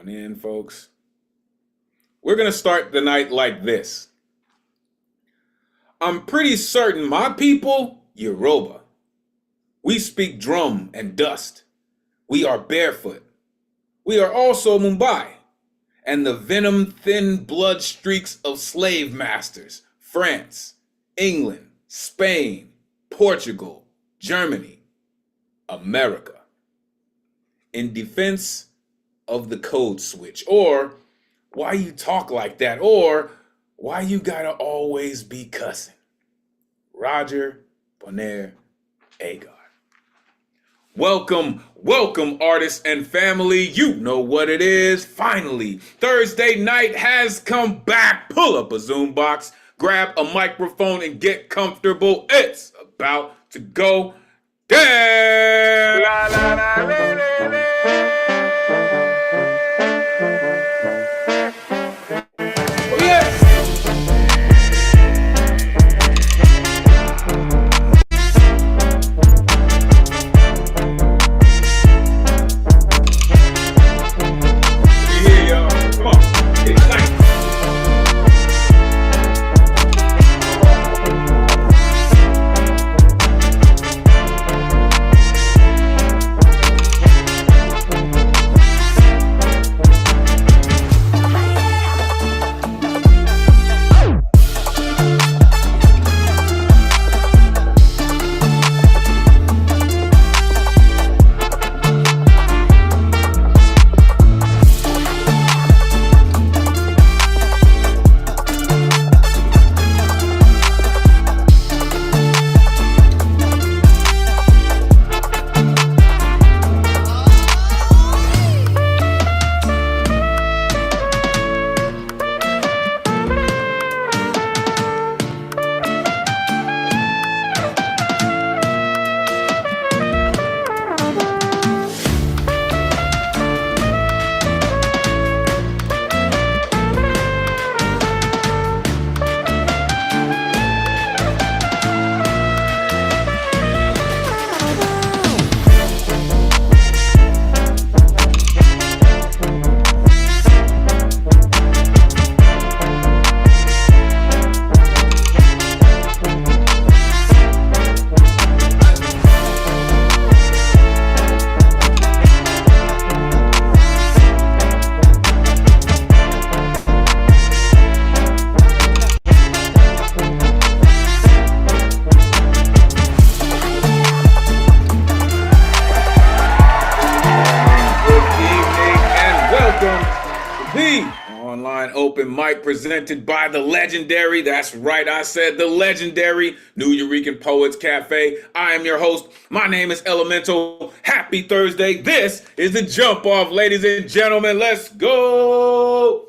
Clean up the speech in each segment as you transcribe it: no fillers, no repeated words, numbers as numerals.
on in, folks. We're going to start the night like this. I'm pretty certain my people, Yoruba. We speak drum and dust. We are barefoot. We are also Mumbai and the venom-thin blood streaks of slave masters, France, England, Spain, Portugal, Germany, America. In defense of the code switch, or why you talk like that, or why you gotta always be cussing. Roger Bonaire Agar. Welcome, artists and family. You know what it is. Finally, Thursday night has come back. Pull up a Zoom box, grab a microphone, and get comfortable. It's about to go down. La, la, la, la, la, la. Oh, yeah. Presented by the legendary, that's right, I said the legendary New Eurekan Poets Cafe. I am your host. My name is Elemental. Happy Thursday. This is the jump off, ladies and gentlemen. Let's go.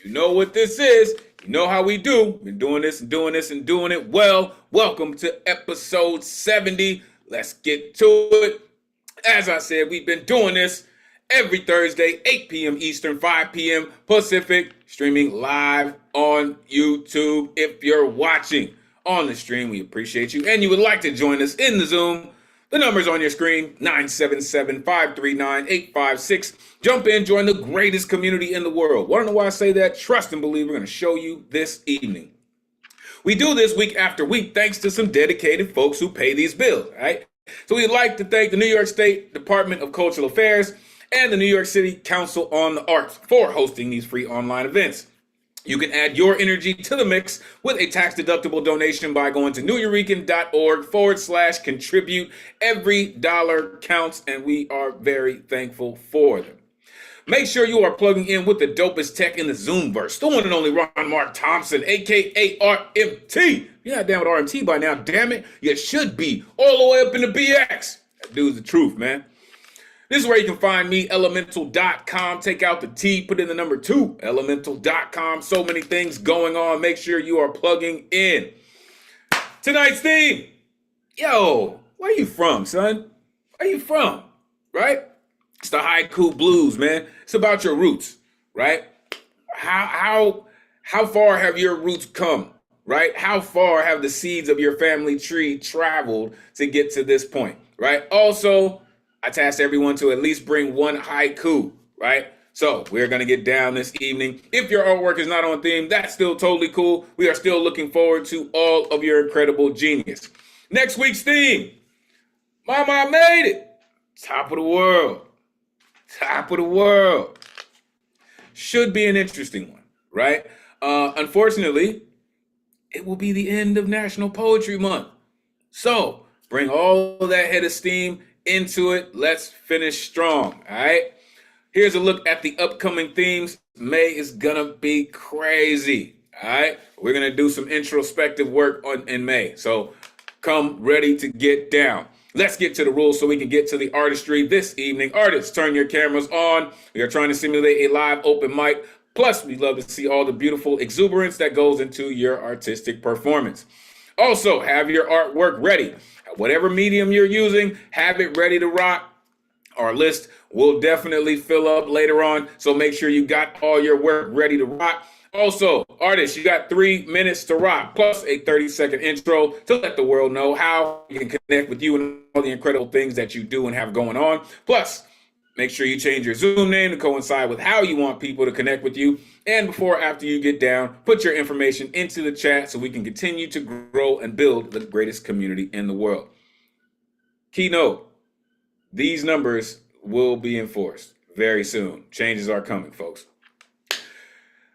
You know what this is. You know how we do. We're doing this and doing this and doing it well. Welcome to episode 70. Let's get to it. As I said, we've been doing this every Thursday, 8 p.m. Eastern, 5 p.m. Pacific, streaming live on YouTube. If you're watching on the stream, we appreciate you. And you would like to join us in the Zoom, the number's on your screen, 977-539-856. Jump in, join the greatest community in the world. Want to know why I say that? Trust and believe we're going to show you this evening. We do this week after week thanks to some dedicated folks who pay these bills, right? So we'd like to thank the New York State Department of Cultural Affairs and the New York City Council on the Arts for hosting these free online events. You can add your energy to the mix with a tax-deductible donation by going to neweurekan.org/contribute. Every dollar counts, and we are very thankful for them. Make sure you are plugging in with the dopest tech in the Zoomverse, the one and only Ron Mark Thompson, a.k.a. RMT. You're not down with RMT by now, damn it. You should be, all the way up in the BX. That dude's the truth, man. This is where you can find me, elemental.com. Take out the T, put in the number 2, elemental.com. So many things going on. Make sure you are plugging in. Tonight's theme. Yo, where you from, son? Where you from, right? It's the haiku blues, man. It's about your roots, right? How far have your roots come, right? How far have the seeds of your family tree traveled to get to this point, right? Also, I tasked everyone to at least bring one haiku, right? So we're going to get down this evening. If your artwork is not on theme, that's still totally cool. We are still looking forward to all of your incredible genius. Next week's theme, Mama, I made it. Top of the world. Top of the world. Should be an interesting one, right? Unfortunately, it will be the end of National Poetry Month. So bring all of that head of steam into it. Let's finish strong, all right? Here's a look at the upcoming themes. May is gonna be crazy, all right? We're gonna do some introspective work in May. So come ready to get down. Let's get to the rules so we can get to the artistry this evening. Artists, turn your cameras on. We are trying to simulate a live open mic. Plus, we'd love to see all the beautiful exuberance that goes into your artistic performance. Also, have your artwork ready. Whatever medium you're using, have it ready to rock. Our list will definitely fill up later on, so make sure you got all your work ready to rock. Also, artists, you got 3 minutes to rock, plus a 30-second intro to let the world know how you can connect with you and all the incredible things that you do and have going on. Plus, make sure you change your Zoom name to coincide with how you want people to connect with you. And before or after you get down, put your information into the chat so we can continue to grow and build the greatest community in the world. Keynote, these numbers will be enforced very soon. Changes are coming, folks.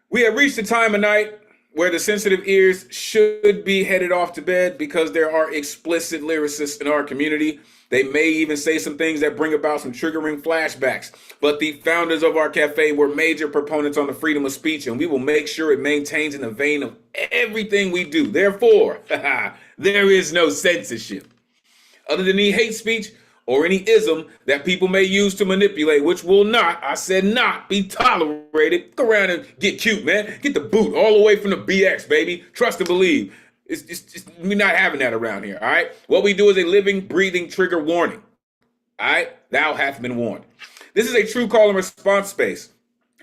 We have reached the time of night where the sensitive ears should be headed off to bed because there are explicit lyricists in our community. They may even say some things that bring about some triggering flashbacks. But the founders of our cafe were major proponents on the freedom of speech, and we will make sure it maintains in the vein of everything we do. Therefore, there is no censorship. Other than any hate speech or any ism that people may use to manipulate, which will not, I said not, be tolerated. Go around and get cute, man. Get the boot all the way from the BX, baby. Trust and believe. We're not having that around here, all right? What we do is a living, breathing trigger warning, all right? Thou hath been warned. This is a true call and response space.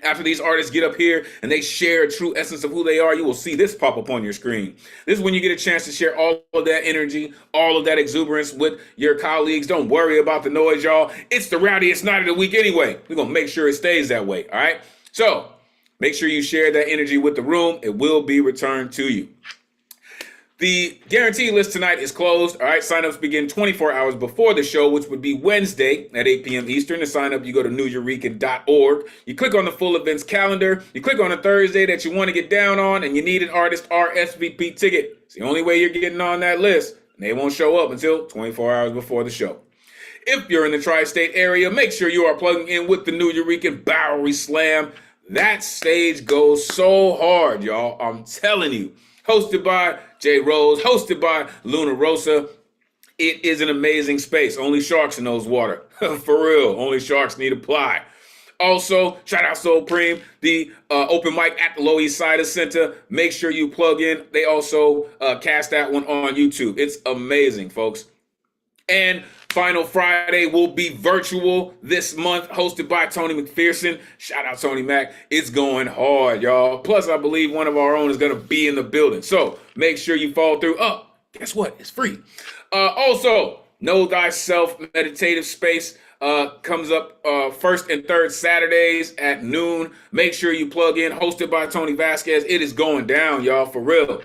After these artists get up here and they share a true essence of who they are, you will see this pop up on your screen. This is when you get a chance to share all of that energy, all of that exuberance with your colleagues. Don't worry about the noise, y'all. It's the rowdiest night of the week anyway. We're going to make sure it stays that way, all right? So make sure you share that energy with the room. It will be returned to you. The guarantee list tonight is closed. All right, signups begin 24 hours before the show, which would be Wednesday at 8 p.m. Eastern. To sign up, you go to neweureka.org. You click on the full events calendar. You click on a Thursday that you want to get down on, and you need an artist RSVP ticket. It's the only way you're getting on that list, and they won't show up until 24 hours before the show. If you're in the tri-state area, make sure you are plugging in with the New Eurekan Bowery Slam. That stage goes so hard, y'all. I'm telling you. Hosted by Jay Rose, hosted by Luna Rosa. It is an amazing space. Only sharks in those water. For real, only sharks need apply. Also, shout out Soul Preem, the open mic at the Lower East Side Center. Make sure you plug in. They also cast that one on YouTube. It's amazing, folks. And Final Friday will be virtual this month, hosted by Tony McPherson. Shout out Tony Mac. It's going hard, y'all. Plus, I believe one of our own is going to be in the building. So make sure you follow through. Oh, guess what? It's free. Also, Know Thyself Meditative Space comes up first and third Saturdays at noon. Make sure you plug in. Hosted by Tony Vasquez. It is going down, y'all, for real.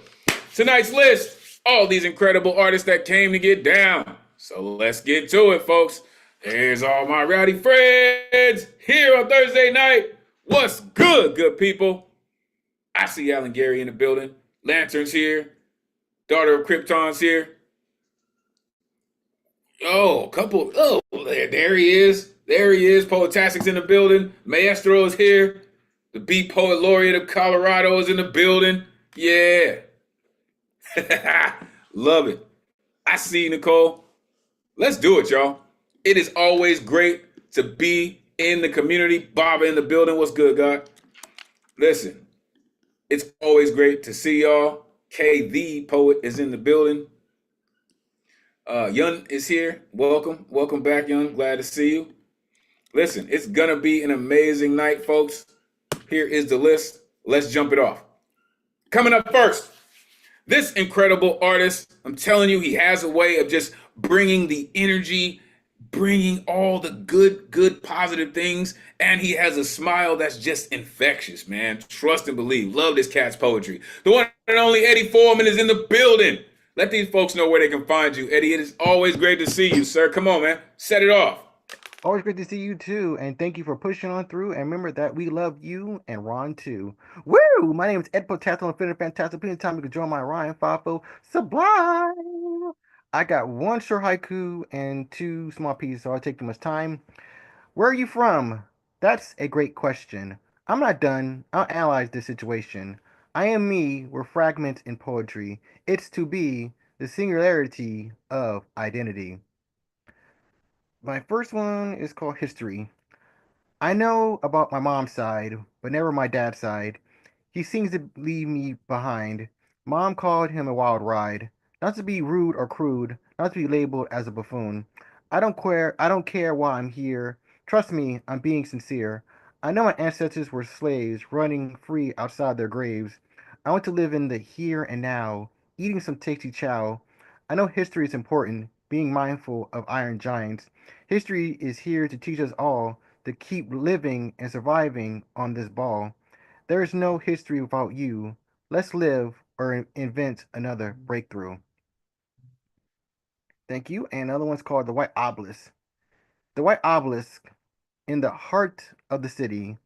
Tonight's list, all these incredible artists that came to get down. So let's get to it, folks. There's all my rowdy friends here on Thursday night. What's good, good people? I see Alan Gary in the building. Lantern's here. Daughter of Krypton's here. Oh, there he is. There he is. Poetastic's in the building. Maestro is here. The Beat Poet Laureate of Colorado is in the building. Yeah. Love it. I see you, Nicole. Let's do it, y'all. It is always great to be in the community. Bob in the building. What's good, God? Listen, it's always great to see y'all. K, the poet, is in the building. Yun is here. Welcome. Welcome back, Yun. Glad to see you. Listen, it's going to be an amazing night, folks. Here is the list. Let's jump it off. Coming up first, this incredible artist, I'm telling you, he has a way of just bringing the energy bringing all the good, positive things, and he has a smile that's just infectious, man. Trust and believe. Love this cat's poetry. The one and only Eddie Foreman is in the building. Let these folks know where they can find you. Eddie, it is always great to see you, sir. Come on, man. Set it off. Always great to see you too, and thank you for pushing on through. And remember that we love you and Ron too. Woo! My name is Ed Potato and feeling fantastic. Anytime you can join my Ryan Fafo Sublime. I got one short haiku and two small pieces, so I'll take too much time. Where are you from? That's a great question. I'm not done. I'll analyze this situation. I am me were fragments in poetry. It's to be the singularity of identity. My first one is called History. I know about my mom's side, but never my dad's side. He seems to leave me behind. Mom called him a wild ride. Not to be rude or crude, not to be labeled as a buffoon. I don't care why I'm here. Trust me, I'm being sincere. I know my ancestors were slaves running free outside their graves. I want to live in the here and now, eating some tasty chow. I know history is important, being mindful of iron giants. History is here to teach us all to keep living and surviving on this ball. There is no history without you. Let's live or invent another breakthrough. Thank you. And another one's called The White Obelisk. The White Obelisk in the heart of the city,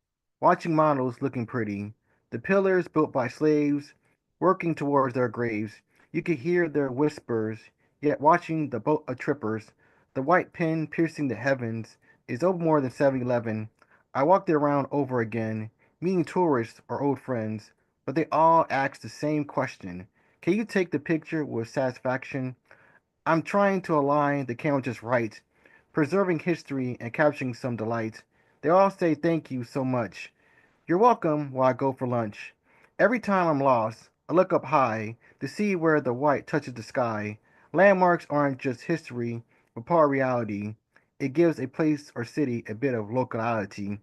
watching models looking pretty, the pillars built by slaves working towards their graves. You could hear their whispers, yet watching the boat of trippers, the white pin piercing the heavens is over more than 7-Eleven. I walked it around over again, meeting tourists or old friends, but they all ask the same question. Can you take the picture with satisfaction? I'm trying to align the camera just right, preserving history and capturing some delight. They all say thank you so much. You're welcome while I go for lunch. Every time I'm lost, I look up high to see where the white touches the sky. Landmarks aren't just history, but part of reality. It gives a place or city a bit of locality.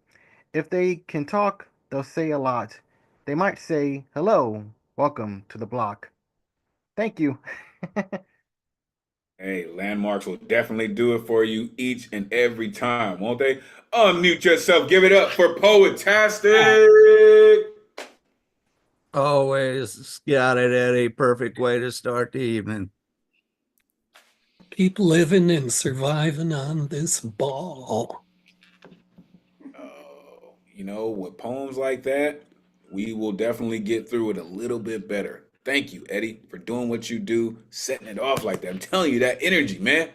If they can talk, they'll say a lot. They might say, hello, welcome to the block. Thank you. Hey, landmarks will definitely do it for you each and every time, won't they? Unmute yourself. Give it up for Poetastic. Always got it, Eddie. Perfect way to start the evening. Keep living and surviving on this ball. With poems like that, we will definitely get through it a little bit better. Thank you, Eddie, for doing what you do, setting it off like that. I'm telling you, that energy, man,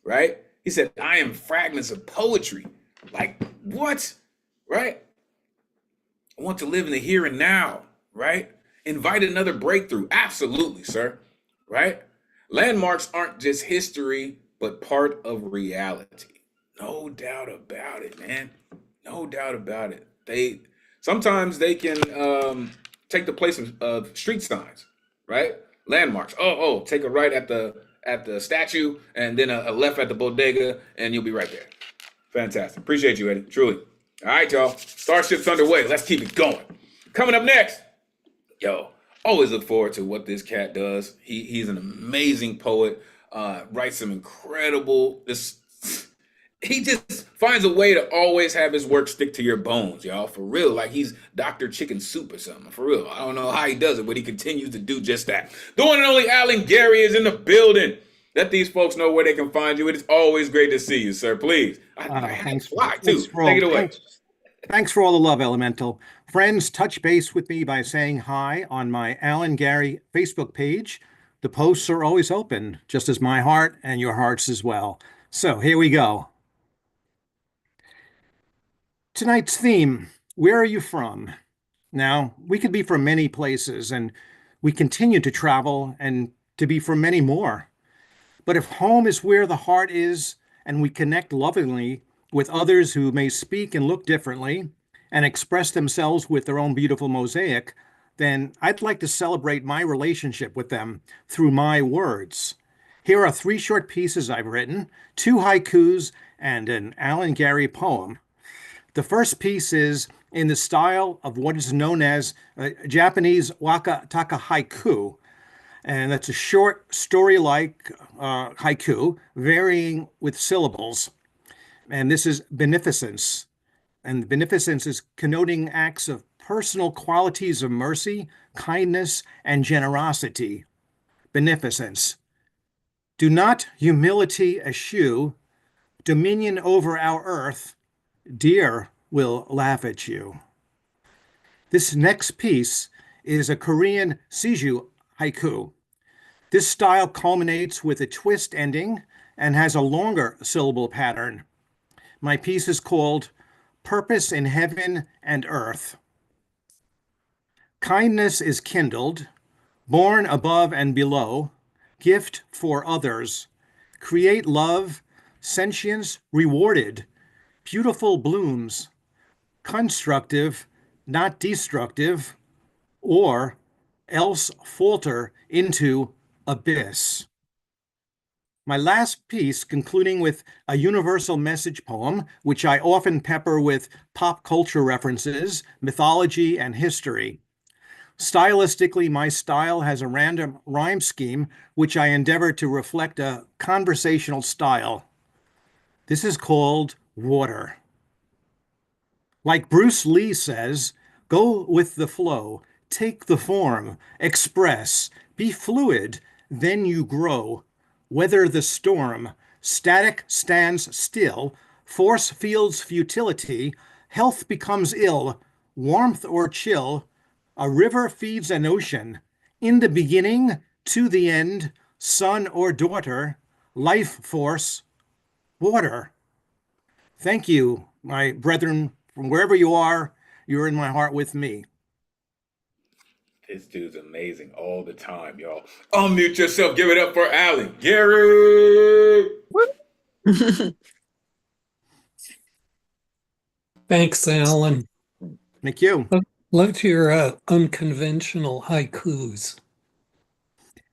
right? He said, I am fragments of poetry. Like, what? Right? I want to live in the here and now, right? Invite another breakthrough. Absolutely, sir. Right? Landmarks aren't just history, but part of reality. No doubt about it, man. No doubt about it. They sometimes they can take the place of street signs, right? Landmarks. Oh, take a right at the statue, and then a left at the bodega, and you'll be right there. Fantastic. Appreciate you, Eddie. Truly. All right, y'all. Starship's underway. Let's keep it going. Coming up next, yo, always look forward to what this cat does. He's an amazing poet. Writes some incredible. This he just finds a way to always have his work stick to your bones, y'all. For real, like he's Dr. Chicken Soup or something. For real, I don't know how he does it, but he continues to do just that. The one and only Alan Gary is in the building. Let these folks know where they can find you. It is always great to see you, sir. Please, I had to fly too. Take it away. Thanks for all the love, Elemental. Friends, touch base with me by saying hi on my Alan Gary Facebook page. The posts are always open, just as my heart and your hearts as well. So here we go. Tonight's theme, where are you from? Now, we could be from many places, and we continue to travel and to be from many more. But if home is where the heart is, and we connect lovingly with others who may speak and look differently and express themselves with their own beautiful mosaic, then I'd like to celebrate my relationship with them through my words. Here are 3 short pieces I've written, 2 haikus, and an Alan Gary poem. The first piece is in the style of what is known as Japanese waka taka haiku, and that's a short story-like haiku, varying with syllables. And this is beneficence. And beneficence is connoting acts of personal qualities of mercy, kindness, and generosity. Beneficence. Do not humility eschew, dominion over our earth, dear will laugh at you. This next piece is a Korean Siju haiku. This style culminates with a twist ending and has a longer syllable pattern. My piece is called Purpose in Heaven and Earth. Kindness is kindled, born above and below, gift for others. Create love, sentience rewarded, beautiful blooms, constructive, not destructive, or else falter into abyss. My last piece, concluding with a universal message poem, which I often pepper with pop culture references, mythology, and history. Stylistically, my style has a random rhyme scheme, which I endeavor to reflect a conversational style. This is called water. Like Bruce Lee says, go with the flow, take the form, express, be fluid, then you grow. Weather the storm, static stands still, force feels futility, health becomes ill, warmth or chill, a river feeds an ocean. In the beginning, to the end, son or daughter, life force, water. Thank you, my brethren, from wherever you are, you're in my heart with me. This dude's amazing all the time, y'all. Unmute yourself. Give it up for Allen. Gary. Thanks, Alan. Thank you. Loved your unconventional haikus.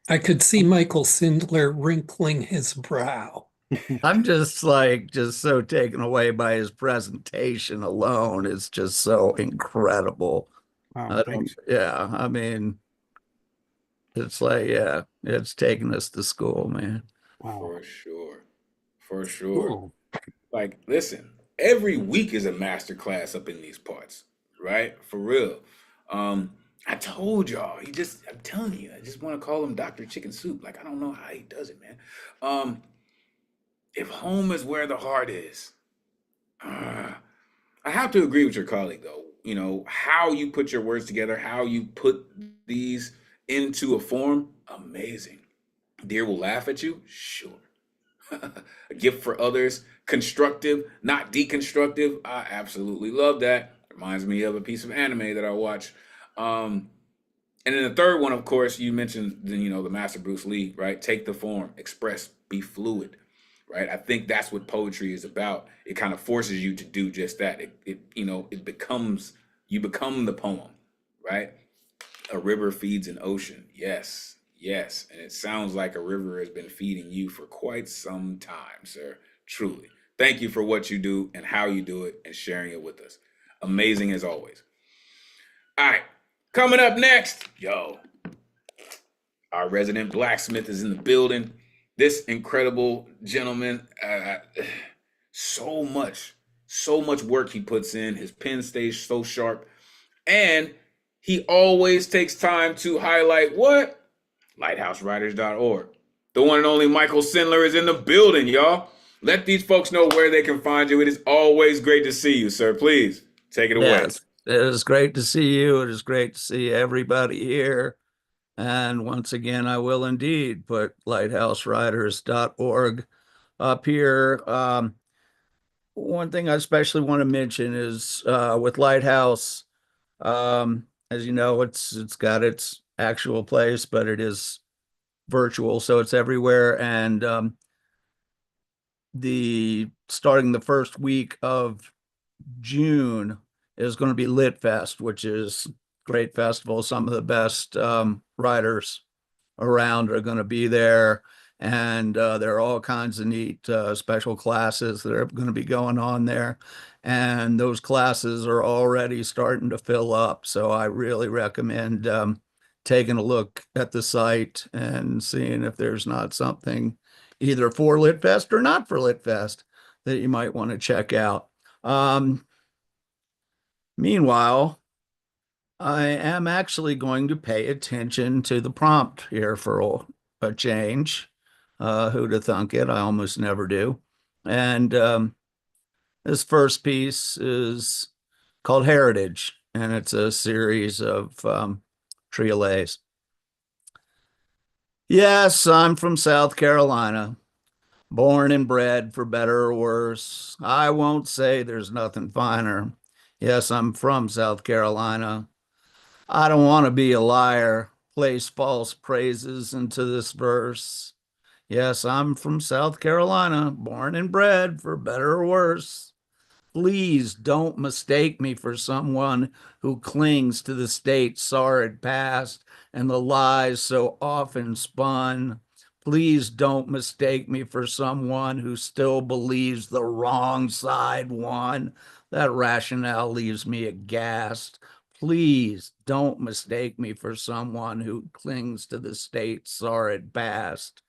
I could see Michael Sindler wrinkling his brow. I'm just so taken away by his presentation alone. It's just so incredible. Wow, thanks. Yeah, I mean, it's like, yeah, it's taking us to school, man. Wow. For sure. For sure. Cool. Like, listen, every week is a master class up in these parts, right? For real. I told y'all, I'm telling you, I just want to call him Dr. Chicken Soup. Like, I don't know how he does it, man. If home is where the heart is, I have to agree with your colleague, though. You know, how you put your words together, how you put these into a form, amazing. Dear will laugh at you, sure. A gift for others, constructive, not deconstructive. I absolutely love that. Reminds me of a piece of anime that I watch. And then the third one, of course, you mentioned, the master Bruce Lee, right? Take the form, express, be fluid, right? I think that's what poetry is about. It kind of forces you to do just that. You become the poem, right? A river feeds an ocean. Yes, yes. And it sounds like a river has been feeding you for quite some time, sir. Truly. Thank you for what you do and how you do it and sharing it with us. Amazing as always. All right. Coming up next, our resident blacksmith is in the building. This incredible gentleman, so much work he puts in. His pen stays so sharp. And he always takes time to highlight what? LighthouseWriters.org. The one and only Michael Sindler is in the building, y'all. Let these folks know where they can find you. It is always great to see you, sir. Please take it away. Yes, it is great to see you. It is great to see everybody here. And once again, I will indeed put LighthouseWriters.org up here. One thing I especially want to mention is with Lighthouse, as you know, it's got its actual place, but it is virtual, so it's everywhere. And starting the first week of June is going to be Lit Fest, which is great festival. Some of the best writers around are going to be there. And there are all kinds of neat special classes that are going to be going on there. And those classes are already starting to fill up. So I really recommend taking a look at the site and seeing if there's not something either for Lit Fest or not for Lit Fest. that you might want to check out. Meanwhile, I am actually going to pay attention to the prompt here for a change. Who'd have thunk it? I almost never do. And this first piece is called Heritage, and it's a series of triolets. Yes, I'm from South Carolina, born and bred for better or worse. I won't say there's nothing finer. Yes, I'm from South Carolina. I don't want to be a liar, place false praises into this verse. Yes, I'm from South Carolina, born and bred for better or worse. Please don't mistake me for someone who clings to the state's sordid past and the lies so often spun. Please don't mistake me for someone who still believes the wrong side won. That rationale leaves me aghast. Please don't mistake me for someone who clings to the state's sordid past.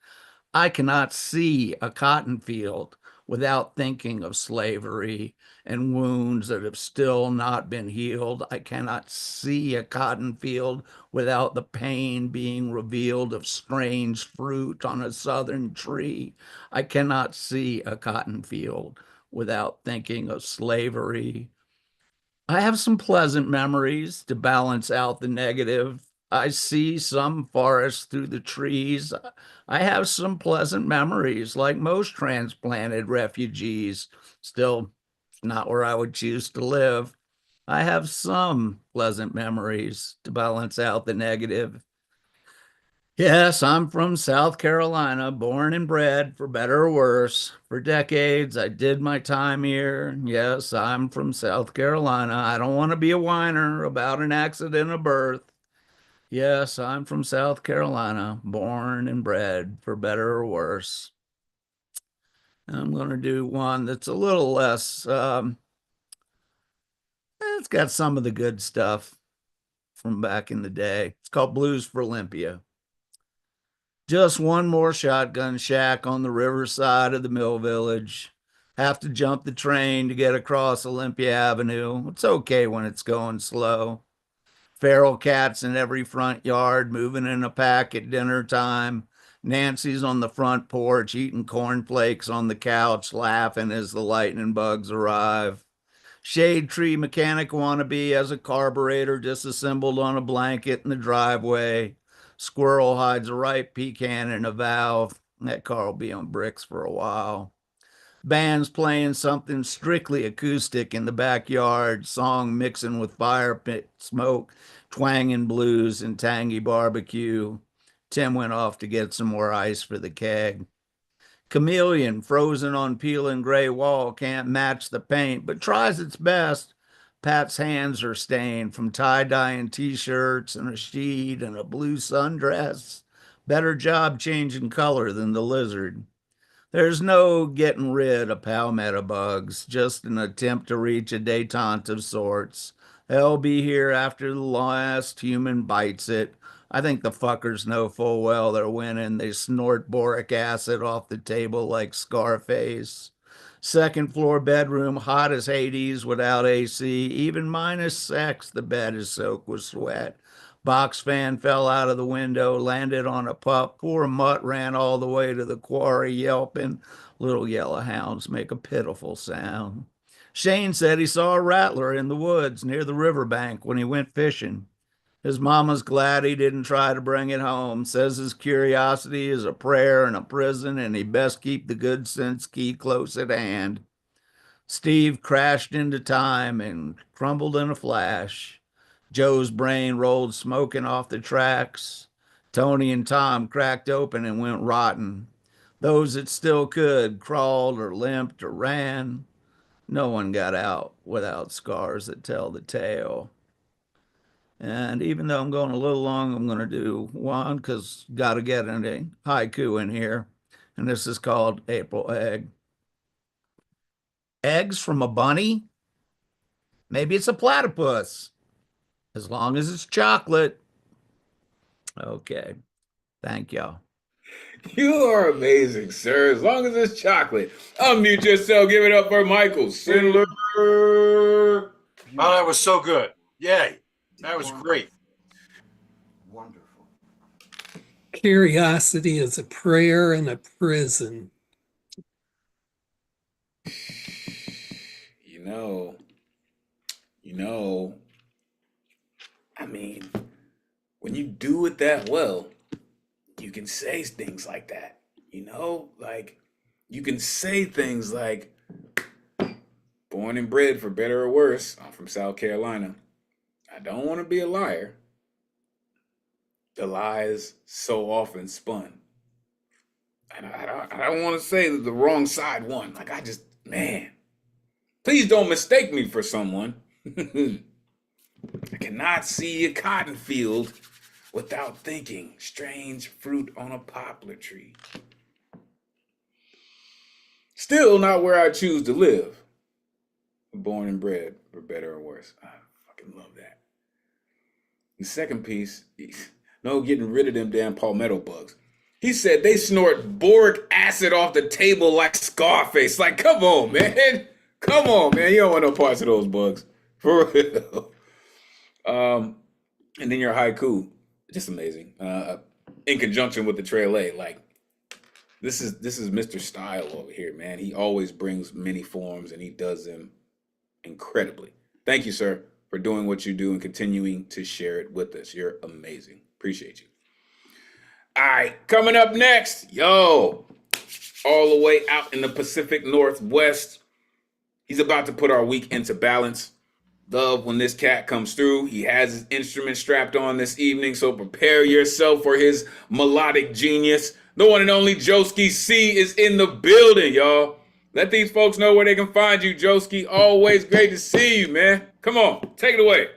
I cannot see a cotton field without thinking of slavery and wounds that have still not been healed. I cannot see a cotton field without the pain being revealed of strange fruit on a southern tree. I cannot see a cotton field without thinking of slavery. I have some pleasant memories to balance out the negative. I see some forest through the trees. I have some pleasant memories, like most transplanted refugees. Still, not where I would choose to live. I have some pleasant memories to balance out the negative. Yes, I'm from South Carolina, born and bred for better or worse. For decades, I did my time here. Yes, I'm from South Carolina. I don't want to be a whiner about an accident of birth. Yes, I'm from South Carolina, born and bred for better or worse. And I'm going to do one that's a little less, it's got some of the good stuff from back in the day. It's called Blues for Olympia. Just one more shotgun shack on the riverside of the mill village. Have to jump the train to get across Olympia Avenue. It's okay when it's going slow. Feral cats in every front yard, moving in a pack at dinner time. Nancy's on the front porch, eating cornflakes on the couch, laughing as the lightning bugs arrive. Shade tree mechanic wannabe has a carburetor disassembled on a blanket in the driveway. Squirrel hides a ripe pecan in a valve. That car will be on bricks for a while. Band's playing something strictly acoustic in the backyard, song mixing with fire pit smoke, twanging blues and tangy barbecue. Tim went off to get some more ice for the keg. Chameleon, frozen on peeling gray wall, can't match the paint, but tries its best. Pat's hands are stained from tie-dyeing t-shirts and a sheet and a blue sundress. Better job changing color than the lizard. There's no getting rid of palmetto bugs, just an attempt to reach a detente of sorts. They'll be here after the last human bites it. I think the fuckers know full well they're winning. They snort boric acid off the table like Scarface. Second floor bedroom, hot as Hades without AC. Even minus sex, the bed is soaked with sweat. Box fan fell out of the window, landed on a pup. Poor mutt ran all the way to the quarry, yelping. Little yellow hounds make a pitiful sound. Shane said he saw a rattler in the woods near the riverbank when he went fishing. His mama's glad he didn't try to bring it home. Says his curiosity is a prayer in a prison and he best keep the good sense key close at hand. Steve crashed into time and crumbled in a flash. Joe's brain rolled smoking off the tracks. Tony and Tom cracked open and went rotten. Those that still could crawled or limped or ran. No one got out without scars that tell the tale. And even though I'm going a little long, I'm going to do one because got to get a haiku in here. And this is called April Egg. Eggs from a bunny? Maybe it's a platypus, as long as it's chocolate. Okay. Thank y'all. You are amazing, sir. As long as it's chocolate. Unmute yourself. Give it up for Michael Sindler. Oh, that was so good. Yay. That was great. Wonderful. Curiosity is a prayer in a prison. You know, you know, I mean, when you do it that well, you can say things like that. You know, like you can say things like, born and bred for better or worse. I'm from South Carolina. I don't want to be a liar. The lie is so often spun. And I don't want to say that the wrong side won. Like, man, please don't mistake me for someone. I cannot see a cotton field without thinking strange fruit on a poplar tree. Still not where I choose to live. Born and bred for better or worse. I fucking love that. The second piece, no getting rid of them damn palmetto bugs. He said they snort boric acid off the table like Scarface. Like, come on, man. Come on, man. You don't want no parts of those bugs. For real. And then your haiku, just amazing. In conjunction with the Trail A, like this is Mr. Style over here, man. He always brings many forms and he does them incredibly. Thank you, sir, for doing what you do and continuing to share it with us. You're amazing. Appreciate you. All right, coming up next, all the way out in the Pacific Northwest. He's about to put our week into balance. Love when this cat comes through. He has his instrument strapped on this evening, so prepare yourself for his melodic genius. The one and only Joski C is in the building, y'all. Let these folks know where they can find you, Joski. Always great to see you, man. Come on, take it away.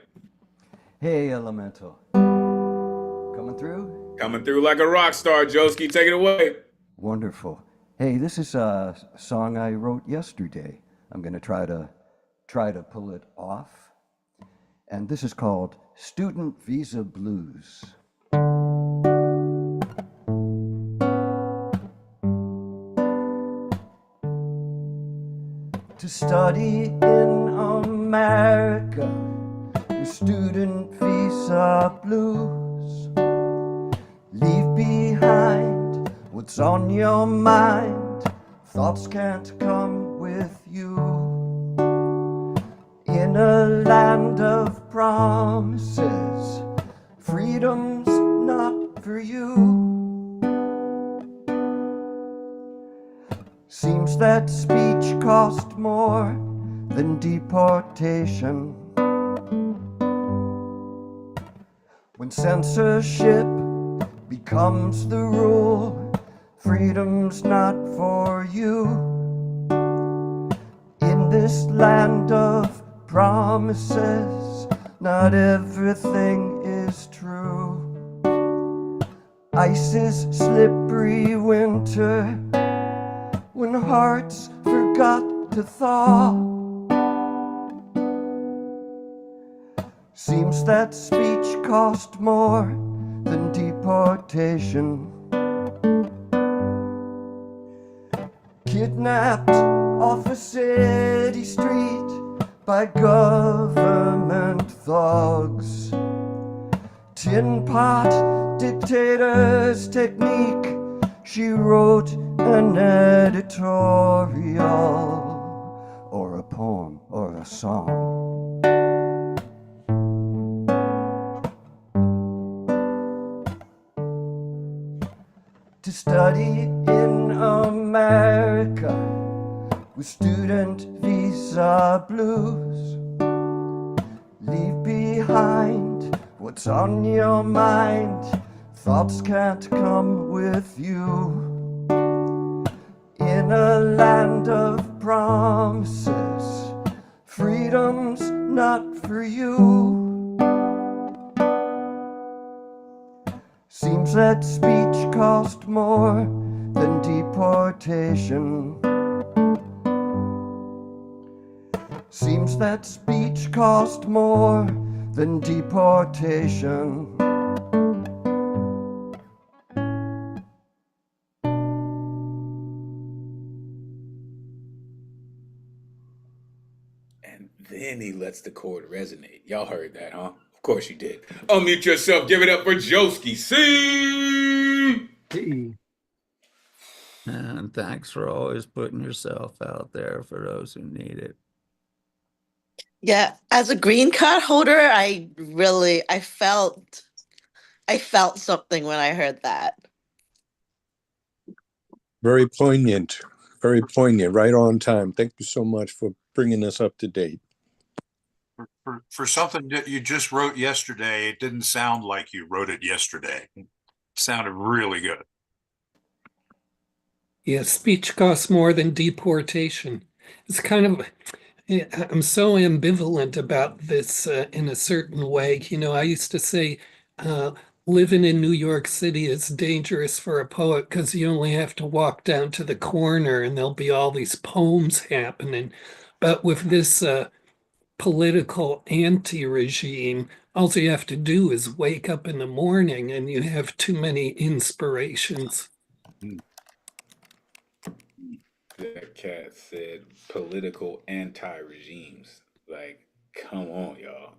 Hey, Elemental. Coming through? Coming through like a rock star, Joski. Take it away. Wonderful. Hey, this is a song I wrote yesterday. I'm going to try to pull it off. And this is called Student Visa Blues. To study in America with student visa blues. Leave behind what's on your mind. Thoughts can't come with you. In a land of promises, freedom's not for you. Seems that speech cost more than deportation. When censorship becomes the rule, freedom's not for you. In this land of promises, not everything is true. Ice's slippery winter, when hearts forgot to thaw. Seems that speech cost more than deportation. Kidnapped off a city street by government thugs. Tin pot dictator's technique. She wrote an editorial, or a poem, or a song. To study in America with student visa blues. Leave behind what's on your mind. Thoughts can't come with you. In a land of promises, freedom's not for you. Seems that speech cost more than deportation. Seems that speech cost more than deportation. and he lets the chord resonate. Y'all heard that, huh? Of course you did. Unmute yourself. Give it up for Joski C. Hey. And thanks for always putting yourself out there for those who need it. Yeah, as a green card holder, I felt something when I heard that. Very poignant, right on time. Thank you so much for bringing us up to date. For something that you just wrote yesterday, it didn't sound like you wrote it yesterday. It sounded really good. Yeah, speech costs more than deportation. It's kind of, I'm so ambivalent about this in a certain way. You know, I used to say living in New York City is dangerous for a poet because you only have to walk down to the corner and there'll be all these poems happening. But with this political anti-regime, all you have to do is wake up in the morning and you have too many inspirations. That cat said political anti-regimes. Like, come on, y'all.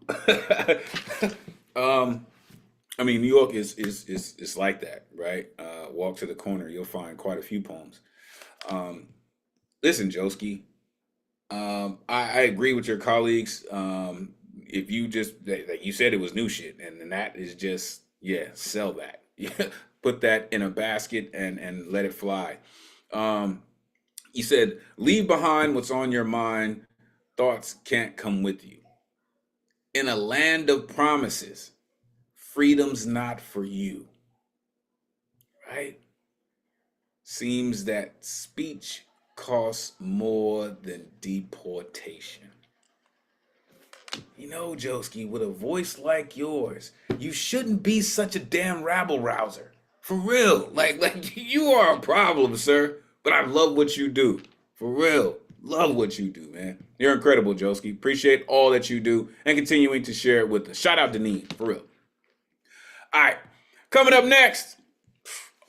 I mean, New York is like that, right? Walk to the corner, you'll find quite a few poems. Listen, Joski, I agree with your colleagues. If you just, like you said, it was new shit, and that is just, yeah, sell that. Yeah, put that in a basket and let it fly. You said, leave behind what's on your mind. Thoughts can't come with you. In a land of promises, freedom's not for you. Right? Seems that speech costs more than deportation. You know, Joski, with a voice like yours, you shouldn't be such a damn rabble rouser. For real. Like you are a problem, sir. But I love what you do. For real. Love what you do, man. You're incredible, Joski. Appreciate all that you do and continuing to share it with us. Shout out to Deneen, for real. All right. Coming up next,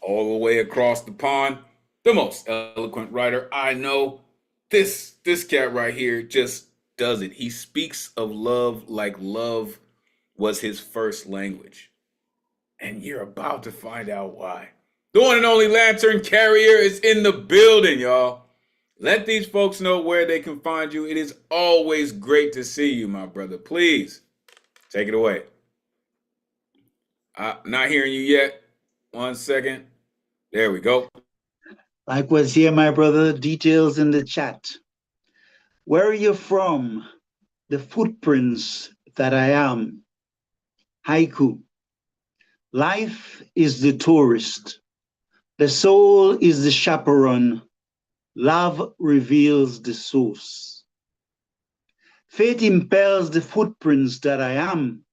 all the way across the pond, the most eloquent writer I know. This cat right here just does it. He speaks of love like love was his first language. And you're about to find out why. The one and only Lantern Carrier is in the building, y'all. Let these folks know where they can find you. It is always great to see you, my brother. Please, take it away. Not hearing you yet. 1 second. There we go. Likewise here, my brother. Details in the chat. Where are you from? The footprints that I am. Haiku. Life is the tourist. The soul is the chaperone. Love reveals the source. Fate impels the footprints that I am.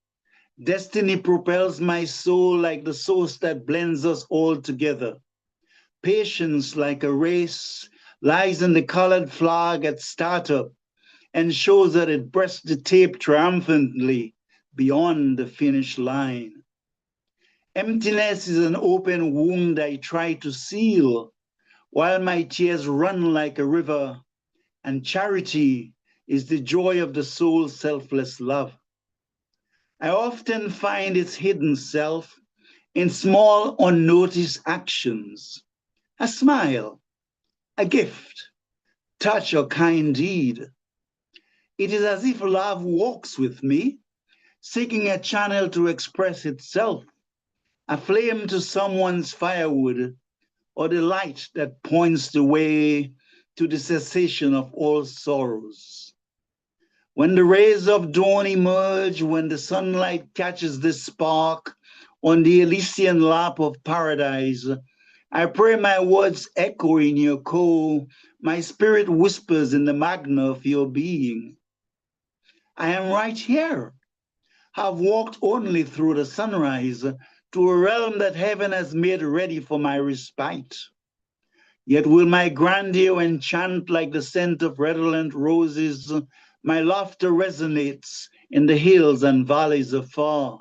Destiny propels my soul like the source that blends us all together. Patience, like a race, lies in the colored flag at startup and shows that it breasts the tape triumphantly beyond the finish line. Emptiness is an open wound I try to seal, while my tears run like a river, and charity is the joy of the soul's selfless love. I often find its hidden self in small, unnoticed actions. A smile, a gift, touch, or kind deed. It is as if love walks with me, seeking a channel to express itself, a flame to someone's firewood, or the light that points the way to the cessation of all sorrows. When the rays of dawn emerge, when the sunlight catches the spark on the Elysian lap of paradise, I pray my words echo in your core, my spirit whispers in the magna of your being. I am right here, have walked only through the sunrise to a realm that heaven has made ready for my respite. Yet will my grandeur enchant like the scent of redolent roses. My laughter resonates in the hills and valleys afar.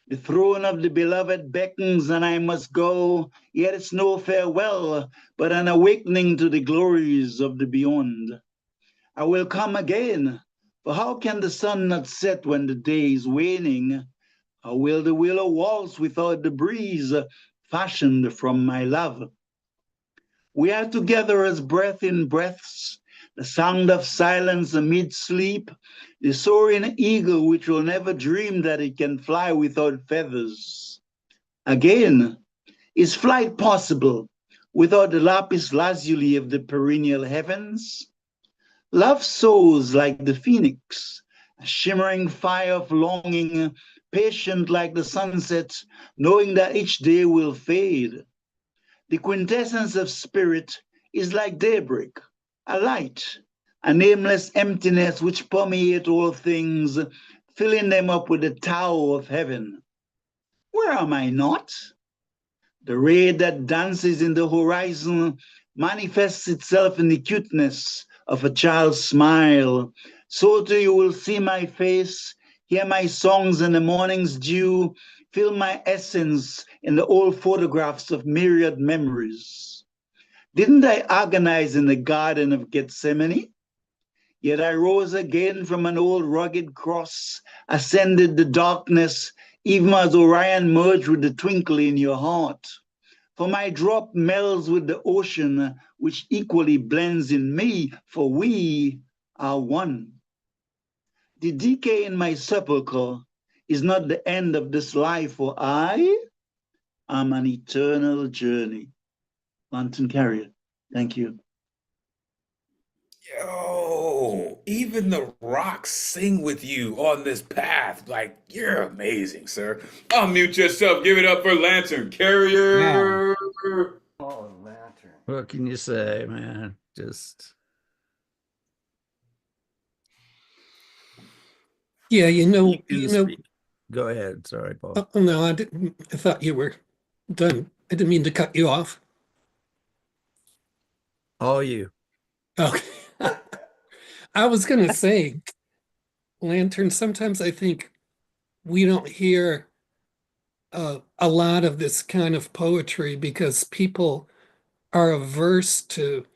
The throne of the beloved beckons and I must go, yet it's no farewell, but an awakening to the glories of the beyond. I will come again, For how can the sun not set when the day is waning? How will the willow waltz without the breeze fashioned from my love? We are together as breath in breaths, the sound of silence amid sleep, the soaring eagle which will never dream that it can fly without feathers. Again, is flight possible without the lapis lazuli of the perennial heavens? Love soars like the phoenix, a shimmering fire of longing, patient like the sunset, knowing that each day will fade. The quintessence of spirit is like daybreak, a light, a nameless emptiness which permeates all things, filling them up with the tower of heaven. Where am I not? The ray that dances in the horizon manifests itself in the cuteness of a child's smile. So too you will see my face, hear my songs in the morning's dew, feel my essence in the old photographs of myriad memories. Didn't I agonize in the Garden of Gethsemane? Yet I rose again from an old rugged cross, ascended the darkness, even as Orion merged with the twinkle in your heart. For my drop melds with the ocean, which equally blends in me, for we are one. The decay in my sepulchre is not the end of this life, for I am an eternal journey. Lantern Carrier, thank you. Yo, even the rocks sing with you on this path. Like, you're amazing, sir. Unmute yourself. Give it up for Lantern Carrier. Oh, Lantern. What can you say, man? Just Yeah, you can speak. Go ahead. Sorry, Paul. oh, no, I didn't. I thought you were done. I didn't mean to cut you off. All you. Okay. I was going to say, Lantern, sometimes I think we don't hear a lot of this kind of poetry because people are averse to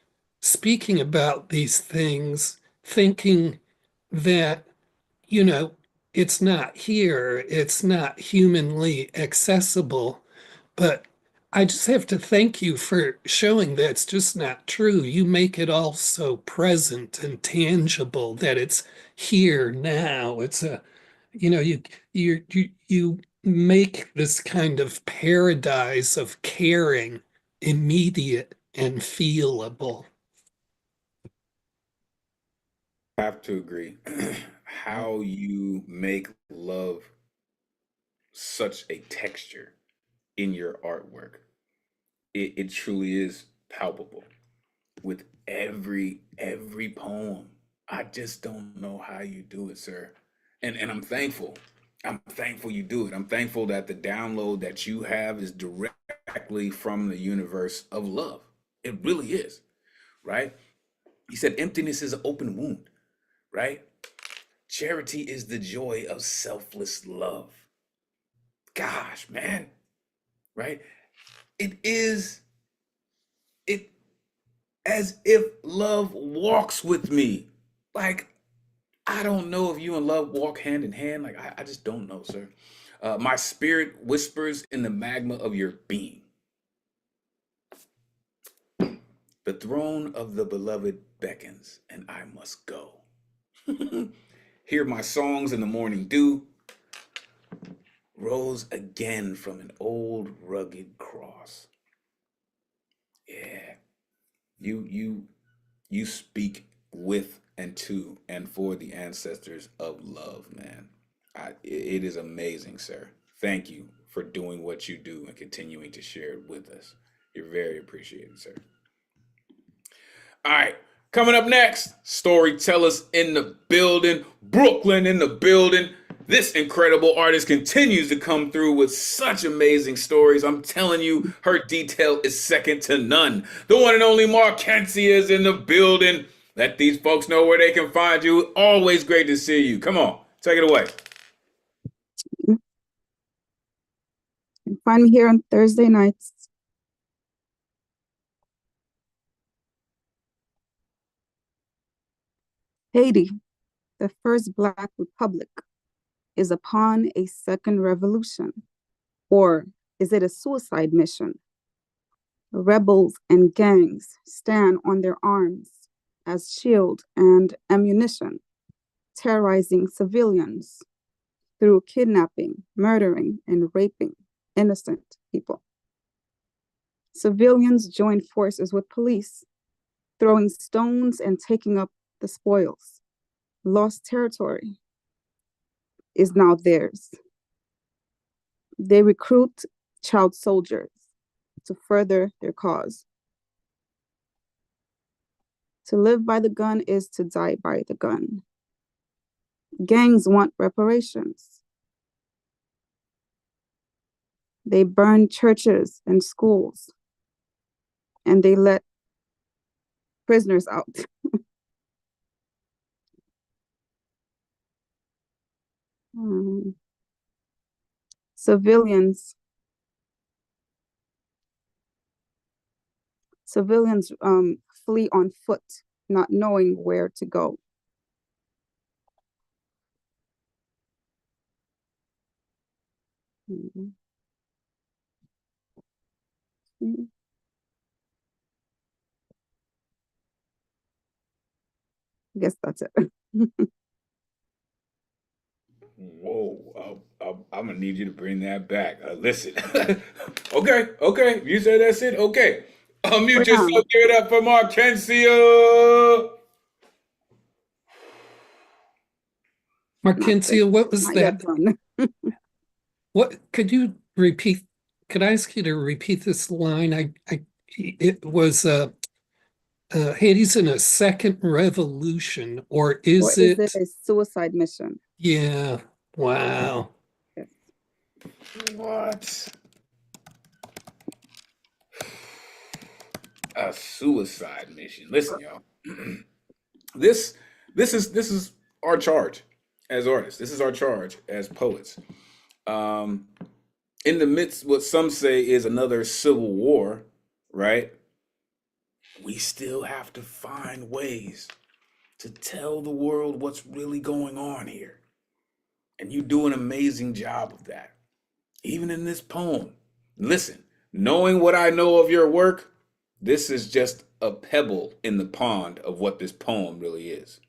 speaking about these things, thinking that, you know, it's not here, it's not humanly accessible. But I just have to thank you for showing that it's just not true. You make it all so present and tangible that it's here now. It's a, you make this kind of paradise of caring immediate and feelable. I have to agree. How you make love such a texture in your artwork. It truly is palpable with every poem. I just don't know how you do it, sir. And I'm thankful. I'm thankful you do it. I'm thankful that the download that you have is directly from the universe of love. It really is, right? He said emptiness is an open wound, right? Charity is the joy of selfless love. Gosh, man, right? It is it as if love walks with me. Like, I don't know if you and love walk hand in hand. Like, I just don't know, sir. My spirit whispers in the magma of your being. The throne of the beloved beckons, and I must go. Hear my songs in the morning dew. Rose again from an old rugged cross. Yeah, you speak with and to and for the ancestors of love, man. It is amazing, sir. Thank you for doing what you do and continuing to share it with us. You're very appreciated, sir. All right, coming up next, storytellers in the building, Brooklyn in the building. This incredible artist continues to come through with such amazing stories. I'm telling you, her detail is second to none. The one and only Markensia is in the building. Let these folks know where they can find you. Always great to see you. Come on, take it away. You can find me here on Thursday nights. Haiti, the first Black Republic is upon a second revolution? Or is it a suicide mission? Rebels and gangs stand on their arms as shield and ammunition, terrorizing civilians through kidnapping, murdering, and raping innocent people. Civilians join forces with police, throwing stones and taking up the spoils. Lost territory is now theirs. They recruit child soldiers to further their cause. To live by the gun is to die by the gun. Gangs want reparations. They burn churches and schools, and they let prisoners out. Civilians flee on foot, not knowing where to go. I guess that's it. Whoa, I'm gonna need you to bring that back. Listen, okay, you said that's it. Okay, unmute yourself. Give it up for Markencia. Markencia, what was that? What could you repeat? Could I ask you to repeat this line? It was Haiti's in a second revolution, or is it a suicide mission? Yeah. Wow. Yes. What? A suicide mission. Listen, y'all. This is our charge as artists. This is our charge as poets. In the midst, what some say is another civil war, right? We still have to find ways to tell the world what's really going on here. And you do an amazing job of that. Even in this poem. Listen, knowing what I know of your work, this is just a pebble in the pond of what this poem really is.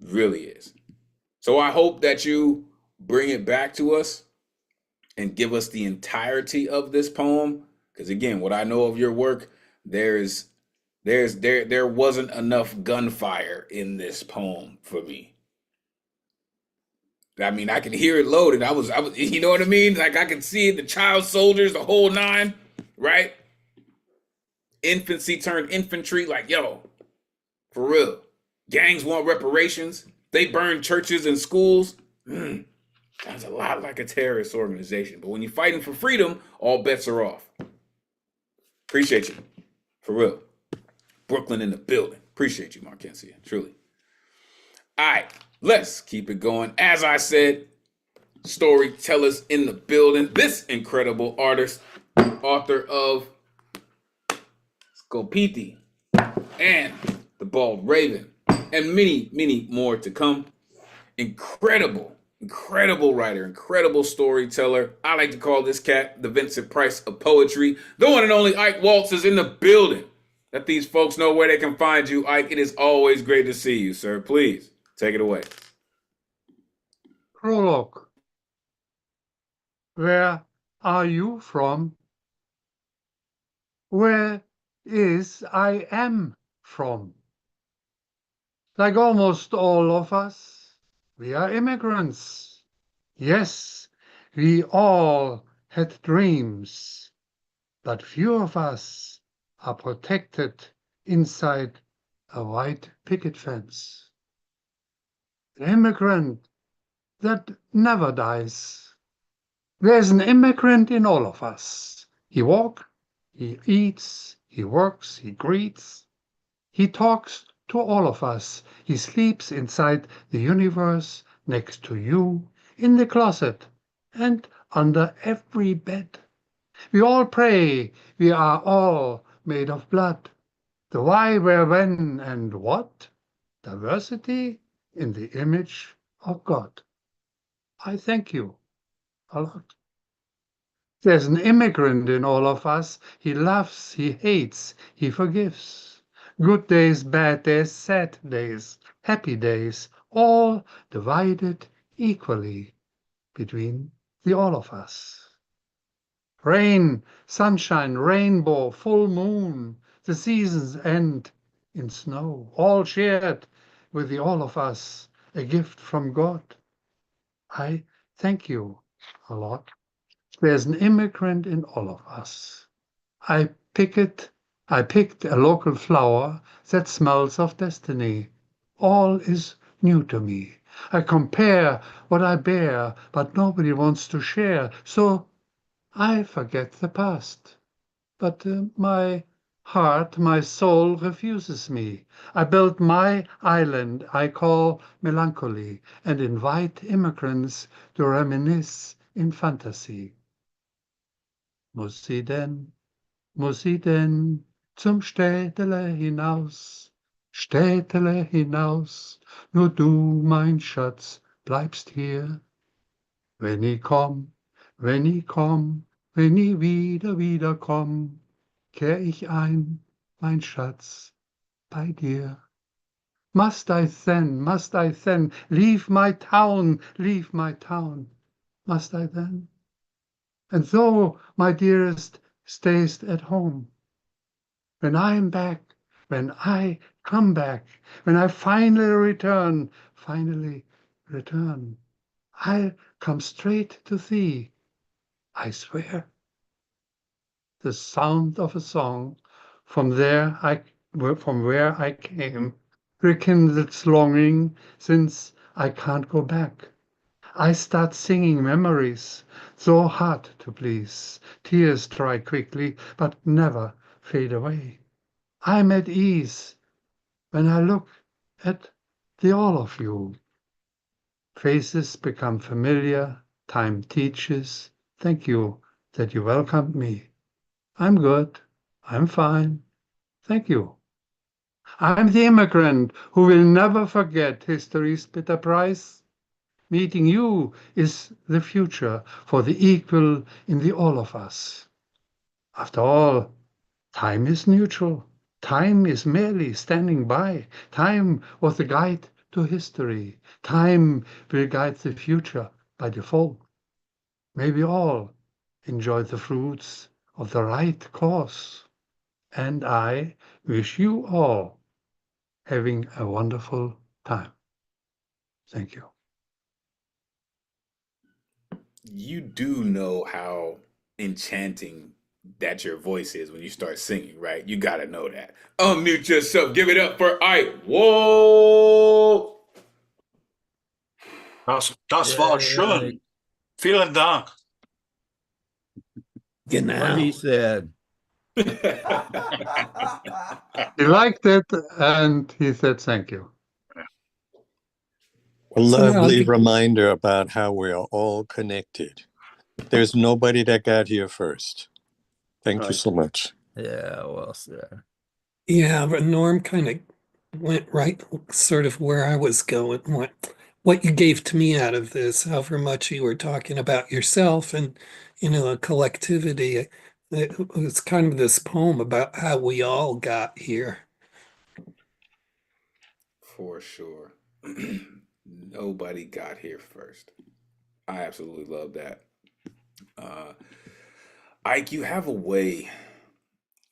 Really is. So I hope that you bring it back to us and give us the entirety of this poem. Because again, what I know of your work, there wasn't enough gunfire in this poem for me. I mean, I can hear it loaded. I was, you know what I mean? Like I can see it, the child soldiers, the whole nine, right? Infancy turned infantry, like, yo, for real. Gangs want reparations. They burn churches and schools. Sounds a lot like a terrorist organization. But when you're fighting for freedom, all bets are off. Appreciate you. For real. Brooklyn in the building. Appreciate you, Markencia. Truly. All right. Let's keep it going. As I said, storytellers in the building. This incredible artist, author of Scopiti and The Bald Raven, and many, many more to come. Incredible writer, incredible storyteller. I like to call this cat the Vincent Price of poetry. The one and only Ike Waltz is in the building. Let these folks know where they can find you, Ike. It is always great to see you, sir. Please take it away. Prologue. Where are you from? Where is I am from? Like almost all of us, we are immigrants. Yes, we all had dreams, but few of us are protected inside a white picket fence. An immigrant that never dies. There's an immigrant in all of us. He walks, he eats, he works, he greets. He talks to all of us. He sleeps inside the universe, next to you, in the closet, and under every bed. We all pray, we are all made of blood. The why, where, when, and what? Diversity? in the image of God. I thank you a lot. There's an immigrant in all of us. He loves, he hates, he forgives. Good days, bad days, sad days, happy days, all divided equally between the all of us. Rain, sunshine, rainbow, full moon, the seasons end in snow, all shared with the all of us, a gift from God. I thank you a lot. There's an immigrant in all of us. I picked a local flower that smells of destiny. All is new to me. I compare what I bear, but nobody wants to share. So I forget the past. But my heart, my soul refuses me. I build my island I call melancholy and invite immigrants to reminisce in fantasy. Muss sie denn zum Städtele hinaus, Städtele hinaus, nur du, mein Schatz, bleibst hier. Wenn ich komm, wenn ich komm, wenn ich wieder komm, kehr ich ein, mein Schatz, bei dir. Must I then leave my town, must I then? And though my dearest stayest at home, when I am back, when I come back, when I finally return, I'll come straight to thee, I swear. The sound of a song from where I came rekindles longing since I can't go back. I start singing memories, so hard to please. Tears dry quickly, but never fade away. I'm at ease when I look at the all of you. Faces become familiar, time teaches. Thank you that you welcomed me. I'm good, I'm fine, thank you. I'm the immigrant who will never forget history's bitter price. Meeting you is the future for the equal in the all of us. After all, time is neutral. Time is merely standing by. Time was the guide to history. Time will guide the future by default. May we all enjoy the fruits of the right course. And I wish you all having a wonderful time. Thank you. You do know how enchanting that your voice is when you start singing, right? You gotta know that. Unmute yourself. Give it up for Ike. Whoa! Das war schön. Vielen Dank. What he said. He liked it and he said thank you. A Somehow lovely the- reminder about how we are all connected. There's nobody that got here first. Thank you so much. Yeah, well said. Yeah, but Norm kind of went right sort of where I was going. What you gave to me out of this, however much you were talking about yourself and, a collectivity. It was kind of this poem about how we all got here. For sure. Nobody got here first. I absolutely love that. Ike, you have a way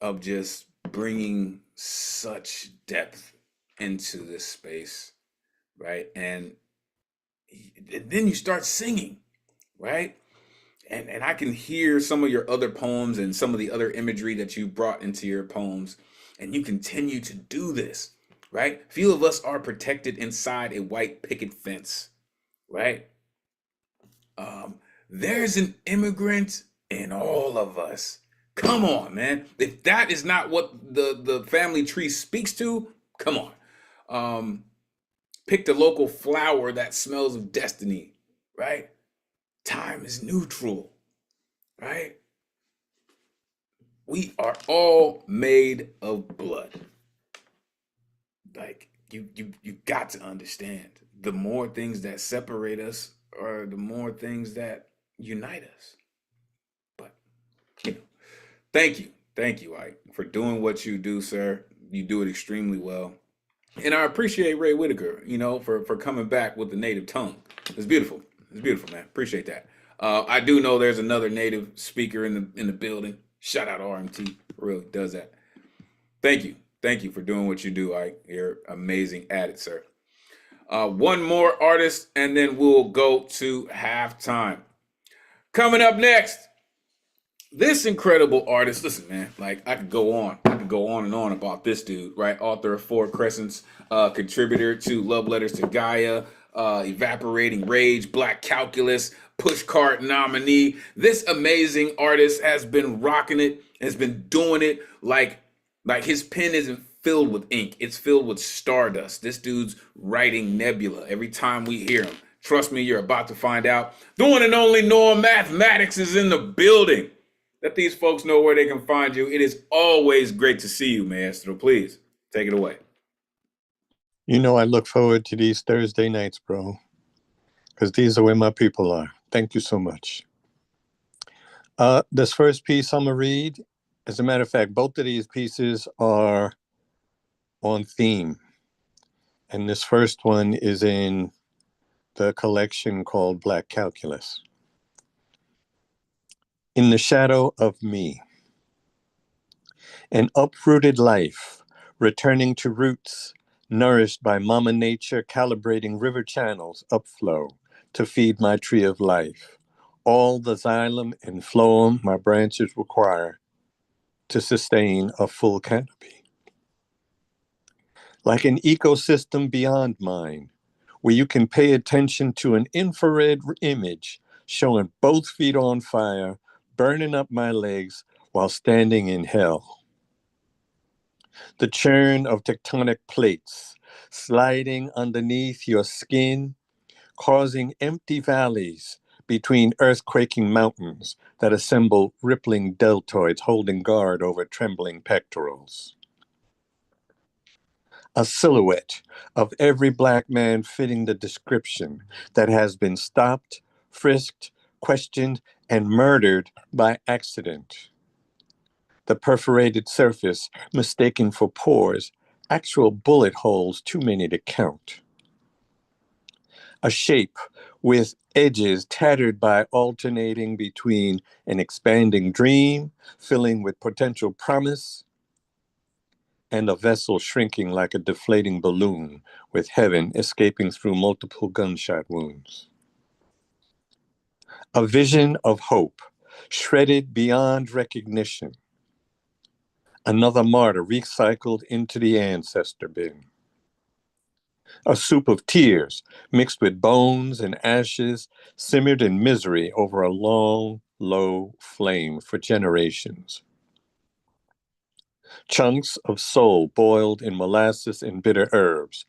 of just bringing such depth into this space, right? And then you start singing, right? And I can hear some of your other poems and some of the other imagery that you brought into your poems, and you continue to do this, right? Few of us are protected inside a white picket fence, right? There's an immigrant in all of us. Come on, man. If that is not what the family tree speaks to, come on. Pick the local flower that smells of destiny, right? Time is neutral, right? We are all made of blood. Like you got to understand the more things that separate us are the more things that unite us. But you know, thank you, Ike, for doing what you do, sir. You do it extremely well. And I appreciate Ray Whitaker, for coming back with the native tongue. It's beautiful. It's beautiful, man. Appreciate that. I do know there's another native speaker in the building. Shout out RMT. Really does that. Thank you. Thank you for doing what you do, Ike. You're amazing at it, sir. One more artist, and then we'll go to halftime. Coming up next, this incredible artist. Listen, man, like I could go on and on about this dude, right? Author of Four Crescents, contributor to Love Letters to Gaia, Evaporating Rage, Black Calculus, Pushcart nominee. This amazing artist has been rocking it, has been doing it like his pen isn't filled with ink. It's filled with stardust. This dude's writing nebula every time we hear him. Trust me, you're about to find out. The one and only Noah Mathematics is in the building. Let these folks know where they can find you. It is always great to see you, Maestro. Please take it away. You know, I look forward to these Thursday nights, bro, because these are where my people are. Thank you so much. This first piece I'm going to read, as a matter of fact, both of these pieces are on theme. And this first one is in the collection called Black Calculus. In the shadow of me, an uprooted life, returning to roots, nourished by Mama Nature, calibrating river channels upflow to feed my tree of life. All the xylem and phloem my branches require to sustain a full canopy. Like an ecosystem beyond mine, where you can pay attention to an infrared image showing both feet on fire, burning up my legs while standing in hell. The churn of tectonic plates sliding underneath your skin, causing empty valleys between earthquaking mountains that assemble rippling deltoids holding guard over trembling pectorals. A silhouette of every Black man fitting the description that has been stopped, frisked, questioned, and murdered by accident. The perforated surface mistaken for pores, actual bullet holes too many to count. A shape with edges tattered by alternating between an expanding dream, filling with potential promise, and a vessel shrinking like a deflating balloon, with heaven escaping through multiple gunshot wounds. A vision of hope, shredded beyond recognition. Another martyr recycled into the ancestor bin. A soup of tears mixed with bones and ashes, simmered in misery over a long, low flame for generations. Chunks of soul boiled in molasses and bitter herbs.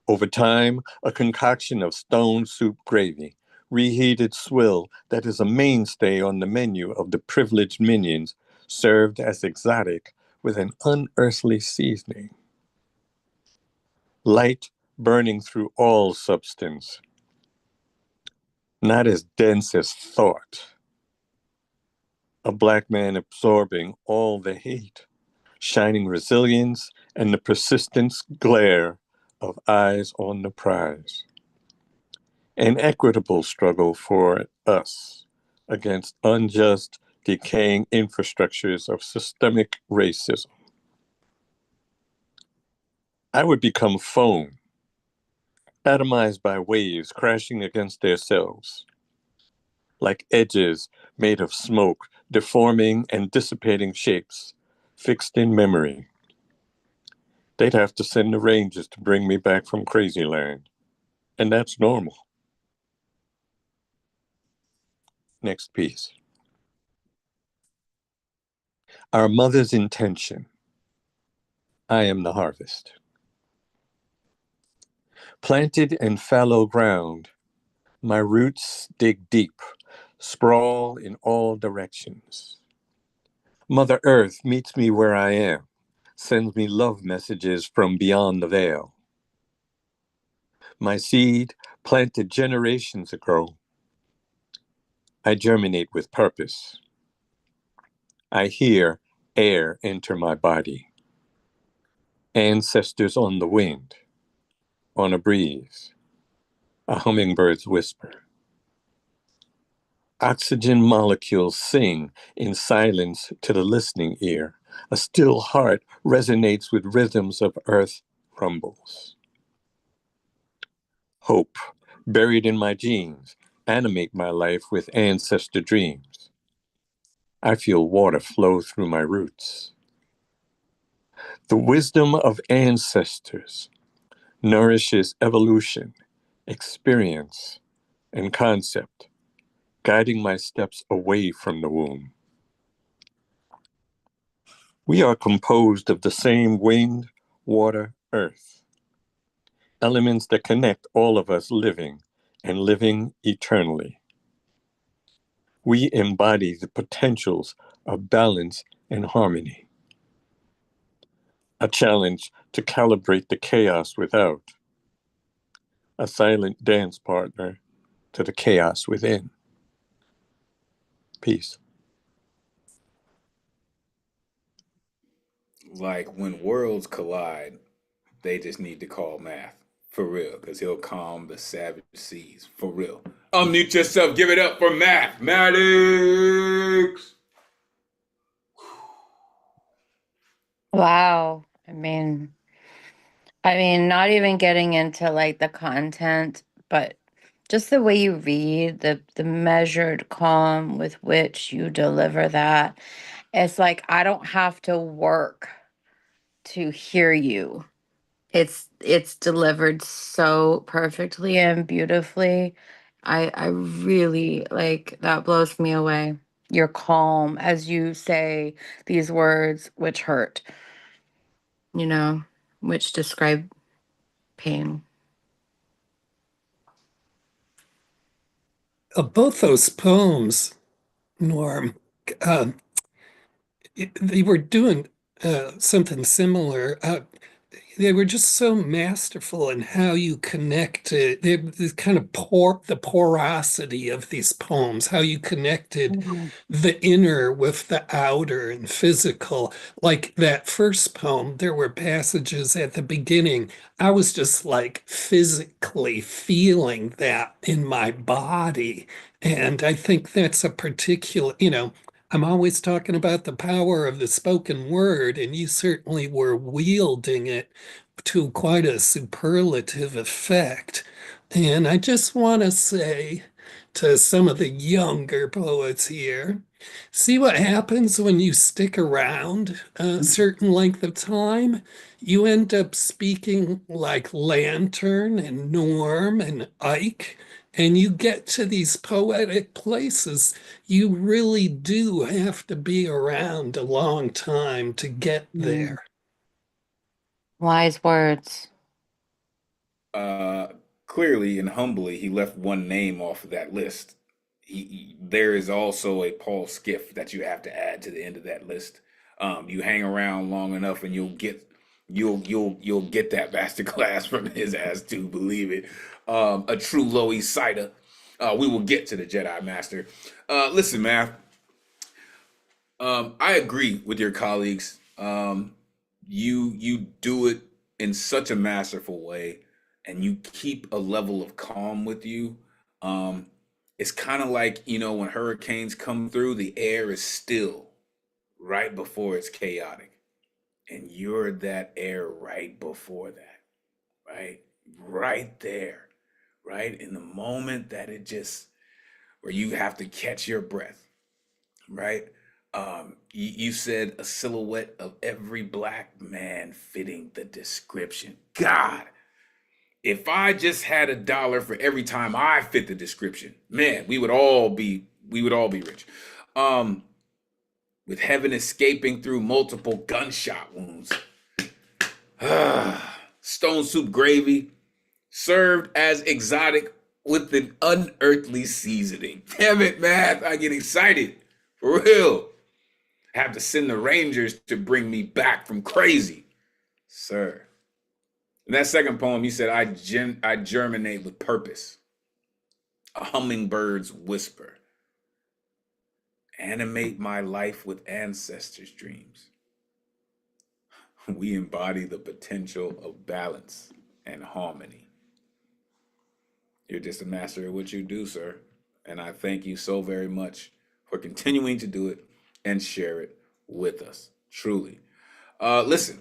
Over time, a concoction of stone soup gravy, reheated swill that is a mainstay on the menu of the privileged minions, served as exotic with an unearthly seasoning. Light burning through all substance, not as dense as thought. A Black man absorbing all the hate, shining resilience and the persistence glare of eyes on the prize. An equitable struggle for us against unjust, decaying infrastructures of systemic racism. I would become foam, atomized by waves crashing against themselves, like edges made of smoke, deforming and dissipating shapes, fixed in memory. They'd have to send the Rangers to bring me back from crazy land, and that's normal. Next piece. Our mother's intention. I am the harvest. Planted in fallow ground, my roots dig deep, sprawl in all directions. Mother Earth meets me where I am, sends me love messages from beyond the veil. My seed, planted generations ago. I germinate with purpose. I hear air enter my body. Ancestors on the wind, on a breeze, a hummingbird's whisper. Oxygen molecules sing in silence to the listening ear. A still heart resonates with rhythms of earth rumbles. Hope, buried in my genes, animate my life with ancestor dreams. I feel water flow through my roots. The wisdom of ancestors nourishes evolution, experience, and concept, guiding my steps away from the womb. We are composed of the same wind, water, earth, elements that connect all of us living and living eternally. We embody the potentials of balance and harmony. A challenge to calibrate the chaos without. A silent dance partner to the chaos within. Peace. Like when worlds collide, they just need to call math. For real, because he'll calm the savage seas. For real. Unmute yourself. Give it up for mathematics. Wow. Not even getting into like the content, but just the way you read, the measured calm with which you deliver that. It's like I don't have to work to hear you. It's delivered so perfectly and beautifully. I really like that, blows me away. You're calm as you say these words which hurt, you know, which describe pain. Both those poems, Norm, uh, they were doing something similar. They were just so masterful in how you connected the kind of the porosity of these poems, how you connected Mhm. the inner with the outer and physical. Like that first poem, there were passages at the beginning. I was just like physically feeling that in my body. And I think that's a particular, I'm always talking about the power of the spoken word, and you certainly were wielding it to quite a superlative effect. And I just want to say to some of the younger poets here, see what happens when you stick around a certain length of time. You end up speaking like Lantern and Norm and Ike, and you get to these poetic places. You really do have to be around a long time to get Mm. there. Wise words. Uh, Clearly and humbly, he left one name off of that list. There is also a Paul Skiff that you have to add to the end of that list. You hang around long enough, and you'll get that master class from his ass too. Believe it. A true Low East Sider. We will get to the Jedi Master. Listen, man. I agree with your colleagues. You do it in such a masterful way, and you keep a level of calm with you. Um, it's kind of like when hurricanes come through, the air is still right before it's chaotic, and you're that air right before that, right, right there, right in the moment that it just where you have to catch your breath, right? You said a silhouette of every black man fitting the description. God, if I just had $1 for every time I fit the description, man, we would all be rich. Um, with heaven escaping through multiple gunshot wounds. Stone soup gravy served as exotic with an unearthly seasoning. Damn it, man, I get excited. For real. Have to send the Rangers to bring me back from crazy. Sir, In that second poem, you said, I germinate with purpose, a hummingbird's whisper, animate my life with ancestors' dreams. We embody the potential of balance and harmony. You're just a master of what you do, sir. And I thank you so very much for continuing to do it and share it with us. Truly. Listen,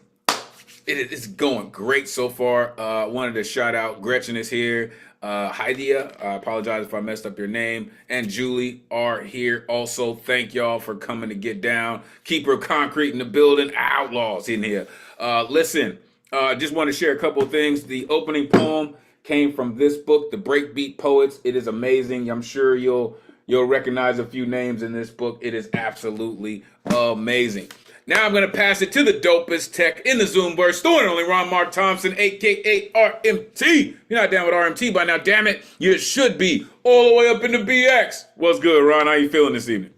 it's going great so far. Wanted to shout out Gretchen is here. Heidia, I apologize if I messed up your name, and Julie are here also. Thank y'all for coming to get down. Keeper of Concrete in the building. Outlaws in here. Listen, just want to share a couple of things. The opening poem came from this book, The Breakbeat Poets. It is amazing. I'm sure you'll recognize a few names in this book. It is absolutely amazing. Now I'm going to pass it to the dopest tech in the Zoomverse, the one and only Ron Mark Thompson, a.k.a. RMT. You're not down with RMT by now, damn it. You should be all the way up in the BX. What's good, Ron? How you feeling this evening?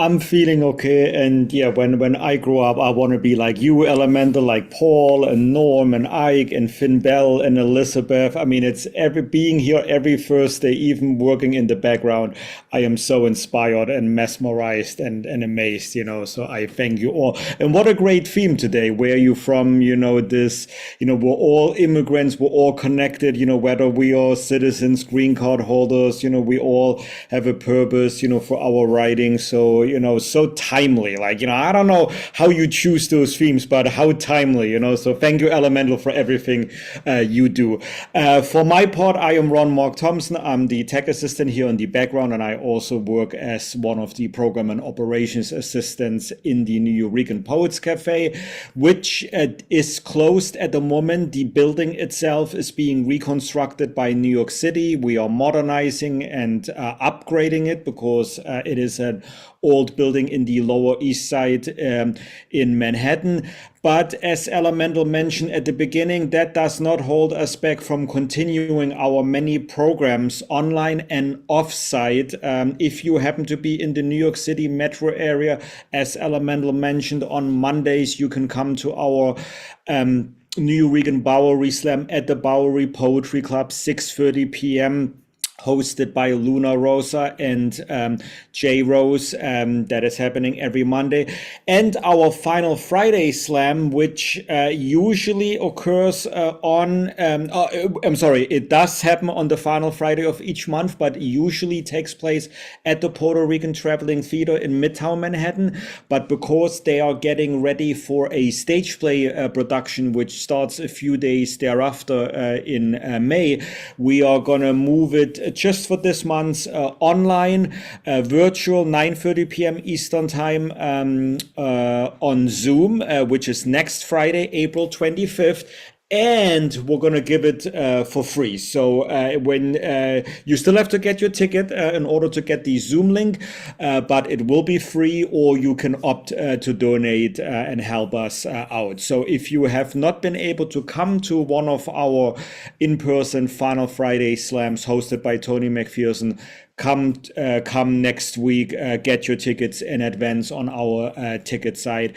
I'm feeling okay, and yeah, when I grow up, I want to be like you, Elemental, like Paul and Norm and Ike and Finn Bell and Elizabeth. I mean, it's being here every Thursday, even working in the background. I am so inspired and mesmerized and amazed, so I thank you all. And what a great theme today. Where are you from? This, we're all immigrants, we're all connected, whether we are citizens, green card holders, we all have a purpose, for our writing. So, so timely. Like, I don't know how you choose those themes, but how timely, So thank you, Elemental, for everything you do. For my part, I am Ron Mark Thompson. I'm the tech assistant here in the background, and I also work as one of the program and operations assistants in the New Eurekan Poets Cafe, which is closed at the moment. The building itself is being reconstructed by New York City. We are modernizing and upgrading it because it is an old building in the Lower East Side in Manhattan. But as Elemental mentioned at the beginning, that does not hold us back from continuing our many programs online and off-site. If you happen to be in the New York City metro area, as Elemental mentioned, on Mondays, you can come to our New Eurekan Bowery Slam at the Bowery Poetry Club, 6:30 p.m., hosted by Luna Rosa and Jay Rose. That is happening every Monday. And our final Friday slam, which usually occurs it does happen on the final Friday of each month, but usually takes place at the Puerto Rican Traveling Theater in Midtown Manhattan. But because they are getting ready for a stage play production, which starts a few days thereafter in May, we are going to move it just for this month online, virtual, 9:30 p.m. Eastern time on Zoom, which is next Friday, April 25th. And we're going to give it for free. So when you still have to get your ticket in order to get the Zoom link, but it will be free, or you can opt to donate and help us out. So if you have not been able to come to one of our in-person Final Friday slams hosted by Tony McPherson, come next week, get your tickets in advance on our ticket site.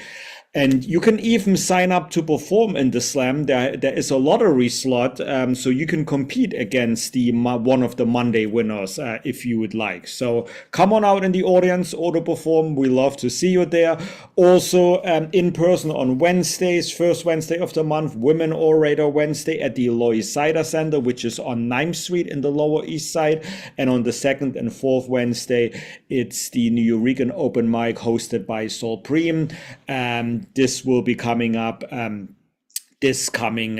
And you can even sign up to perform in the slam. There is a lottery slot, so you can compete against one of the Monday winners if you would like. So come on out in the audience or to perform. We love to see you there. Also in person on Wednesdays, first Wednesday of the month, Women Orator Wednesday at the Lois Sider Center, which is on 9th Street in the Lower East Side. And on the second and fourth Wednesday, it's the New Eurekan Open Mic hosted by Sol Preem. This will be coming up this coming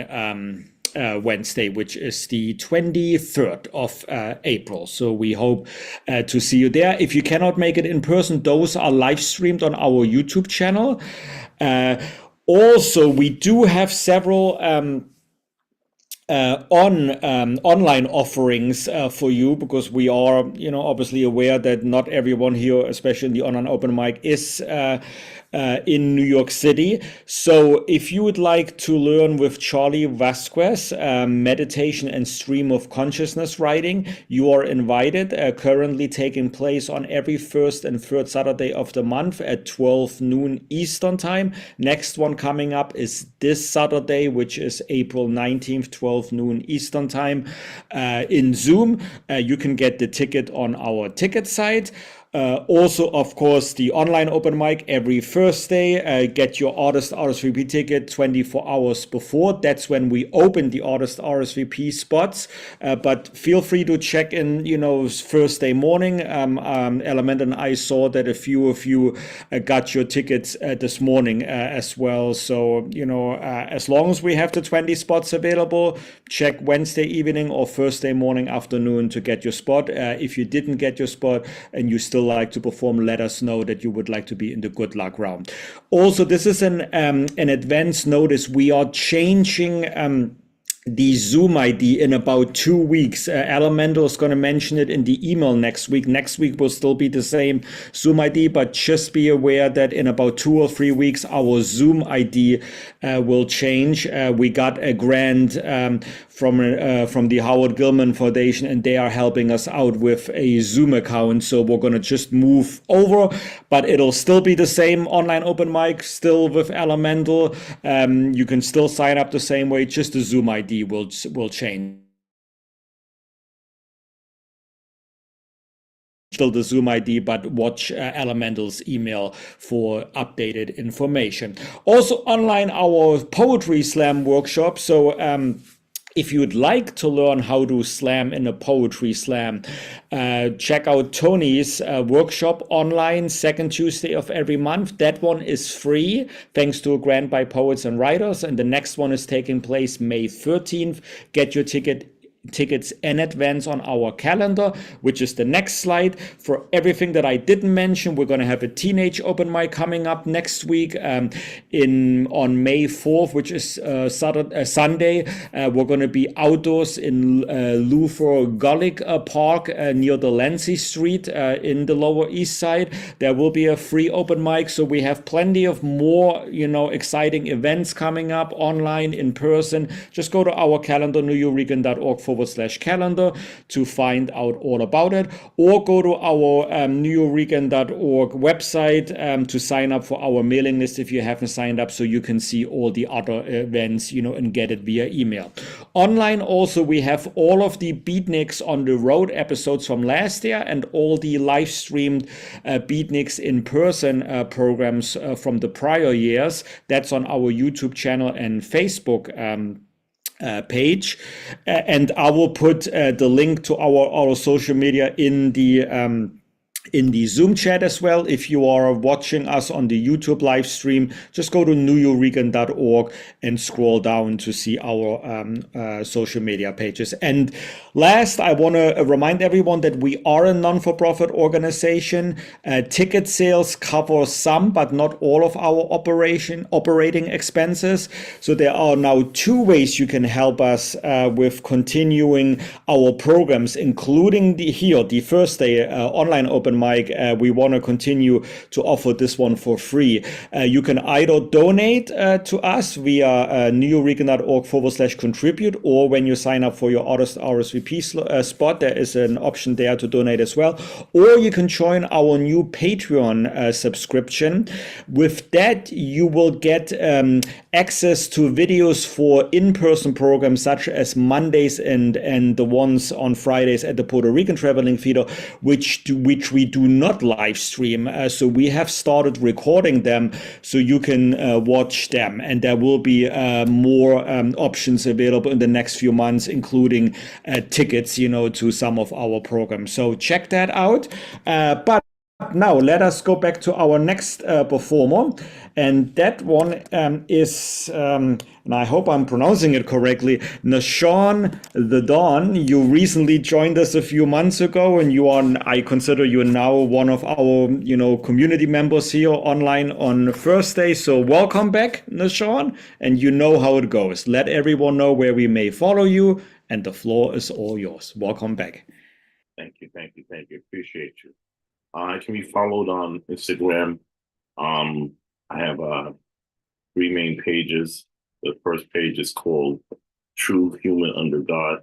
Wednesday, which is the 23rd of April. So we hope to see you there. If you cannot make it in person, those are live streamed on our YouTube channel. Also, we do have several online offerings for you, because we are, obviously aware that not everyone here, especially in the online open mic, is in New York City. So if you would like to learn with Charlie Vasquez, meditation and stream of consciousness writing, you are invited. Currently taking place on every first and third Saturday of the month at 12 noon Eastern time. Next one coming up is this Saturday, which is April 19th, 12 noon Eastern time, in Zoom. You can get the ticket on our ticket site. Also, of course, the online open mic every Thursday. Get your artist RSVP ticket 24 hours before. That's when we open the artist RSVP spots. But feel free to check in, Thursday morning. Element and I saw that a few of you got your tickets this morning as well. So, as long as we have the 20 spots available, check Wednesday evening or Thursday morning afternoon to get your spot. If you didn't get your spot and you still like to perform, let us know that you would like to be in the good luck round. Also, this is an advance notice. We are changing the Zoom ID in about 2 weeks. Elemental is going to mention it in the email next week. Next week will still be the same Zoom ID, but just be aware that in about 2 or 3 weeks, our Zoom ID will change. We got a grant from the Howard Gilman Foundation, and they are helping us out with a Zoom account. So we're going to just move over, but it'll still be the same online open mic, still with Elemental. You can still sign up the same way, just the Zoom ID will change. Still the Zoom ID, but watch Elemental's email for updated information. Also online, our poetry slam workshop. So if you'd like to learn how to slam in a poetry slam, check out Tony's workshop online, second Tuesday of every month. That one is free, thanks to a grant by Poets and Writers. And the next one is taking place May 13th. Get your tickets in advance on our calendar, which is the next slide. For everything that I didn't mention, we're going to have a teenage open mic coming up next week on May 4th, which is Sunday. We're going to be outdoors in Luther Gullick Park near the Lancy Street in the Lower East Side. There will be a free open mic, so we have plenty of more exciting events coming up online, in person. Just go to our calendar, neweurekan.org/calendar to find out all about it, or go to our neweurekan.org website to sign up for our mailing list if you haven't signed up, so you can see all the other events, and get it via email. Online also, we have all of the Beatniks on the road episodes from last year and all the live streamed Beatniks in person programs from the prior years. That's on our YouTube channel and Facebook page, and I will put the link to our social media in the Zoom chat as well. If you are watching us on the YouTube live stream, just go to neweurekan.org and scroll down to see our social media pages. And last, I want to remind everyone that we are a non-for-profit organization. Ticket sales cover some, but not all of our operating expenses. So there are now 2 ways you can help us with continuing our programs, including the first day online open mic. We want to continue to offer this one for free. You can either donate to us via neweurekan.org/contribute, or when you sign up for your artist RSVP spot, there is an option there to donate as well. Or you can join our new Patreon subscription. With that, you will get access to videos for in-person programs such as Mondays and the ones on Fridays at the Puerto Rican Traveling Theater, which we do not live stream. So we have started recording them so you can watch them, and there will be more options available in the next few months, including tickets, to some of our programs. So check that out. But now let us go back to our next performer, and that one is, and I hope I'm pronouncing it correctly, Nashawn the Dawn. You recently joined us a few months ago, and I consider you now one of our, community members here online on Thursday. So welcome back, Nashawn, and you know how it goes. Let everyone know where we may follow you, and the floor is all yours. Welcome back. Thank you. Appreciate you. I can be followed on Instagram. I have three main pages. The first page is called True Human Under God.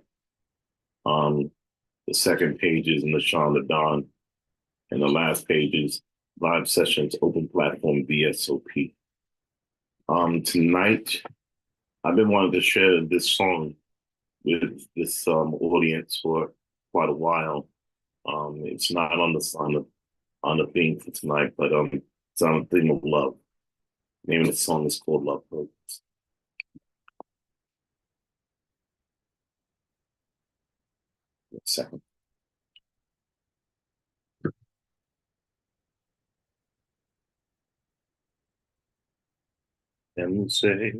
The second page is Nashawn the Don. And the last page is Live Sessions Open Platform VSOP. Tonight, I've been wanting to share this song with this audience for quite a while. It's not on the theme for tonight, but it's on the theme of love. The name of the song is called Love Hurts. One second. And say,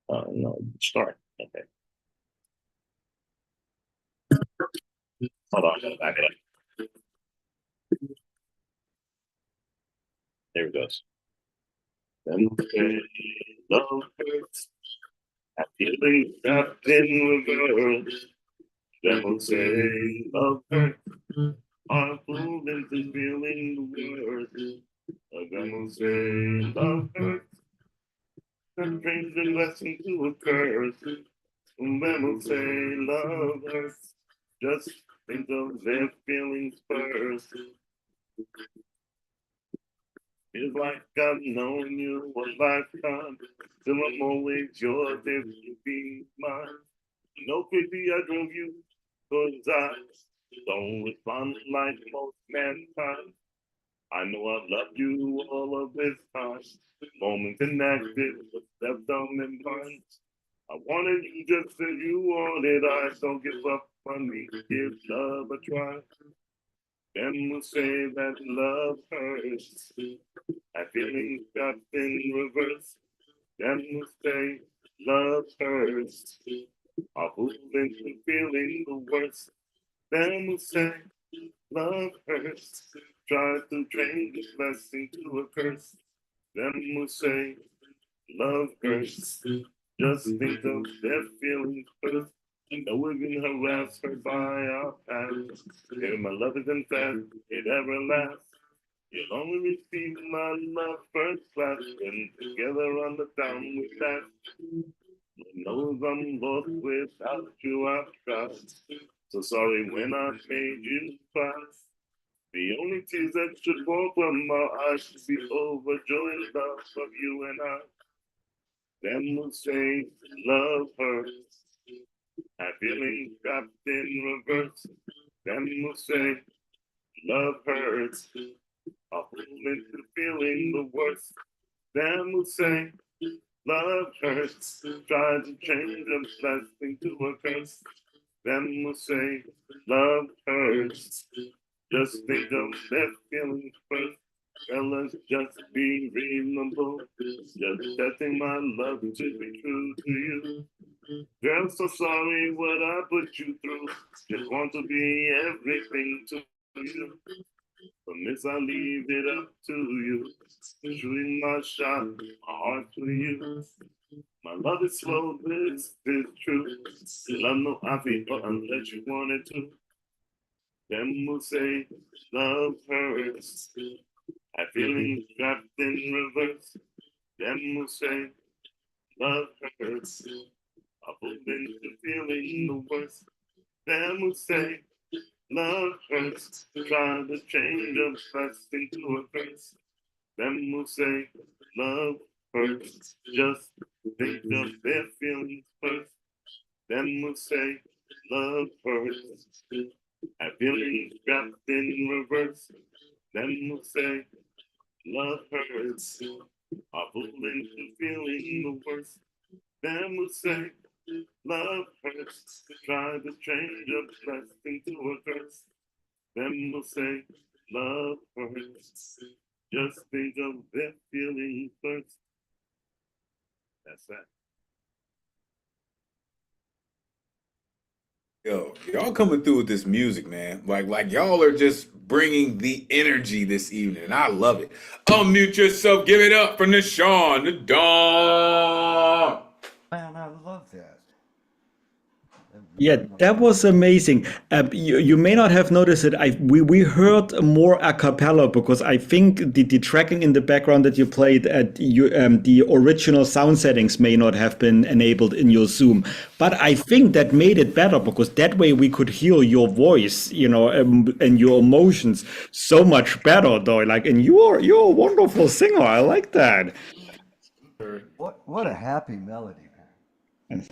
no, start. Okay. Hold on, I gotta back it up. There it goes. And say, love hurts. I feel things up in reverse. Then will say, love hurts. I'm fooled into feeling the worst. Then will say, love hurts. That brings a blessing to a curse. And then will say, love hurts. Just think of their feelings first. Feels like I've known you a lifetime. Till I'm always yours if you be mine. No pity I drove you, cause I don't respond like most mankind. I know I've loved you all of this time. Moments inactive, but stepped on in mine. I wanted you just as you wanted. I don't give up on me. Give love a try. Then we'll say that love hurts. I feelings got in reverse. Then we'll say love hurts. I'll move into feeling the worst. Then we'll say love hurts. Try to change this blessing to a curse. Then we'll say love hurts. Just think of their feelings first. I know we've been harassed by our past. If my love isn't fast, it ever lasts. You'll only receive my love first class. And together on the down with that. Knows I'm lost without you, I've trust. So sorry when I made you cry. The only tears that should fall from my eyes should be overjoyed love of you and I. Then we'll say love hurts. I feelings got in reverse. Then we'll say love hurts. I'll move into feeling the worst. Then we'll say love hurts. Try to change a blessing to a curse. Then we'll say love hurts. Just think of their feelings first. Fellas, just be reasonable. Just testing my love to be true to you. Girl, so sorry what I put you through. Just want to be everything to you. From this I leave it up to you. Shooting my shot, my heart to you. My love is slow, this is true. Love no happy, but unless you wanted to. Then we'll say love hurts. I feelings trapped in reverse. Then we'll say love hurts. I put into feeling the worst. Then we'll say love hurts. Try to change a blessing to a curse. Then we'll say love hurts. Just think of their feelings first. Then we'll say love hurts. I feelings trapped in reverse. Then we'll say love hurts. I pull into feeling the worst. Then we'll say love hurts. Try to change a blessing to a curse. Then we'll say love hurts. Just think of their feelings first. That's that. Yo, y'all coming through with this music, man. Like y'all are just bringing the energy this evening, and I love it. Unmute yourself, give it up for Nashawn the Dawn. Man, I love that. Yeah, that was amazing. You may not have noticed it. We heard more a cappella because I think the tracking in the background that you played at the original sound settings may not have been enabled in your Zoom. But I think that made it better because that way we could hear your voice, and your emotions so much better, though. Like, and you're a wonderful singer. I like that. What a happy melody, man.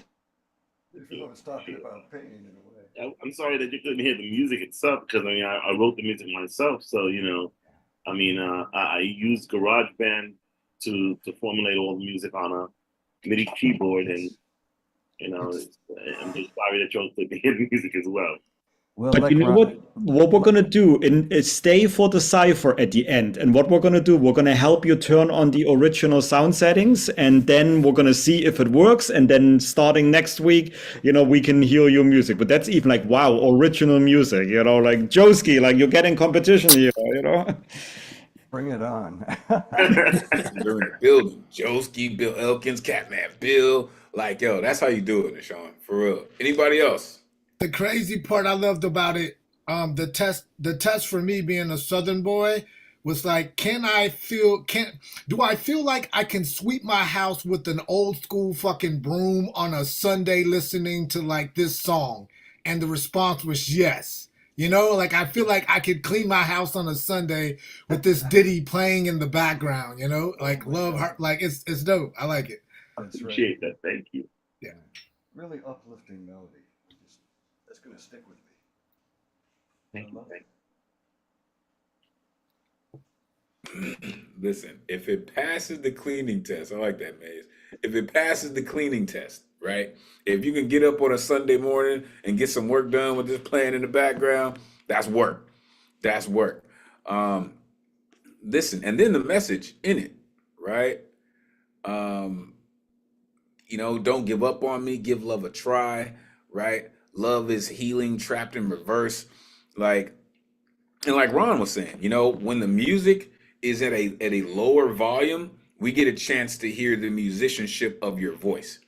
I was talking Yeah. about pain in a way. I'm sorry that you couldn't hear the music itself because I mean I wrote the music myself, so I mean I used GarageBand to formulate all the music on a MIDI keyboard, and I'm just sorry that y'all couldn't hear the music as well. Well, But like you know what we're gonna do is stay for the cipher at the end. And what we're gonna do, we're gonna help you turn on the original sound settings, and then we're gonna see if it works. And then starting next week, we can hear your music. But that's even like, wow, original music, like Joski, like you're getting competition here. Bring it on. They're in the building. Joski, Bill Elkins, Catman Bill. Like, yo, that's how you do it, Sean. For real. Anybody else? The crazy part I loved about it, the test for me being a Southern boy was like, do I feel like I can sweep my house with an old school fucking broom on a Sunday listening to like this song? And the response was yes. Like I feel like I could clean my house on a Sunday with this ditty playing in the background, like love her, like it's dope. I like it. Appreciate that. Thank you. Yeah. Really uplifting melody. That's going to stick with me. Thank you. Listen, if it passes the cleaning test, I like that, Maze. If it passes the cleaning test, right? If you can get up on a Sunday morning and get some work done with this playing in the background, that's work. That's work. Listen, and then the message in it, right? Don't give up on me, give love a try, right? Love is healing, trapped in reverse. Like Ron was saying, when the music is at a lower volume, we get a chance to hear the musicianship of your voice,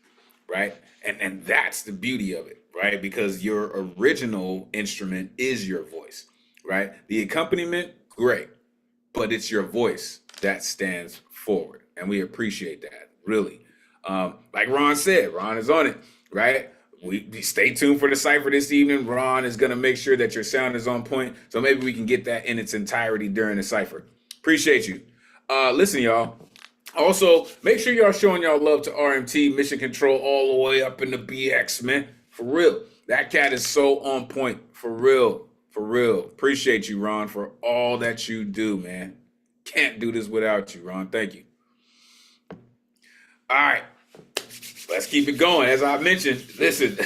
right? And that's the beauty of it, right? Because your original instrument is your voice, right? The accompaniment, great, but it's your voice that stands forward, and we appreciate that, really. Like Ron said, Ron is on it, right? We stay tuned for the cipher this evening. Ron is going to make sure that your sound is on point, so maybe we can get that in its entirety during the cipher. Appreciate you. Listen, y'all. Also, make sure y'all showing y'all love to RMT, Mission Control, all the way up in the BX, man. For real. That cat is so on point. For real. For real. Appreciate you, Ron, for all that you do, man. Can't do this without you, Ron. Thank you. All right. Let's keep it going. As I mentioned, listen,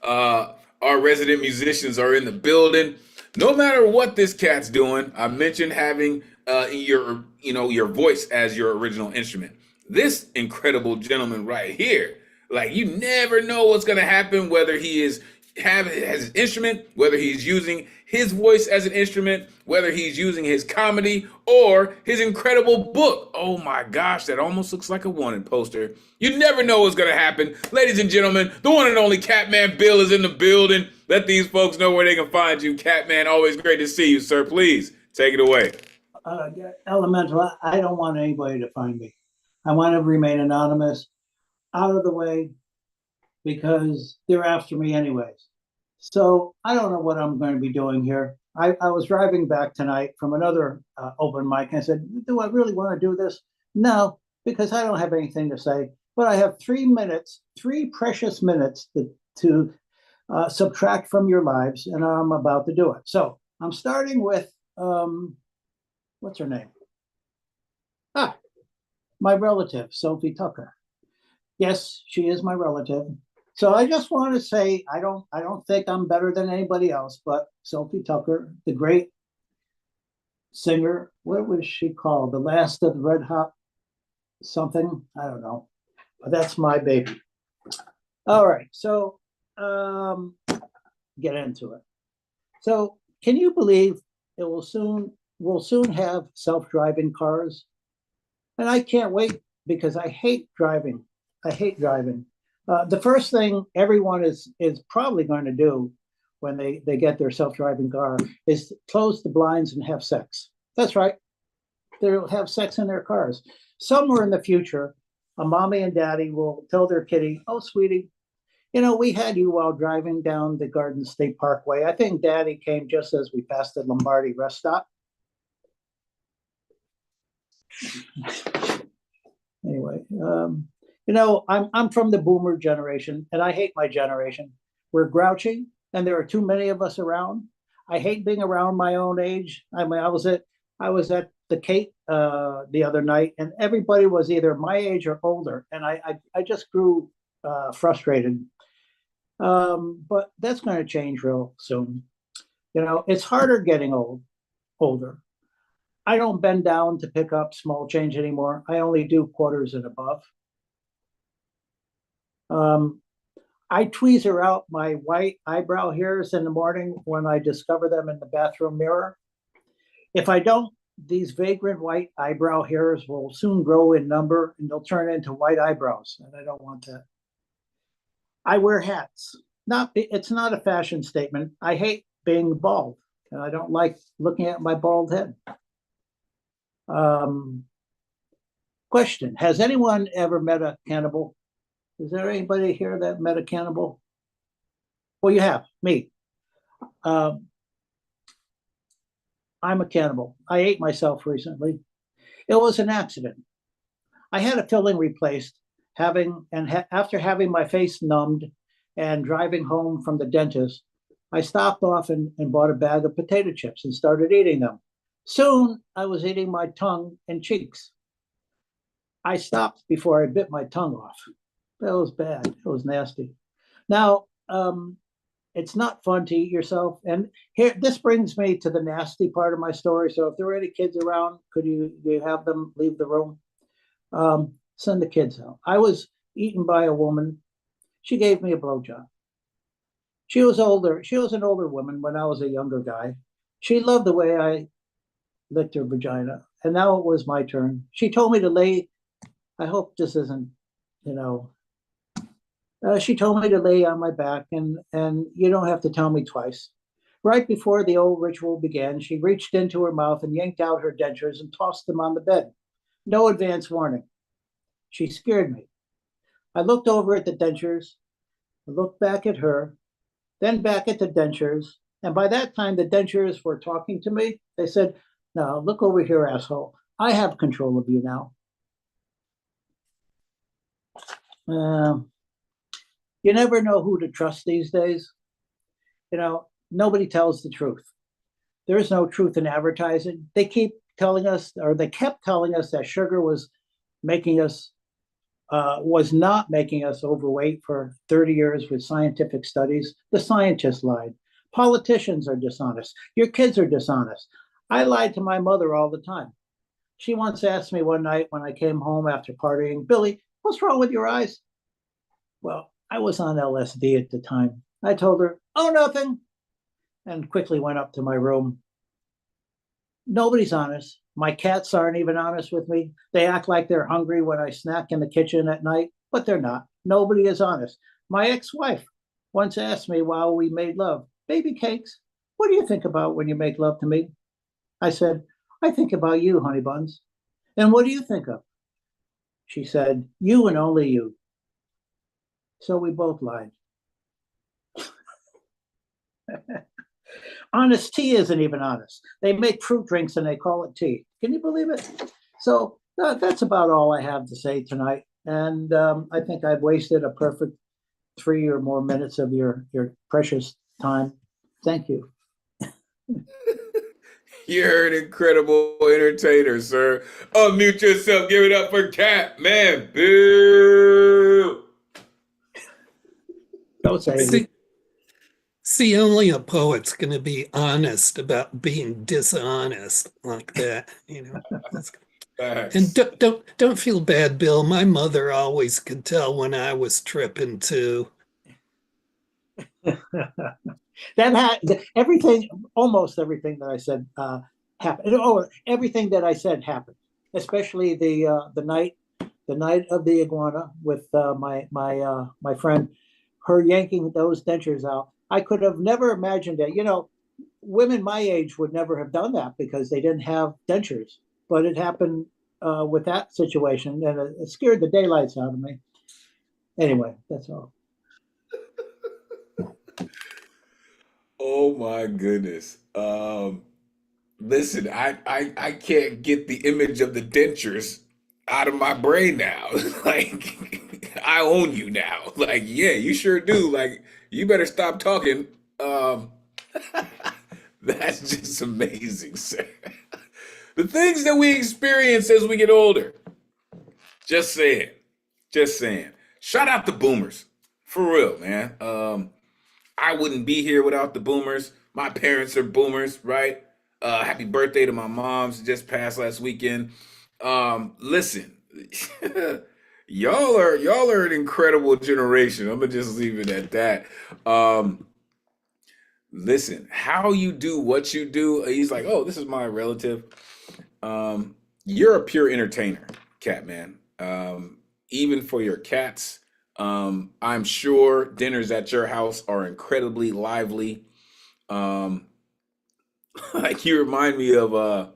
our resident musicians are in the building. No matter what this cat's doing, I mentioned having your voice as your original instrument. This incredible gentleman right here, like you never know what's gonna happen, whether he is as an instrument, whether he's using his voice as an instrument, whether he's using his comedy or his incredible book. Oh my gosh, that almost looks like a wanted poster. You never know what's going to happen. Ladies and gentlemen, the one and only Catman Bill is in the building. Let these folks know where they can find you. Catman, always great to see you, sir. Please take it away. Elemental, I don't want anybody to find me. I want to remain anonymous, out of the way, because they're after me anyways. So I don't know what I'm going to be doing here. I was driving back tonight from another open mic, and I said, do I really want to do this? No, because I don't have anything to say. But I have 3 minutes, 3 precious minutes to subtract from your lives, and I'm about to do it. So I'm starting with, what's her name? My relative, Sophie Tucker. Yes, she is my relative. So I just want to say, I don't think I'm better than anybody else, but Sophie Tucker, the great singer, what was she called? The last of the Red Hot something? I don't know. But that's my baby. All right, so get into it. So can you believe we'll soon have self-driving cars? And I can't wait because I hate driving. I hate driving. The first thing everyone is probably going to do when they get their self-driving car is close the blinds and have sex. That's right. They'll have sex in their cars. Somewhere in the future, a mommy and daddy will tell their kitty, "Oh, sweetie, you know, we had you while driving down the Garden State Parkway. I think daddy came just as we passed the Lombardi rest stop." Anyway, you know, I'm from the boomer generation, and I hate my generation. We're grouchy, and there are too many of us around. I hate being around my own age. I mean, I was at the Cape the other night, and everybody was either my age or older, and I just grew frustrated. But that's going to change real soon. You know, it's harder getting older. I don't bend down to pick up small change anymore. I only do quarters and above. I tweezer out my white eyebrow hairs in the morning when I discover them in the bathroom mirror. If I don't, these vagrant white eyebrow hairs will soon grow in number and they'll turn into white eyebrows, and I don't want that. I wear hats. It's not a fashion statement. I hate being bald, and I don't like looking at my bald head. Question: has anyone ever met a cannibal? Is there anybody here that met a cannibal? Well, you have, me. I'm a cannibal. I ate myself recently. It was an accident. I had a filling replaced, after having my face numbed and driving home from the dentist, I stopped off and bought a bag of potato chips and started eating them. Soon, I was eating my tongue and cheeks. I stopped before I bit my tongue off. That was bad. It was nasty. Now, it's not fun to eat yourself. And here, this brings me to the nasty part of my story. So if there are any kids around, could you have them leave the room? Send the kids out. I was eaten by a woman. She gave me a blowjob. She was older. She was an older woman when I was a younger guy. She loved the way I licked her vagina. And now it was my turn. She told me to lay, I hope this isn't, you know, she told me to lay on my back, and you don't have to tell me twice. Right before the old ritual began, she reached into her mouth and yanked out her dentures and tossed them on the bed. No advance warning. She scared me. I looked over at the dentures, I looked back at her, then back at the dentures, and by that time the dentures were talking to me. They said, "Now look over here, asshole. I have control of you now." You never know who to trust these days. You know, nobody tells the truth. There is no truth in advertising. They keep telling us, or they kept telling us, that sugar was making us, was not making us overweight for 30 years with scientific studies. The scientists lied. Politicians are dishonest. Your kids are dishonest. I lied to my mother all the time. She once asked me one night when I came home after partying, "Billy, what's wrong with your eyes?" Well, I was on LSD at the time. I told her, "Oh, nothing," and quickly went up to my room. Nobody's honest. My cats aren't even honest with me. They act like they're hungry when I snack in the kitchen at night, but they're not. Nobody is honest. My ex-wife once asked me while we made love, "Baby cakes, what do you think about when you make love to me?" I said, "I think about you, honey buns." "And what do you think of?" She said, "You and only you." So we both lied. Honest tea isn't even honest. They make fruit drinks and they call it tea. Can you believe it? So that's about all I have to say tonight. And I think I've wasted a perfect 3 or more minutes of your precious time. Thank you. You're an incredible entertainer, sir. Unmute yourself. Give it up for Cat Man Bill. Don't say anything. See, only a poet's going to be honest about being dishonest like that, you know. And don't feel bad, Bill. My mother always could tell when I was tripping too. Everything, almost everything that I said happened. Oh, everything that I said happened, especially the night the night of the iguana with my friend, her yanking those dentures out. I could have never imagined it. You know, women my age would never have done that because they didn't have dentures. But it happened with that situation, and it scared the daylights out of me. Anyway, that's all. Oh my goodness. Listen, I can't get the image of the dentures out of my brain now. Like I own you now. Like, yeah, you sure do. Like, you better stop talking. Um, that's just amazing, sir. The things that we experience as we get older. Just saying. Just saying. Shout out the boomers. For real, man. I wouldn't be here without the boomers. My parents are boomers, right? Happy birthday to my mom's just passed last weekend. Listen, y'all are an incredible generation. I'm gonna just leave it at that. Um, listen, how you do what you do. He's like, oh, this is my relative. You're a pure entertainer, Catman. Even for your cats. I'm sure dinners at your house are incredibly lively. Um, like you remind me of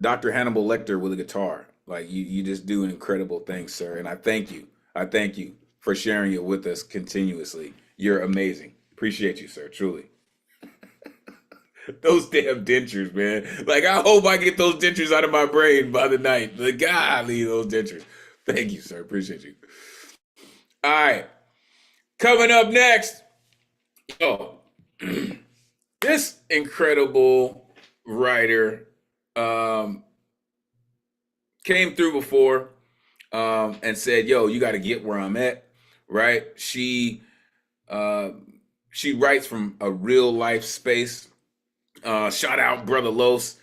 Dr. Hannibal Lecter with a guitar. Like you just do an incredible thing, sir. And I thank you. I thank you for sharing it with us continuously. You're amazing. Appreciate you, sir. Truly. Those damn dentures, man. Like I hope I get those dentures out of my brain by the night. The golly, those dentures. Thank you, sir. Appreciate you. All right. Coming up next. Oh, this incredible writer came through before and said, "Yo, you got to get where I'm at." Right? Uh, she writes from a real life space. Shout out, brother Los.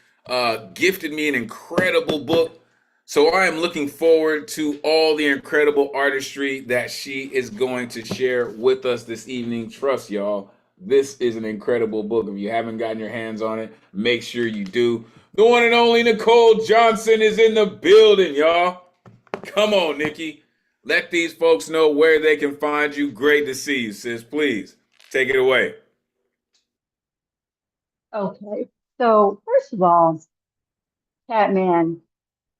Gifted me an incredible book. So I am looking forward to all the incredible artistry that she is going to share with us this evening. Trust y'all, this is an incredible book. If you haven't gotten your hands on it, make sure you do. The one and only Nicole Johnson is in the building, y'all. Come on, Nikki. Let these folks know where they can find you. Great to see you, sis. Please take it away. Okay. So first of all, Catman,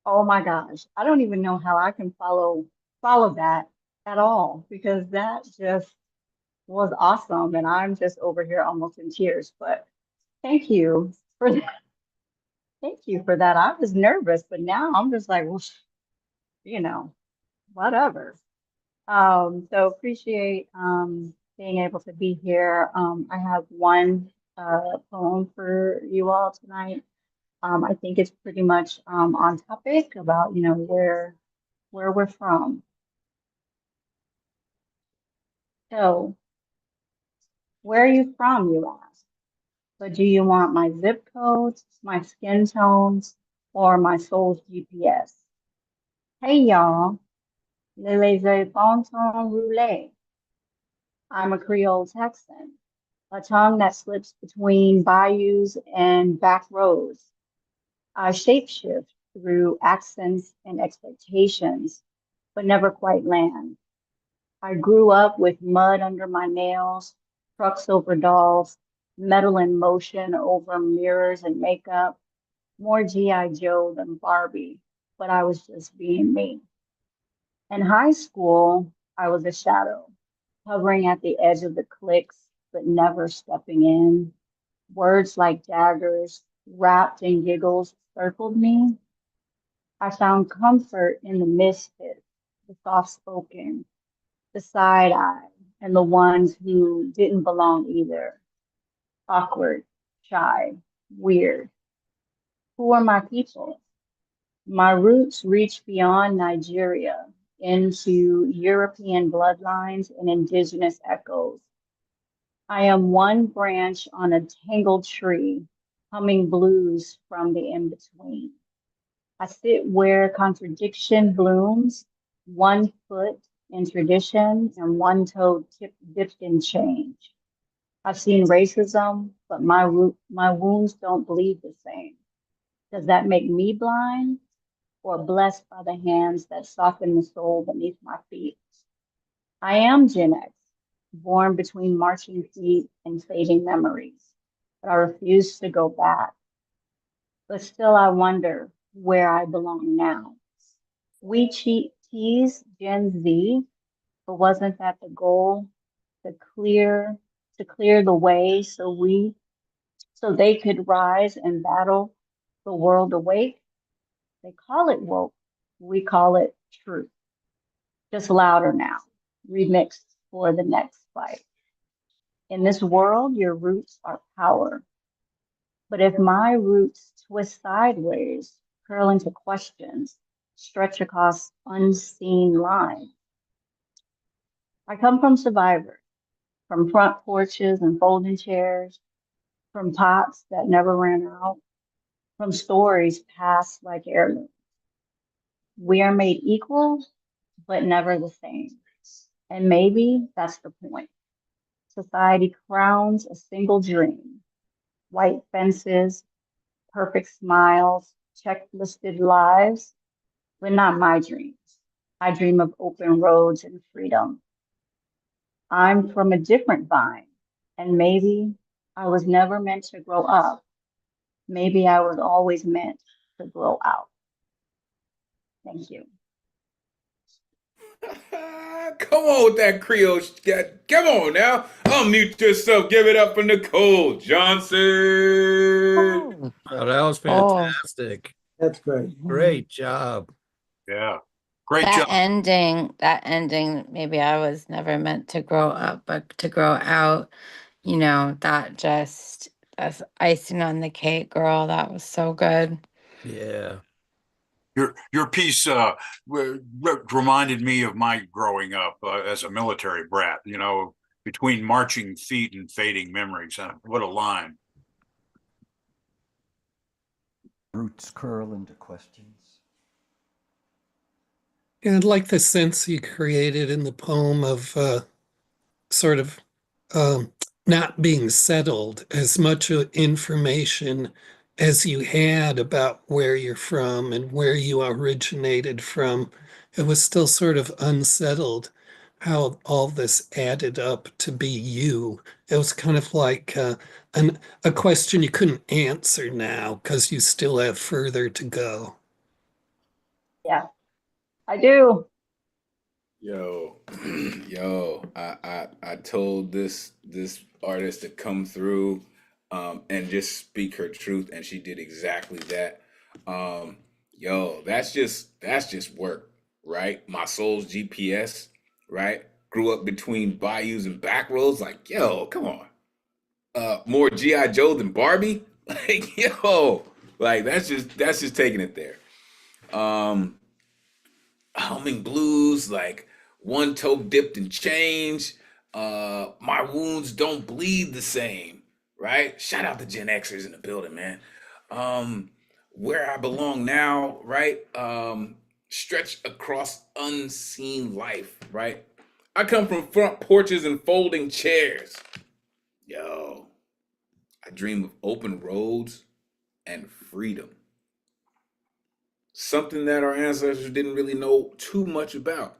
oh my gosh, I don't even know how I can follow that at all because that just was awesome and I'm just over here almost in tears. But thank you for that. Thank you for that. I was nervous, but now I'm just like, well, you know, whatever. So appreciate being able to be here. I have one poem for you all tonight. I think it's pretty much on topic about, you know, where we're from. So, where are you from, you ask? But do you want my zip codes, my skin tones, or my soul's GPS? Hey y'all, les bon ton roulé. I'm a Creole Texan, a tongue that slips between bayous and back roads. I shapeshift through accents and expectations, but never quite land. I grew up with mud under my nails, trucks over dolls, metal in motion over mirrors and makeup, more G.I. Joe than Barbie, but I was just being me. In high school, I was a shadow, hovering at the edge of the cliques, but never stepping in. Words like daggers, wrapped in giggles, circled me. I found comfort in the misfit, the soft spoken, the side eye, and the ones who didn't belong either. Awkward, shy, weird. Who are my people? My roots reach beyond Nigeria into European bloodlines and indigenous echoes. I am one branch on a tangled tree, humming blues from the in between. I sit where contradiction blooms, one foot in tradition and one toe dipped in change. I've seen racism, but my wounds don't bleed the same. Does that make me blind? or blessed by the hands that soften the soul beneath my feet. I am Gen X, born between marching feet and fading memories, but I refuse to go back. But still, I wonder where I belong now. We tease Gen Z, but wasn't that the goal? To clear, to clear the way so they could rise and battle the world awake? They call it woke. We call it truth. Just louder now, remixed for the next fight. In this world, your roots are power. But if my roots twist sideways, curl into questions, stretch across unseen lines, I come from survivors, from front porches and folding chairs, from pots that never ran out, from stories passed like heirlooms. We are made equal, but never the same. And maybe that's the point. Society crowns a single dream: white fences, perfect smiles, checklisted lives, but not my dreams. I dream of open roads and freedom. I'm from a different vine, and maybe I was never meant to grow up. Maybe I was always meant to grow out. Thank you. Come on with that Creole. Come on now. Unmute yourself. Give it up for Nicole Johnson. Oh, that was fantastic. That's great. Great job. Yeah. Great That job. ending, maybe I was never meant to grow up, but to grow out, that's icing on the cake, girl. That was so good. Yeah. Your piece reminded me of my growing up as a military brat, between marching feet and fading memories. What a line. Roots curl into questions. Yeah, I'd like the sense you created in the poem of sort of not being settled, as much information as you had about where you're from and where you originated from. It was still sort of unsettled how all this added up to be you. It was kind of like a question you couldn't answer now because you still have further to go. Yeah, I do. Yo, I told this artist to come through and just speak her truth, and she did exactly that. That's just work, right? My soul's GPS, right? Grew up between bayous and back roads, like, yo, come on. More G.I. Joe than Barbie? Like, yo, like that's just taking it there. Humming blues, like one toe dipped in change. My wounds don't bleed the same, right? Shout out to Gen Xers in the building, man. Where I belong now, right? Stretch across unseen life, right? I come from front porches and folding chairs. Yo, I dream of open roads and freedom. Something that our ancestors didn't really know too much about.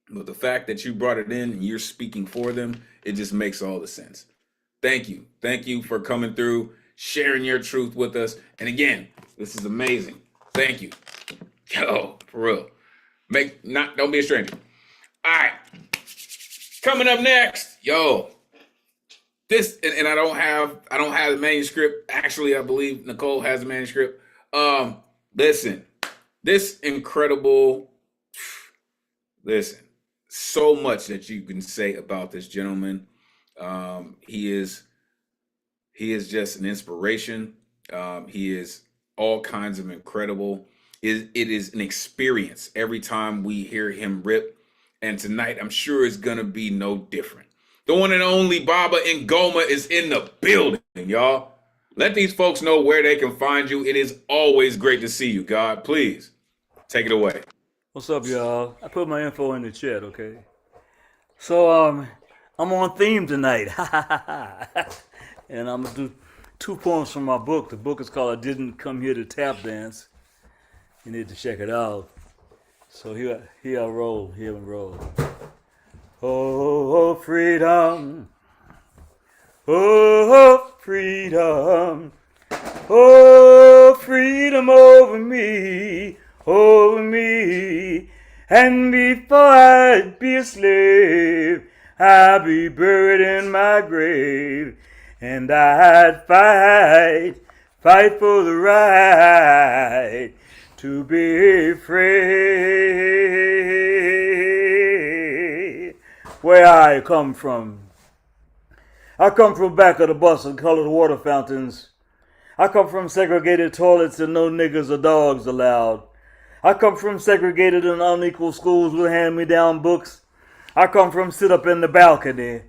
But the fact that you brought it in and you're speaking for them, it just makes all the sense. Thank you. Thank you for coming through, sharing your truth with us. And again, this is amazing. Thank you. Yo, for real. Don't be a stranger. All right. Coming up next, and I don't have the manuscript. Actually, I believe Nicole has the manuscript. Listen, this incredible listen, so much that you can say about this gentleman. He is just an inspiration. He is all kinds of incredible. It is an experience every time we hear him rip. And tonight, I'm sure it's gonna be no different. The one and only Baba Ngoma is in the building, y'all. Let these folks know where they can find you. It is always great to see you, God. Please take it away. What's up, y'all? I put my info in the chat, okay? So, I'm on theme tonight. And I'm gonna do 2 poems from my book. The book is called I Didn't Come Here to Tap Dance. You need to check it out. So here I roll. Here I roll. Oh, freedom. Oh, freedom. Oh, freedom over me, over me. And before I'd be a slave, I'd be buried in my grave. And I'd fight for the right to be free. Where I come from. I come from back of the bus and colored water fountains. I come from segregated toilets and no niggas or dogs allowed. I come from segregated and unequal schools with hand-me-down books. I come from sit up in the balcony.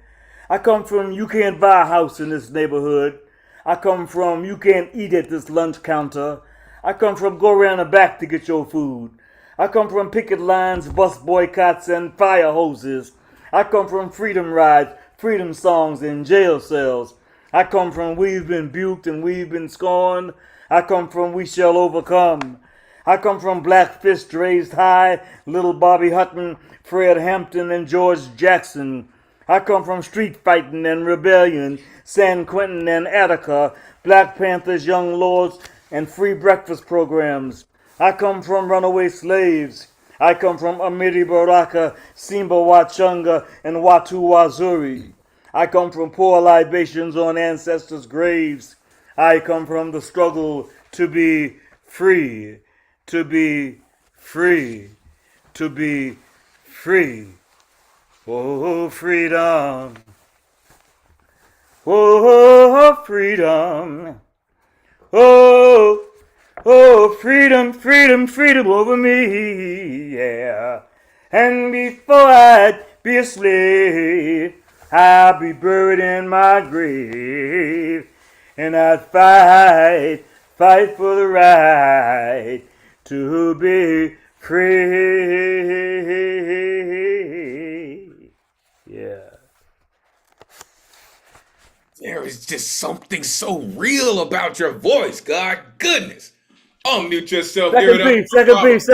I come from you can't buy a house in this neighborhood. I come from you can't eat at this lunch counter. I come from go around the back to get your food. I come from picket lines, bus boycotts, and fire hoses. I come from freedom rides, freedom songs, and jail cells. I come from we've been buked and we've been scorned. I come from we shall overcome. I come from black fist raised high, little Bobby Hutton, Fred Hampton, and George Jackson. I come from street fighting and rebellion, San Quentin and Attica, Black Panthers, Young Lords, and free breakfast programs. I come from runaway slaves. I come from Amiri Baraka, Simba Wachunga, and Watu Wazuri. I come from poor libations on ancestors' graves. I come from the struggle to be free, to be free, to be free. Oh, freedom. Oh, freedom. Oh, oh, freedom, freedom, freedom over me, yeah. And before I'd be a slave, I'd be buried in my grave. And I'd fight for the right to be free. Yeah. There is just something so real about your voice, God goodness. Unmute yourself. Second piece,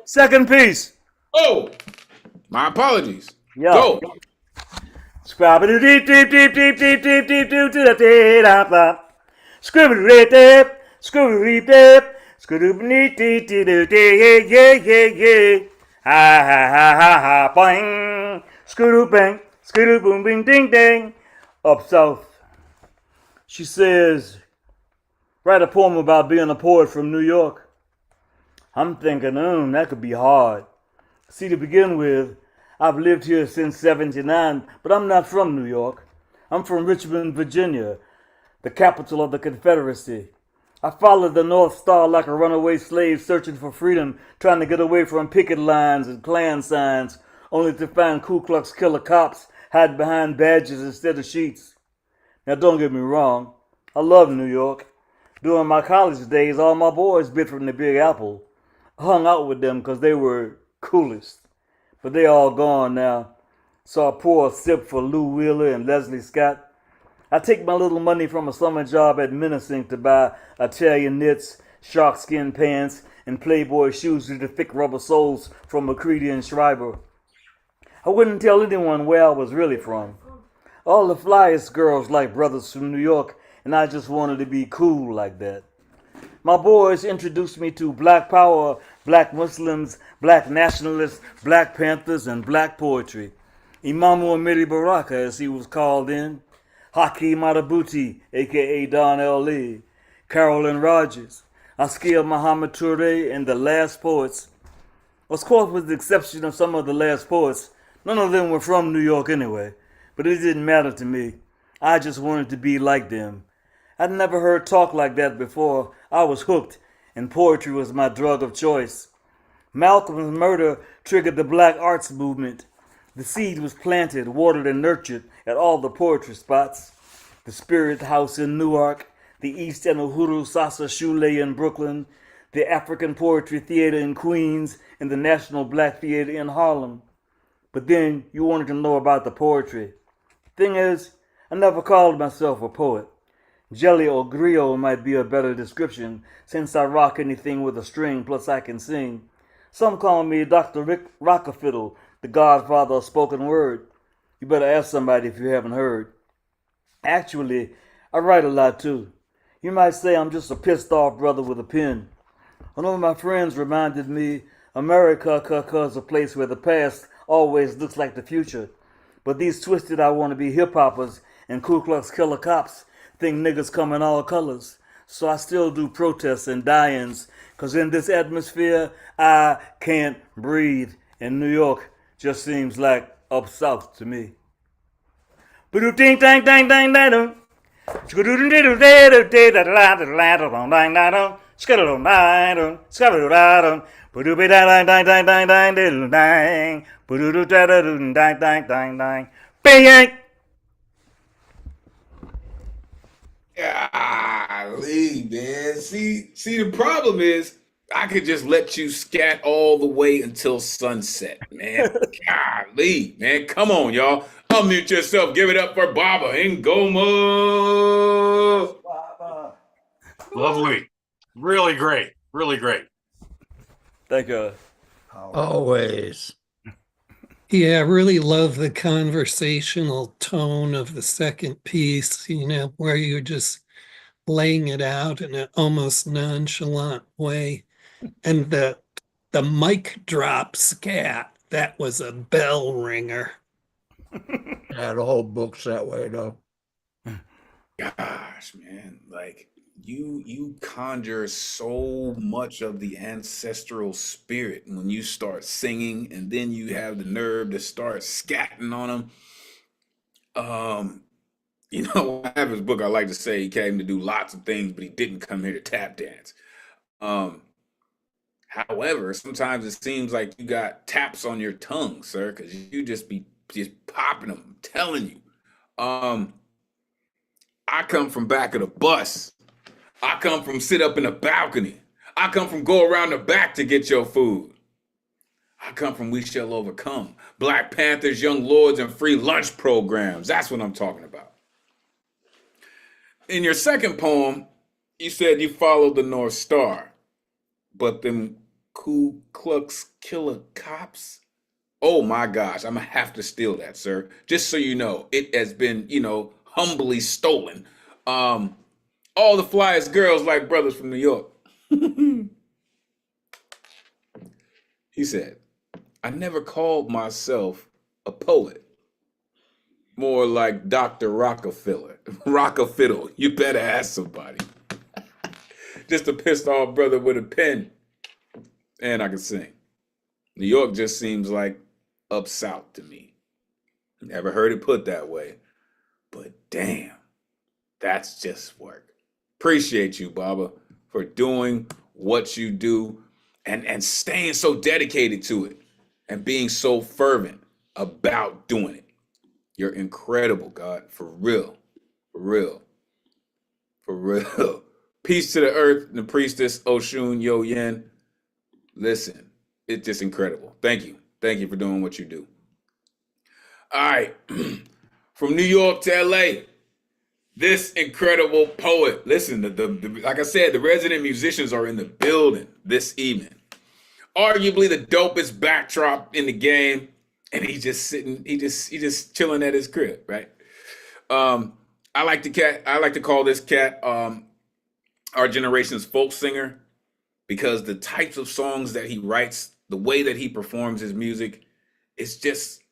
second piece. Oh, my apologies. Yeah. Go. Scrabble deep, deep, deep, deep, deep, deep, deep, deep, to the day, da, da. Scribble deep, deep, scribble deep, deep, scribble deep, deep, deep, deep, yeah, yeah, yeah, yeah. Ha, ha, ha, ha, ha, bang. Scribble bang, scribble boom, bing, ding, ding. Up south. She says, write a poem about being a poet from New York. I'm thinking, that could be hard. See, to begin with, I've lived here since '79, but I'm not from New York. I'm from Richmond, Virginia, the capital of the Confederacy. I followed the North Star like a runaway slave searching for freedom, trying to get away from picket lines and Klan signs, only to find Ku Klux Killer cops hiding behind badges instead of sheets. Now, don't get me wrong, I love New York. During my college days, all my boys bit from the Big Apple. I hung out with them because they were coolest. But they all gone now. So I pour a sip for Lou Wheeler and Leslie Scott. I take my little money from a summer job at Menacing to buy Italian knits, shark skin pants, and Playboy shoes with the thick rubber soles from McCready and Schreiber. I wouldn't tell anyone where I was really from. All the flyest girls like brothers from New York, and I just wanted to be cool like that. My boys introduced me to Black Power, Black Muslims, Black Nationalists, Black Panthers, and Black poetry. Imamu Amiri Baraka, as he was called in, Hakeem Matabuti, a.k.a. Don L. Lee, Carolyn Rogers, Askia Muhammad Toure, and the Last Poets. Of course, with the exception of some of the Last Poets, none of them were from New York anyway, but it didn't matter to me. I just wanted to be like them. I'd never heard talk like that before. I was hooked, and poetry was my drug of choice. Malcolm's murder triggered the Black Arts Movement. The seed was planted, watered, and nurtured at all the poetry spots. The Spirit House in Newark, the East and Uhuru Sasa Shule in Brooklyn, the African Poetry Theater in Queens, and the National Black Theater in Harlem. But then you wanted to know about the poetry. Thing is, I never called myself a poet. Jelly or griot might be a better description, since I rock anything with a string, plus I can sing. Some call me Dr. Rick Rockafiddle, the godfather of spoken word. You better ask somebody if you haven't heard. Actually, I write a lot too. You might say I'm just a pissed off brother with a pen. One of my friends reminded me America is a place where the past always looks like the future. But these twisted I wanna be hip hoppers and Ku Klux Killer cops think niggas come in all colors. So I still do protests and die-ins, cause in this atmosphere I can't breathe. And New York just seems like up south to me. Ding dang dang dang dang. Golly, man. See, the problem is I could just let you scat all the way until sunset, man. Golly, man. Come on, y'all. Unmute yourself. Give it up for Baba Ngoma. Lovely. Really great. Really great. Thank you. Always. Yeah, I really love the conversational tone of the second piece, where you're just laying it out in an almost nonchalant way. And the mic drop scat, that was a bell ringer. Yeah, the whole book's that way, though. Gosh, man. Like you conjure so much of the ancestral spirit when you start singing, and then you have the nerve to start scatting on them. Um, I have his book. I like to say he came to do lots of things, but he didn't come here to tap dance. Um, However, sometimes it seems like you got taps on your tongue, sir, because you just be just popping them. I'm telling you. I come from back of the bus. I come from sit up in the balcony. I come from go around the back to get your food. I come from We Shall Overcome. Black Panthers, Young Lords, and free lunch programs. That's what I'm talking about. In your second poem, you said you followed the North Star, but them Ku Klux Killer cops. Oh my gosh, I'm gonna have to steal that, sir. Just so you know, it has been, humbly stolen. All the flyest girls like brothers from New York. He said, I never called myself a poet. More like Dr. Rockefeller. Rockafiddle. You better ask somebody. Just a pissed off brother with a pen. And I can sing. New York just seems like up south to me. Never heard it put that way. But damn, that's just work. Appreciate you, Baba, for doing what you do and staying so dedicated to it and being so fervent about doing it. You're incredible, God, for real, for real, for real. Peace to the earth and the priestess, Oshun Yo Yen. Listen, it's just incredible. Thank you. Thank you for doing what you do. All right. From New York to LA, this incredible poet. Listen, like I said, the resident musicians are in the building this evening. Arguably the dopest backdrop in the game, and he's just sitting, he just chilling at his crib, right? I like to call this cat our generation's folk singer, because the types of songs that he writes, the way that he performs his music, it's just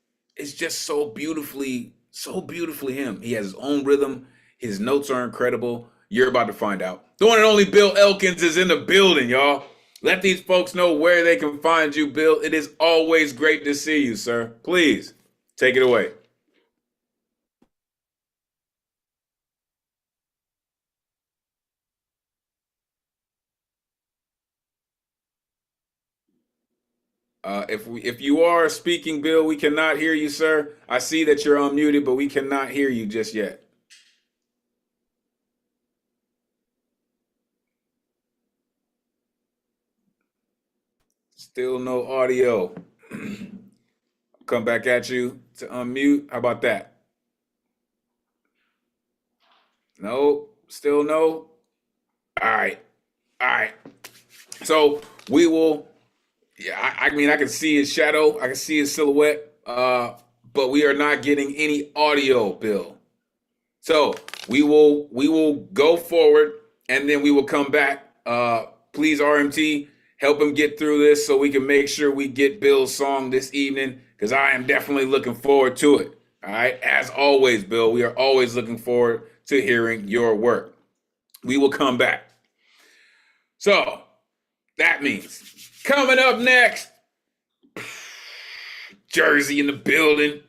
so beautifully him. He has his own rhythm. His notes are incredible. You're about to find out. The one and only Bill Elkins is in the building, y'all. Let these folks know where they can find you, Bill. It is always great to see you, sir. Please take it away. If you are speaking, Bill, we cannot hear you, sir. I see that you're unmuted, but we cannot hear you just yet. Still no audio. Come back at you to unmute. How about that? No, Still no? All right. All right. So we will, yeah, I mean, I can see his shadow, I can see his silhouette, but we are not getting any audio, Bill. So we will go forward and then we will come back. Please, RMT, help him get through this so we can make sure we get Bill's song this evening, because I am definitely looking forward to it. All right. As always, Bill, we are always looking forward to hearing your work. We will come back. So that means coming up next, Jersey in the building.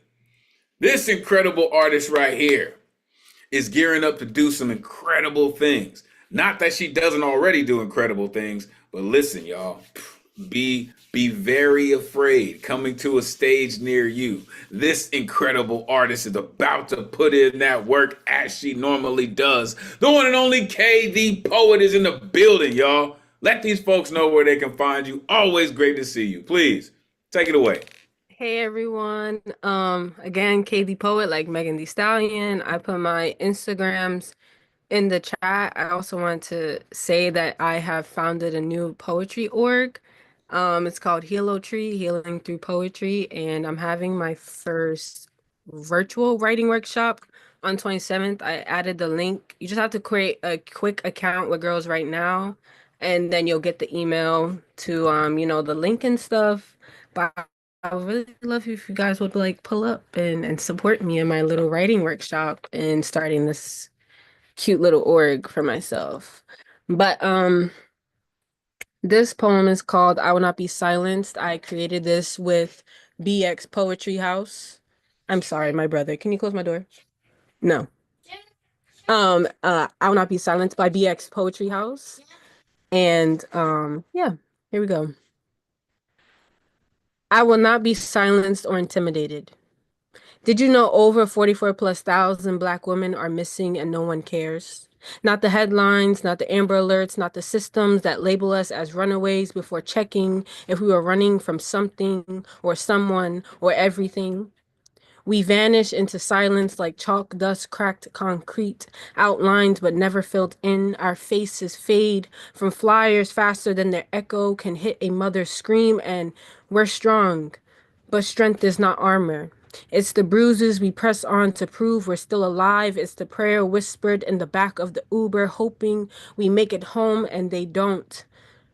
This incredible artist right here is gearing up to do some incredible things. Not that she doesn't already do incredible things, but listen, y'all, be very afraid coming to a stage near you. This incredible artist is about to put in that work as she normally does. The one and only K, the poet, is in the building, y'all. Let these folks know where they can find you. Always great to see you. Please, take it away. Hey everyone. Again, KD Poet, like Megan Thee Stallion. I put my Instagrams in the chat. I also want to say that I have founded a new poetry org. It's called Helo Tree, Healing Through Poetry, and I'm having my first virtual writing workshop on 27th. I added the link. You just have to create a quick account with Girls Right Now, and then you'll get the email to the link and stuff. But I would really love if you guys would like pull up and support me in my little writing workshop and starting this cute little org for myself. But this poem is called I Will Not Be Silenced. I created this with BX Poetry House. I'm sorry, my brother. Can you close my door? No. I Will Not Be Silenced by BX Poetry House. And yeah, here we go. I will not be silenced or intimidated. Did you know over 44,000+ Black women are missing and no one cares? Not the headlines, not the Amber Alerts, not the systems that label us as runaways before checking if we were running from something or someone or everything. We vanish into silence like chalk dust cracked concrete, outlined but never filled in. Our faces fade from flyers faster than their echo can hit a mother's scream, and we're strong. But strength is not armor. It's the bruises we press on to prove we're still alive. It's the prayer whispered in the back of the Uber, hoping we make it home and they don't.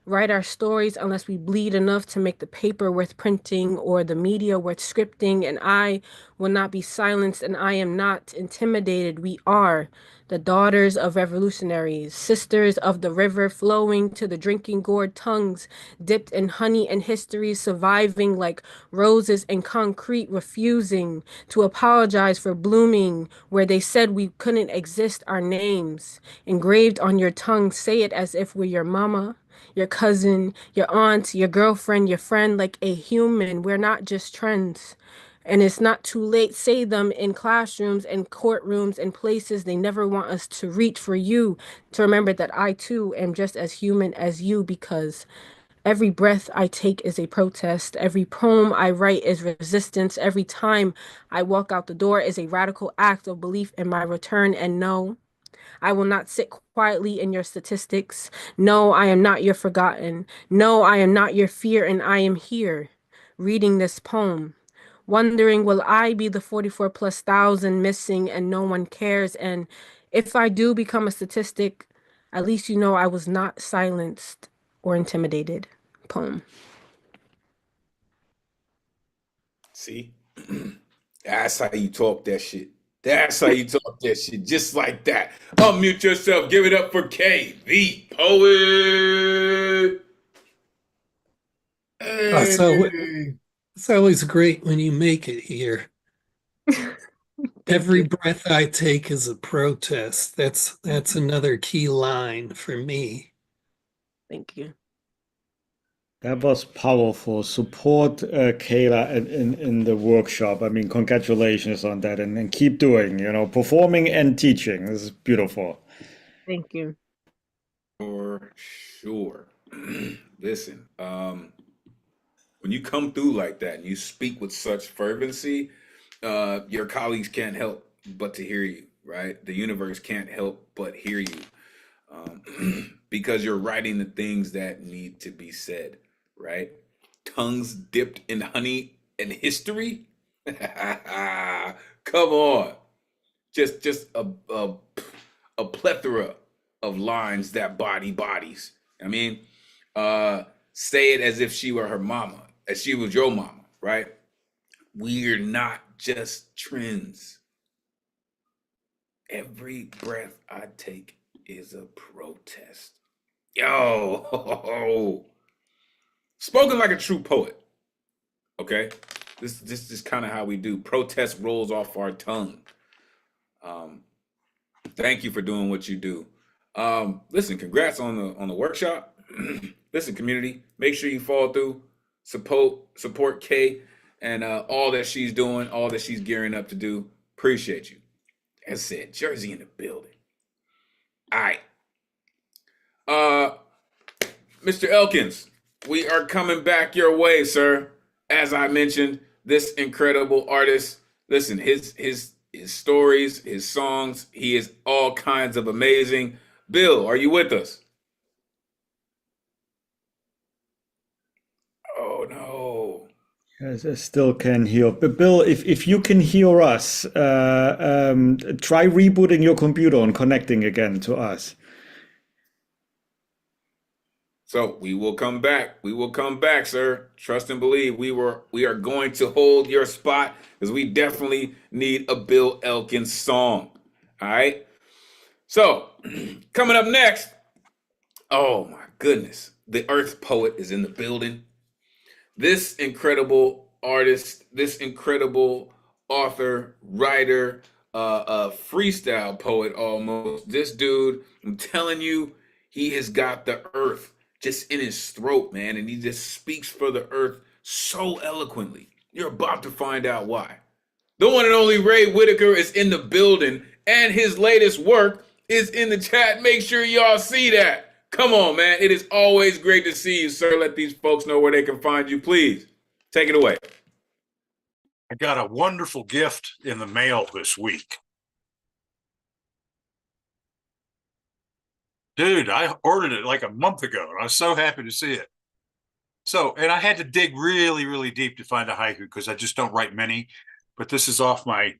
Write our stories unless we bleed enough to make the paper worth printing or the media worth scripting. And I will not be silenced, and I am not intimidated. We are the daughters of revolutionaries, sisters of the river flowing to the drinking gourd, tongues dipped in honey and history, surviving like roses in concrete, refusing to apologize for blooming where they said we couldn't exist. Our names engraved on your tongue, say it as if we're your mama, your cousin, your aunt, your girlfriend, your friend, like a human. We're not just trends. And it's not too late. Say them in classrooms and courtrooms and places they never want us to reach, for you to remember that I too am just as human as you, because every breath I take is a protest. Every poem I write is resistance. Every time I walk out the door is a radical act of belief in my return. And no, I will not sit quietly in your statistics. No, I am not your forgotten. No, I am not your fear, and I am here reading this poem, wondering, will I be the 44,000+ missing and no one cares? And if I do become a statistic, at least you know I was not silenced or intimidated. Poem. See? That's how you talk that shit. That's how you talk that shit. Just like that. Unmute yourself. Give it up for K, the poet. Hey. It's always great when you make it here. Every breath I take is a protest. That's another key line for me. Thank you. That was powerful. Support Kayla in the workshop. I mean, congratulations on that, and keep doing, performing and teaching. This is beautiful. Thank you. For sure. Listen, when you come through like that and you speak with such fervency, your colleagues can't help but to hear you, right? The universe can't help but hear you, because you're writing the things that need to be said, right? Tongues dipped in honey and history. Come on, just a plethora of lines that body bodies. I mean, say it as if she were her mama, as she was your mama, right? We're not just trends. Every breath I take is a protest. Yo, spoken like a true poet. Okay, this is kind of how we do. Protest rolls off our tongue. Um, Thank you for doing what you do. Listen, congrats on the workshop. Listen, community, make sure you follow through, support Kay and all that she's doing, all that she's gearing up to do. Appreciate you. As I said, Jersey in the building. All right. Mr. Elkins, we are coming back your way, sir. As I mentioned, this incredible artist, listen, his stories, his songs, he is all kinds of amazing. Bill, are you with us? Oh no. Yes, I still can hear. But Bill, if you can hear us, try rebooting your computer and connecting again to us. So we will come back. We will come back, sir. Trust and believe. We are going to hold your spot because we definitely need a Bill Elkins song. All right. So coming up next. Oh my goodness. The Earth Poet is in the building. This incredible artist, this incredible author, writer, freestyle poet almost. This dude, I'm telling you, he has got the earth just in his throat, man, and he just speaks for the earth so eloquently. You're about to find out why. The one and only Ray Whitaker is in the building, and his latest work is in the chat. Make sure y'all see that. Come on, man. It is always great to see you, sir. Let these folks know where they can find you, please. Take it away. I got a wonderful gift in the mail this week. Dude, I ordered it like a month ago, and I was so happy to see it. So, and I had to dig really, really deep to find a haiku because I just don't write many. But this is off my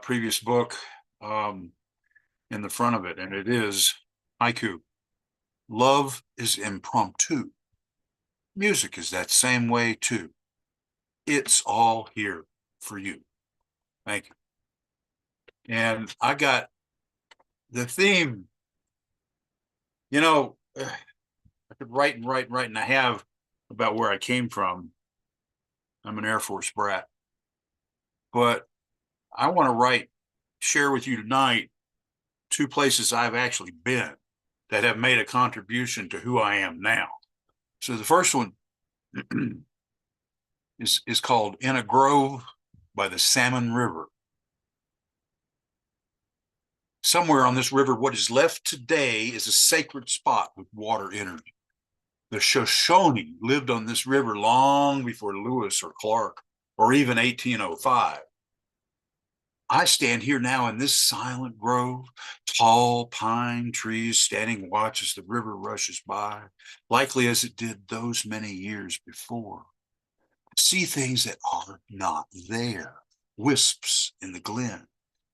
previous book in the front of it, and it is haiku. Love is impromptu. Music is that same way too. It's all here for you. Thank you. And I got the theme. You know, I could write and write and write, and I have about where I came from. I'm an Air Force brat. But I want to share with you tonight 2 places I've actually been that have made a contribution to who I am now. So the first one is called In a Grove by the Salmon River. Somewhere on this river, what is left today is a sacred spot with water energy. The Shoshone lived on this river long before Lewis or Clark or even 1805. I stand here now in this silent grove, tall pine trees standing watch as the river rushes by, likely as it did those many years before. See things that are not there, wisps in the glen,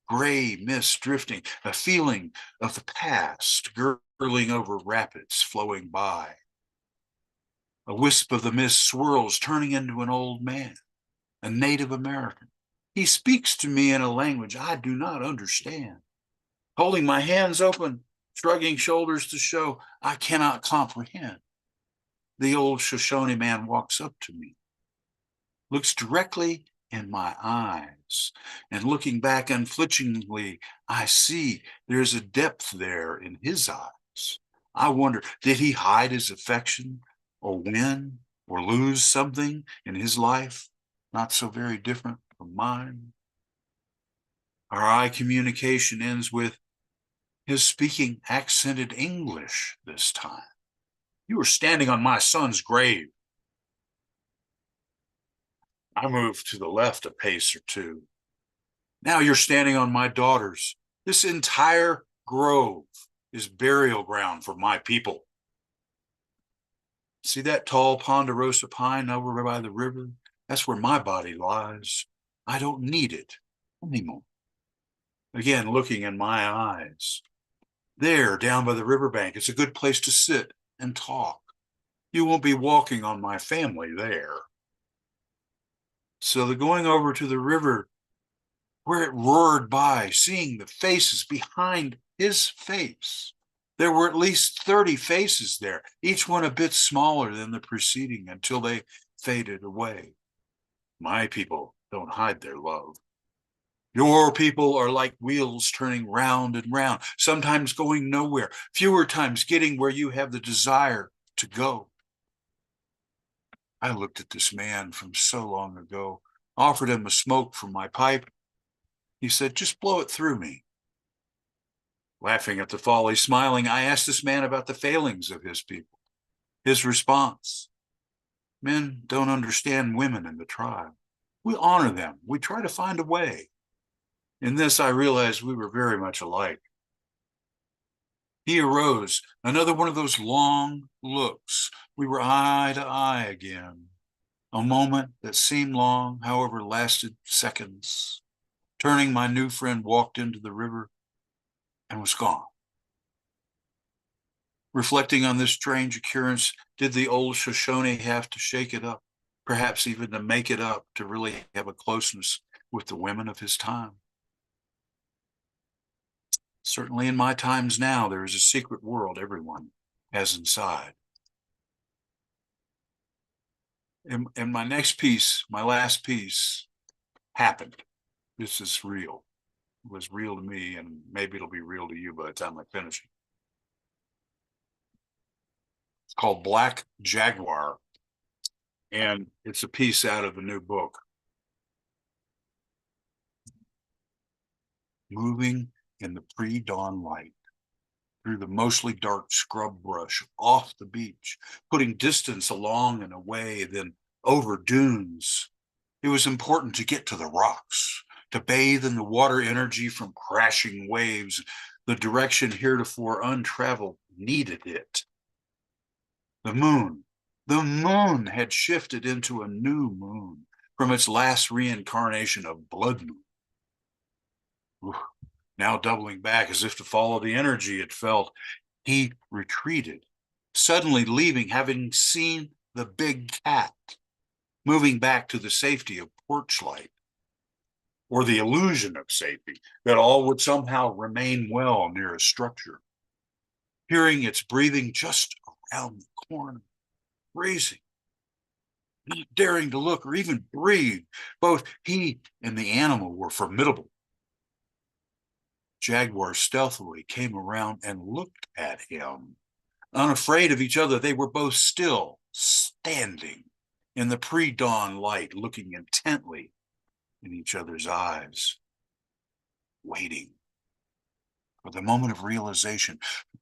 gray mist drifting, a feeling of the past gurgling over rapids flowing by. A wisp of the mist swirls, turning into an old man, a Native American. He speaks to me in a language I do not understand, holding my hands open, shrugging shoulders to show I cannot comprehend. The old Shoshone man walks up to me, looks directly in my eyes, and looking back unflinchingly, I see there's a depth there in his eyes. I wonder, did he hide his affection or win or lose something in his life not so very different from mine? Our eye communication ends with his speaking accented English this time. You are standing on my son's grave. I move to the left a pace or two. Now you're standing on my daughter's. This entire grove is burial ground for my people. See that tall ponderosa pine over by the river? That's where my body lies. I don't need it anymore. Again, looking in my eyes. There, down by the riverbank, it's a good place to sit and talk. You won't be walking on my family there. So the going over to the river where it roared by, seeing the faces behind his face. There were at least 30 faces there, each one a bit smaller than the preceding until they faded away. My people don't hide their love. Your people are like wheels turning round and round, sometimes going nowhere, fewer times getting where you have the desire to go. I looked at this man from so long ago, offered him a smoke from my pipe. He said, just blow it through me. Laughing at the folly, smiling, I asked this man about the failings of his people. His response, men don't understand women in the tribe. We honor them. We try to find a way. In this, I realized we were very much alike. He arose, another one of those long looks. We were eye to eye again. A moment that seemed long, however, lasted seconds. Turning, my new friend walked into the river and was gone. Reflecting on this strange occurrence, did the old Shoshone have to shake it up, perhaps even to make it up, to really have a closeness with the women of his time? Certainly in my times now, there is a secret world everyone has inside. And my next piece, my last piece, happened. This is real. It was real to me, and maybe it'll be real to you by the time I finish it. It's called Black Jaguar, and it's a piece out of the new book. Moving in the pre-dawn light through the mostly dark scrub brush off the beach, putting distance along and away, then over dunes. It was important to get to the rocks, to bathe in the water energy from crashing waves. The direction heretofore untraveled needed it. The moon had shifted into a new moon from its last reincarnation of blood moon. Ooh, now doubling back as if to follow the energy it felt, he retreated, suddenly leaving, having seen the big cat, moving back to the safety of porch light, or the illusion of safety, that all would somehow remain well near a structure. Hearing its breathing just around the corner, raising, not daring to look or even breathe. Both he and the animal were formidable. Jaguar stealthily came around and looked at him. Unafraid of each other, they were both still standing in the pre-dawn light, looking intently in each other's eyes, waiting for the moment of realization,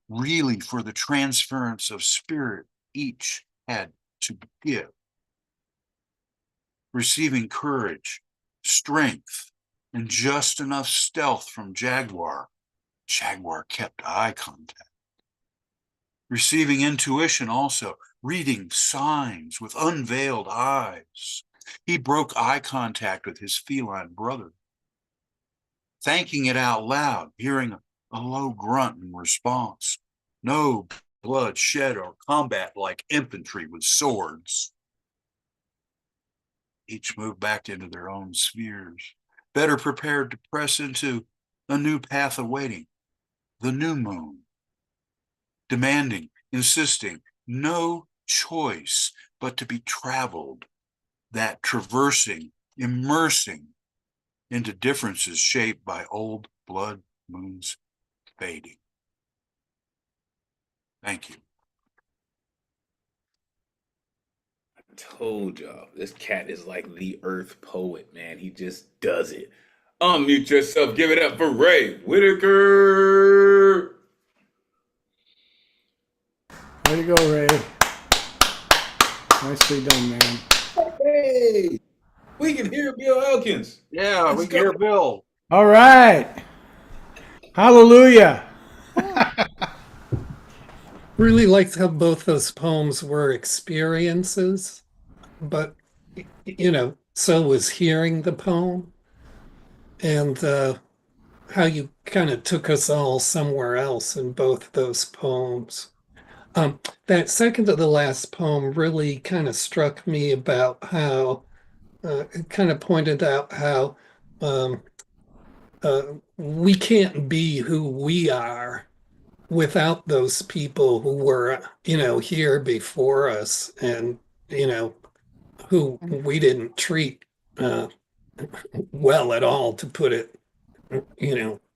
really for the transference of spirit each had to give. Receiving courage, strength, and just enough stealth from Jaguar, Jaguar kept eye contact. Receiving intuition also, reading signs with unveiled eyes. He broke eye contact with his feline brother, thanking it out loud, hearing a low grunt in response. No blood shed or combat like infantry with swords. Each moved back into their own spheres, better prepared to press into a new path awaiting, the new moon, demanding, insisting, no choice but to be traveled, that traversing, immersing into differences shaped by old blood moons fading. Thank you. I told y'all, this cat is like the earth poet, man. He just does it. Unmute yourself. Give it up for Ray Whitaker. Way to go, Ray. Nicely done, man. Hey, we can hear Bill Elkins. Yeah, we can hear Bill. All right. Hallelujah. Really liked how both those poems were experiences, but so was hearing the poem and how you kind of took us all somewhere else in both those poems. That second to the last poem really kind of struck me about how it kind of pointed out how um, we can't be who we are without those people who were, here before us and, who we didn't treat uh, well at all, to put it,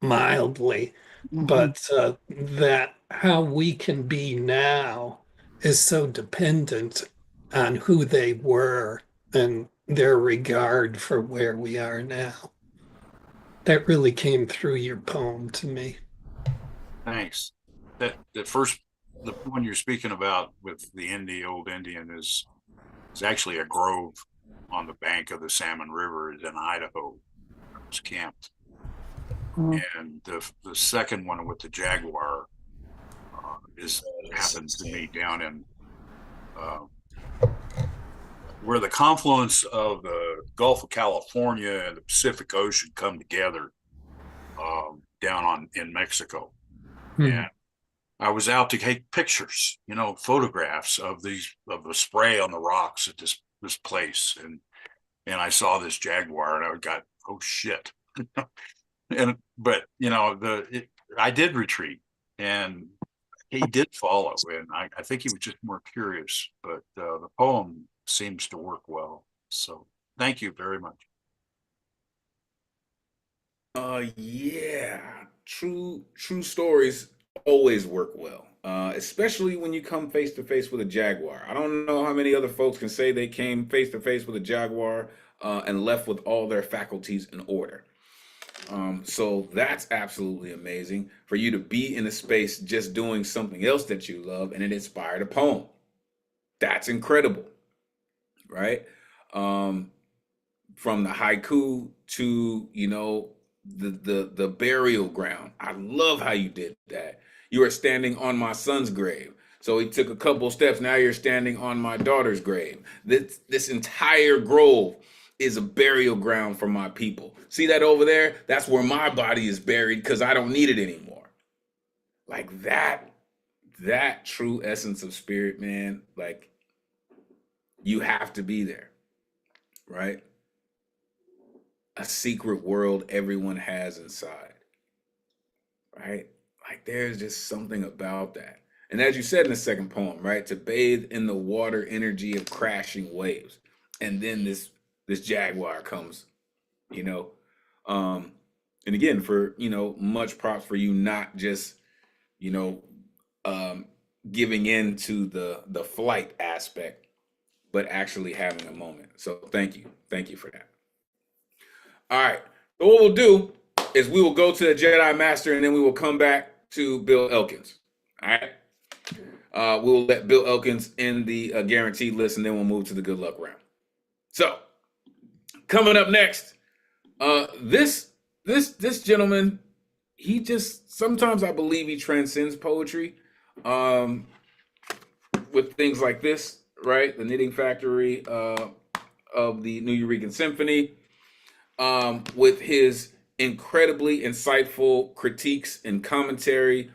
mildly. Mhm. But that how we can be now is so dependent on who they were and their regard for where we are now. That really came through your poem to me. Thanks. That the first, the one you're speaking about with the old Indian is actually a grove on the bank of the Salmon River in Idaho. It's camped. And the second one with the jaguar is happened to me down in where the confluence of the Gulf of California and the Pacific Ocean come together down in Mexico. And I was out to take pictures, photographs of the spray on the rocks at this place, and I saw this jaguar, and I got, oh shit. But I did retreat, and he did follow, and I think he was just more curious. But the poem seems to work well. So thank you very much. Yeah, true stories always work well, especially when you come face to face with a jaguar. I don't know how many other folks can say they came face to face with a jaguar and left with all their faculties in order. So that's absolutely amazing for you to be in a space just doing something else that you love and it inspired a poem. That's incredible, right? Um, from the haiku to the burial ground. I love how you did that. You are standing on my son's grave. So he took a couple steps. Now you're standing on my daughter's grave. This entire grove is a burial ground for my people. See that over there? That's where my body is buried because I don't need it anymore. Like that true essence of spirit, man. Like you have to be there, right? A secret world everyone has inside, right? Like there's just something about that. And as you said in the second poem, right, to bathe in the water energy of crashing waves. And then this jaguar comes, you know. Um and again for, much props for you not just, you know, um giving in to the flight aspect, but actually having a moment. So thank you. Thank you for that. All right. So what we'll do is we will go to the Jedi Master and then we will come back to Bill Elkins. All right. We will let Bill Elkins in the guaranteed list and then we'll move to the good luck round. So coming up next, this gentleman, he just sometimes I believe he transcends poetry, um, with things like this, right? The Knitting Factory of the New Eurekan Symphony, with his incredibly insightful critiques and commentary.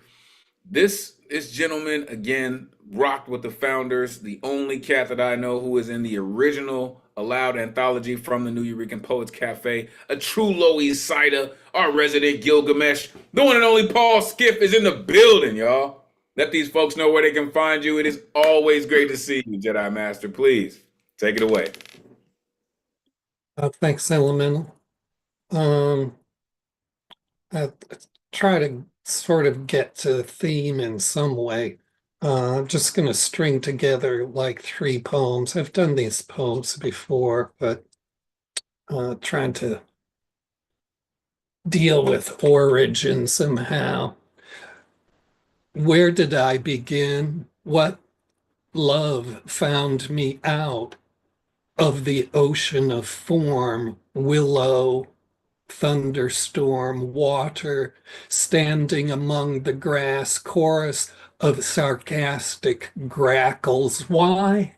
This gentleman again rocked with the founders, the only cat that I know who is in the original allowed anthology from the New Eurekan Poets Cafe, a true Low East Sider, our resident Gilgamesh, the one and only Paul Skiff is in the building, y'all. Let these folks know where they can find you. It is always great to see you, Jedi Master. Please take it away. Thanks, Elemental. Um, I try to sort of get to theme in some way. I'm just going to string together like three poems. I've done these poems before, but trying to deal with origin somehow. Where did I begin? What love found me out of the ocean of form, willow, thunderstorm, water standing among the grass, chorus of sarcastic grackles. Why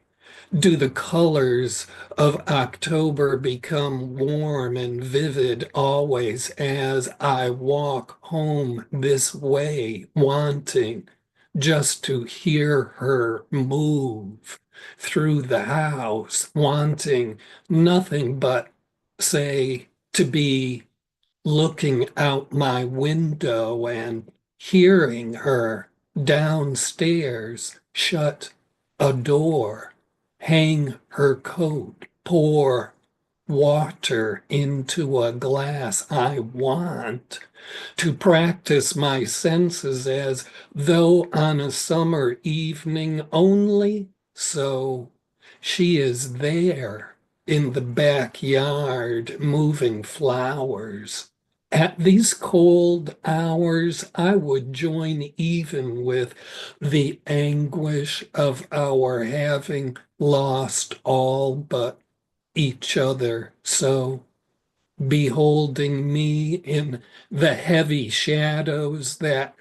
do the colors of October become warm and vivid always as I walk home this way, wanting just to hear her move through the house, wanting nothing but, say, to be looking out my window and hearing her downstairs shut a door, hang her coat, pour water into a glass. I want to practice my senses as though on a summer evening only. So she is there in the backyard moving flowers. At these cold hours, I would join even with the anguish of our having lost all but each other. So, beholding me in the heavy shadows, that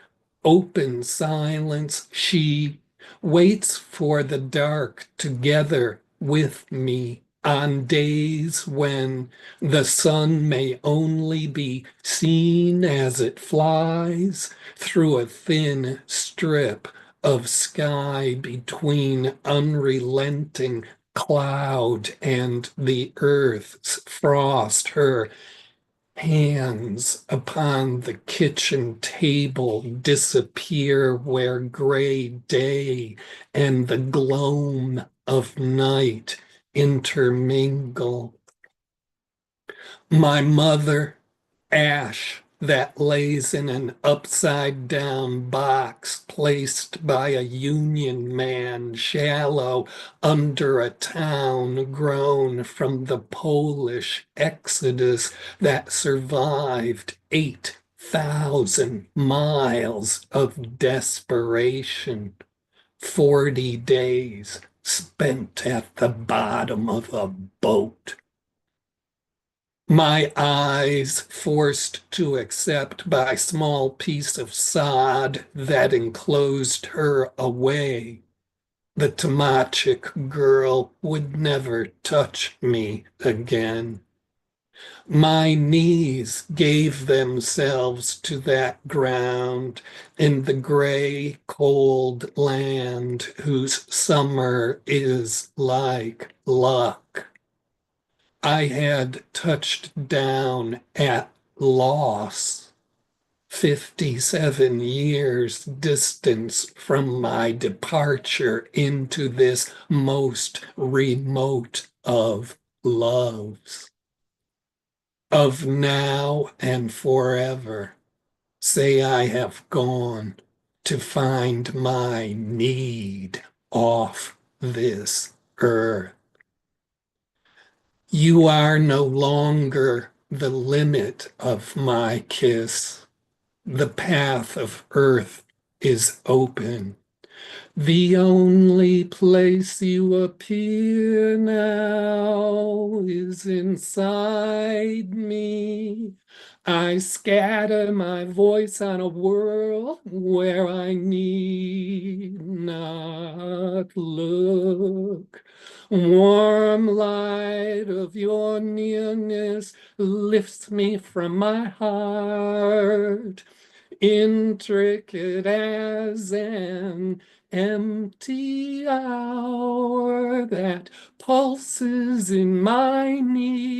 open silence, she waits for the dark together with me on days when the sun may only be seen as it flies through a thin strip of sky between unrelenting cloud and the earth's frost. Her hands upon the kitchen table disappear where gray day and the gloam of night intermingle. My mother, ash that lays in an upside down box placed by a union man shallow under a town grown from the Polish exodus that survived 8,000 miles of desperation, 40 days spent at the bottom of a boat. My eyes forced to accept by small piece of sod that enclosed her away. The Tomachik girl would never touch me again. My knees gave themselves to that ground in the gray, cold land whose summer is like luck. I had touched down at loss, 57 years distance from my departure into this most remote of loves. Of now and forever, say I have gone to find my need off this earth. You are no longer the limit of my kiss. The path of earth is open. The only place you appear now is inside me. I scatter my voice on a world where I need not look. Warm light of your nearness lifts me from my heart, intricate as an empty hour that pulses in my need.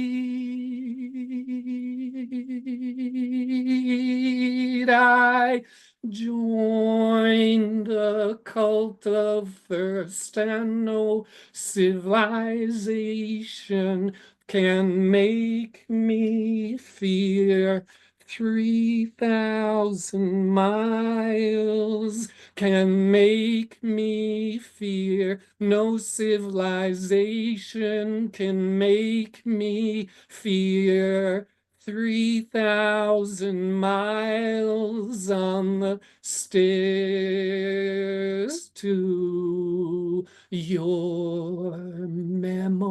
I join the cult of thirst, and no civilization can make me fear. 3,000 miles can make me fear. No civilization can make me fear. 3,000 miles on the stairs to your memory.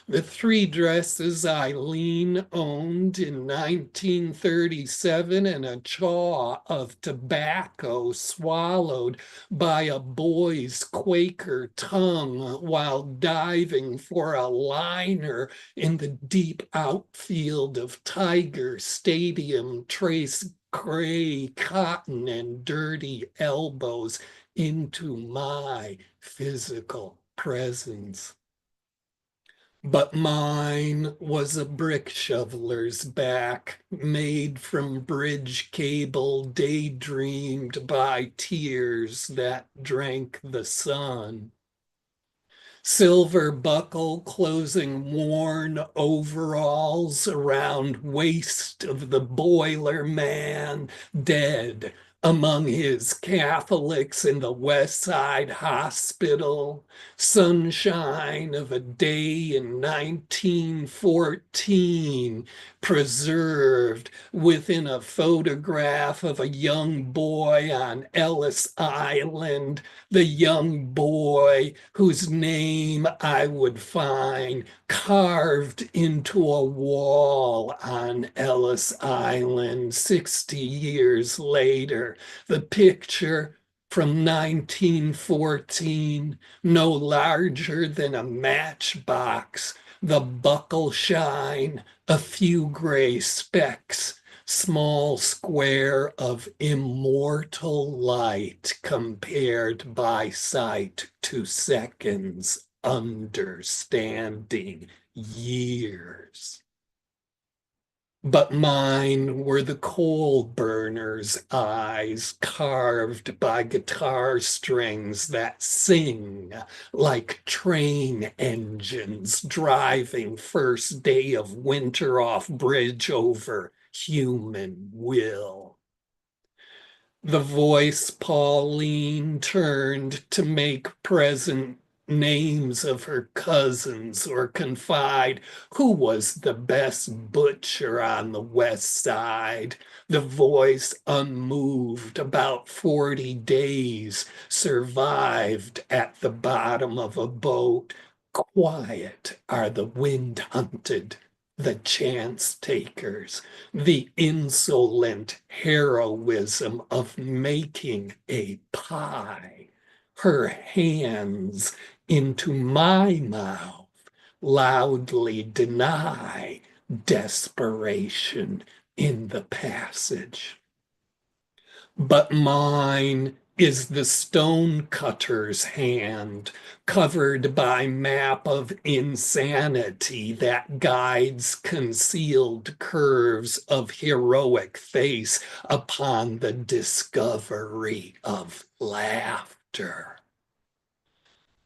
The three dresses Eileen owned in 1937 and a chaw of tobacco swallowed by a boy's Quaker tongue while diving for a liner in the deep outfield of Tiger Stadium trace gray cotton and dirty elbows into my physical presence. But mine was a brick shoveler's back, made from bridge cable daydreamed by tears that drank the sun. Silver buckle closing worn overalls around waist of the boiler man, dead among his Catholics in the West Side Hospital. Sunshine of a day in 1914, preserved within a photograph of a young boy on Ellis Island, the young boy whose name I would find carved into a wall on Ellis Island 60 years later. The picture from 1914, no larger than a matchbox, the buckle shine, a few gray specks, small square of immortal light compared by sight to seconds, understanding years. But mine were the coal burner's eyes, carved by guitar strings that sing like train engines driving first day of winter off bridge over human will. The voice Pauline turned to make present names of her cousins or confide who was the best butcher on the west side. The voice, unmoved about 40 days, survived at the bottom of a boat. Quiet are the wind-hunted, the chance takers, the insolent heroism of making a pie. Her hands into my mouth loudly deny desperation in the passage. But mine is the stone cutter's hand, covered by map of insanity that guides concealed curves of heroic face upon the discovery of laughter.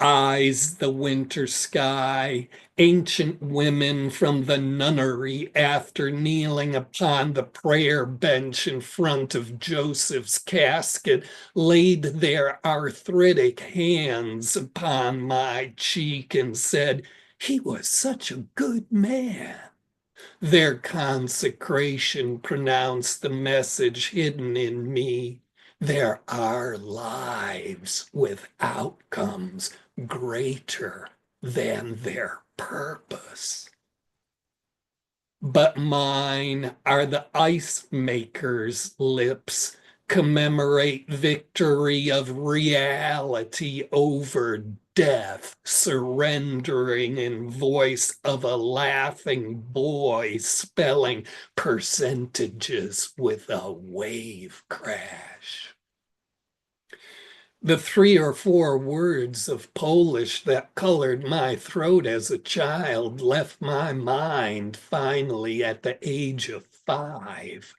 Eyes the winter sky, ancient women from the nunnery after kneeling upon the prayer bench in front of Joseph's casket laid their arthritic hands upon my cheek and said, "He was such a good man." Their consecration pronounced the message hidden in me. There are lives with outcomes greater than their purpose. But mine are the ice maker's lips, commemorate victory of reality over death, surrendering in voice of a laughing boy, spelling percentages with a wave crash. The 3 or 4 words of Polish that colored my throat as a child left my mind finally at the age of 5.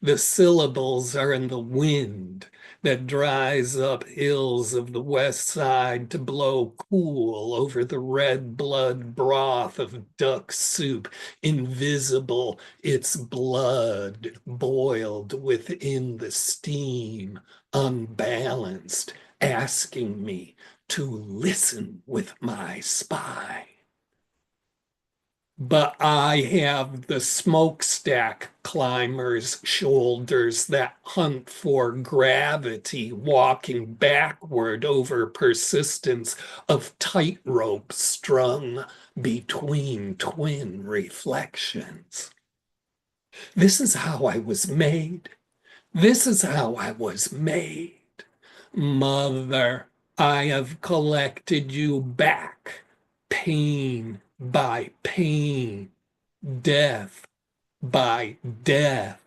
The syllables are in the wind that dries up hills of the west side to blow cool over the red blood broth of duck soup, invisible its blood boiled within the steam, unbalanced, asking me to listen with my spine. But I have the smokestack climber's shoulders that hunt for gravity, walking backward over persistence of tightrope strung between twin reflections. This is how I was made. This is how I was made. Mother, I have collected you back, pain by pain, death by death.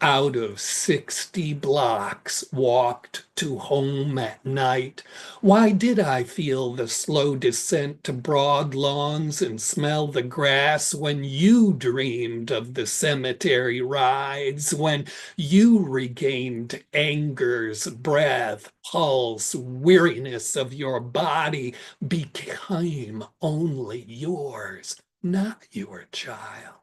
Out of 60 blocks walked to home at night. Why did I feel the slow descent to broad lawns and smell the grass when you dreamed of the cemetery rides, when you regained anger's breath, pulse, weariness of your body became only yours, not your child?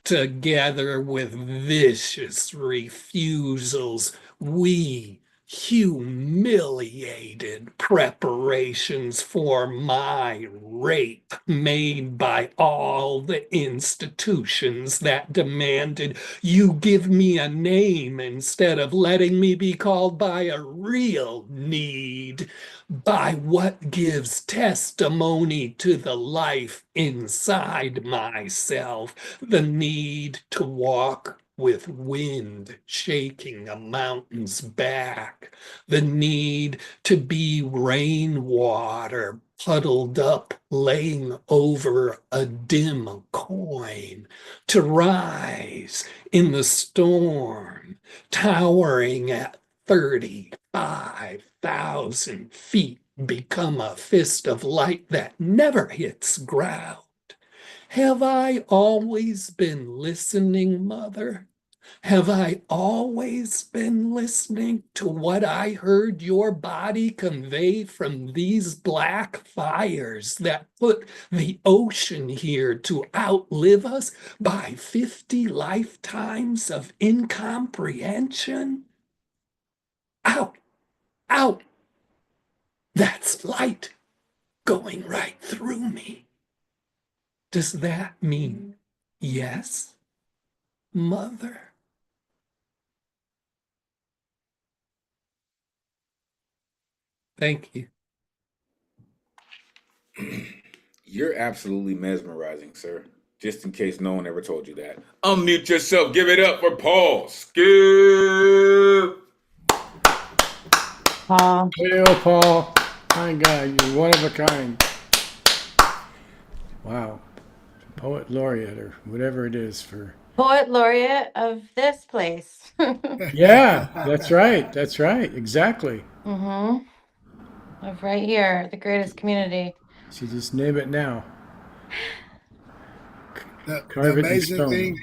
Together with vicious refusals, we humiliated preparations for my rape made by all the institutions that demanded you give me a name instead of letting me be called by a real need, by what gives testimony to the life inside myself, the need to walk with wind shaking a mountain's back, the need to be rainwater puddled up laying over a dim coin, to rise in the storm, towering at 35,000 feet, become a fist of light that never hits ground. Have I always been listening, Mother? Have I always been listening to what I heard your body convey from these black fires that put the ocean here to outlive us by 50 lifetimes of incomprehension? Out, out. That's light going right through me. Does that mean yes, Mother? Thank you. You're absolutely mesmerizing, sir. Just in case no one ever told you that. Unmute yourself. Give it up for Paul. Skip. Paul. Hey, oh, Paul. My God, you're one of a kind. Wow. Poet laureate or whatever it is for. Poet laureate of this place. Yeah, that's right. That's right. Exactly. Mm-hmm. Of right here, the greatest community. So just name it now. The Carve it in amazing stone. thing,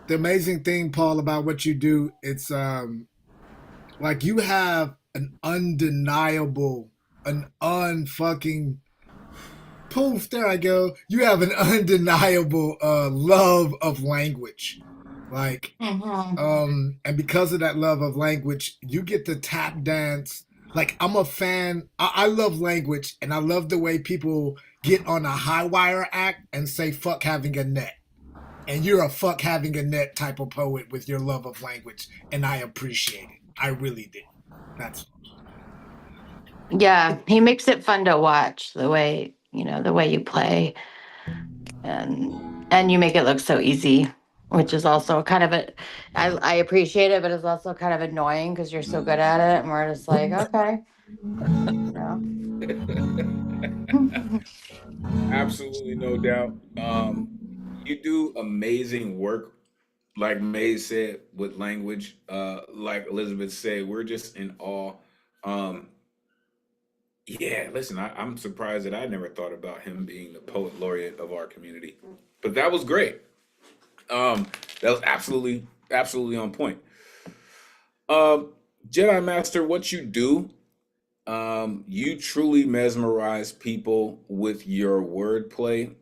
the amazing thing, Paul, about what you do, it's like you have an undeniable, an unfucking poof, there I go. You have an undeniable love of language. Like and because of that love of language, you get to tap dance. Like I'm a fan. I love language, and I love the way people get on a high wire act and say "fuck having a net." And you're a fuck having a net type of poet with your love of language, and I appreciate it. I really do. That's Yeah, he makes it fun to watch the way, the way you play and you make it look so easy, which is also kind of I appreciate it, but it's also kind of annoying because you're so good at it and we're just like, okay, you know. Absolutely no doubt. You do amazing work, like May said, with language. Like Elizabeth said, we're just in awe. Um, yeah, listen, I'm surprised that I never thought about him being the poet laureate of our community. But that was great. That was absolutely on point. Um, Jedi Master, what you do, you truly mesmerize people with your wordplay.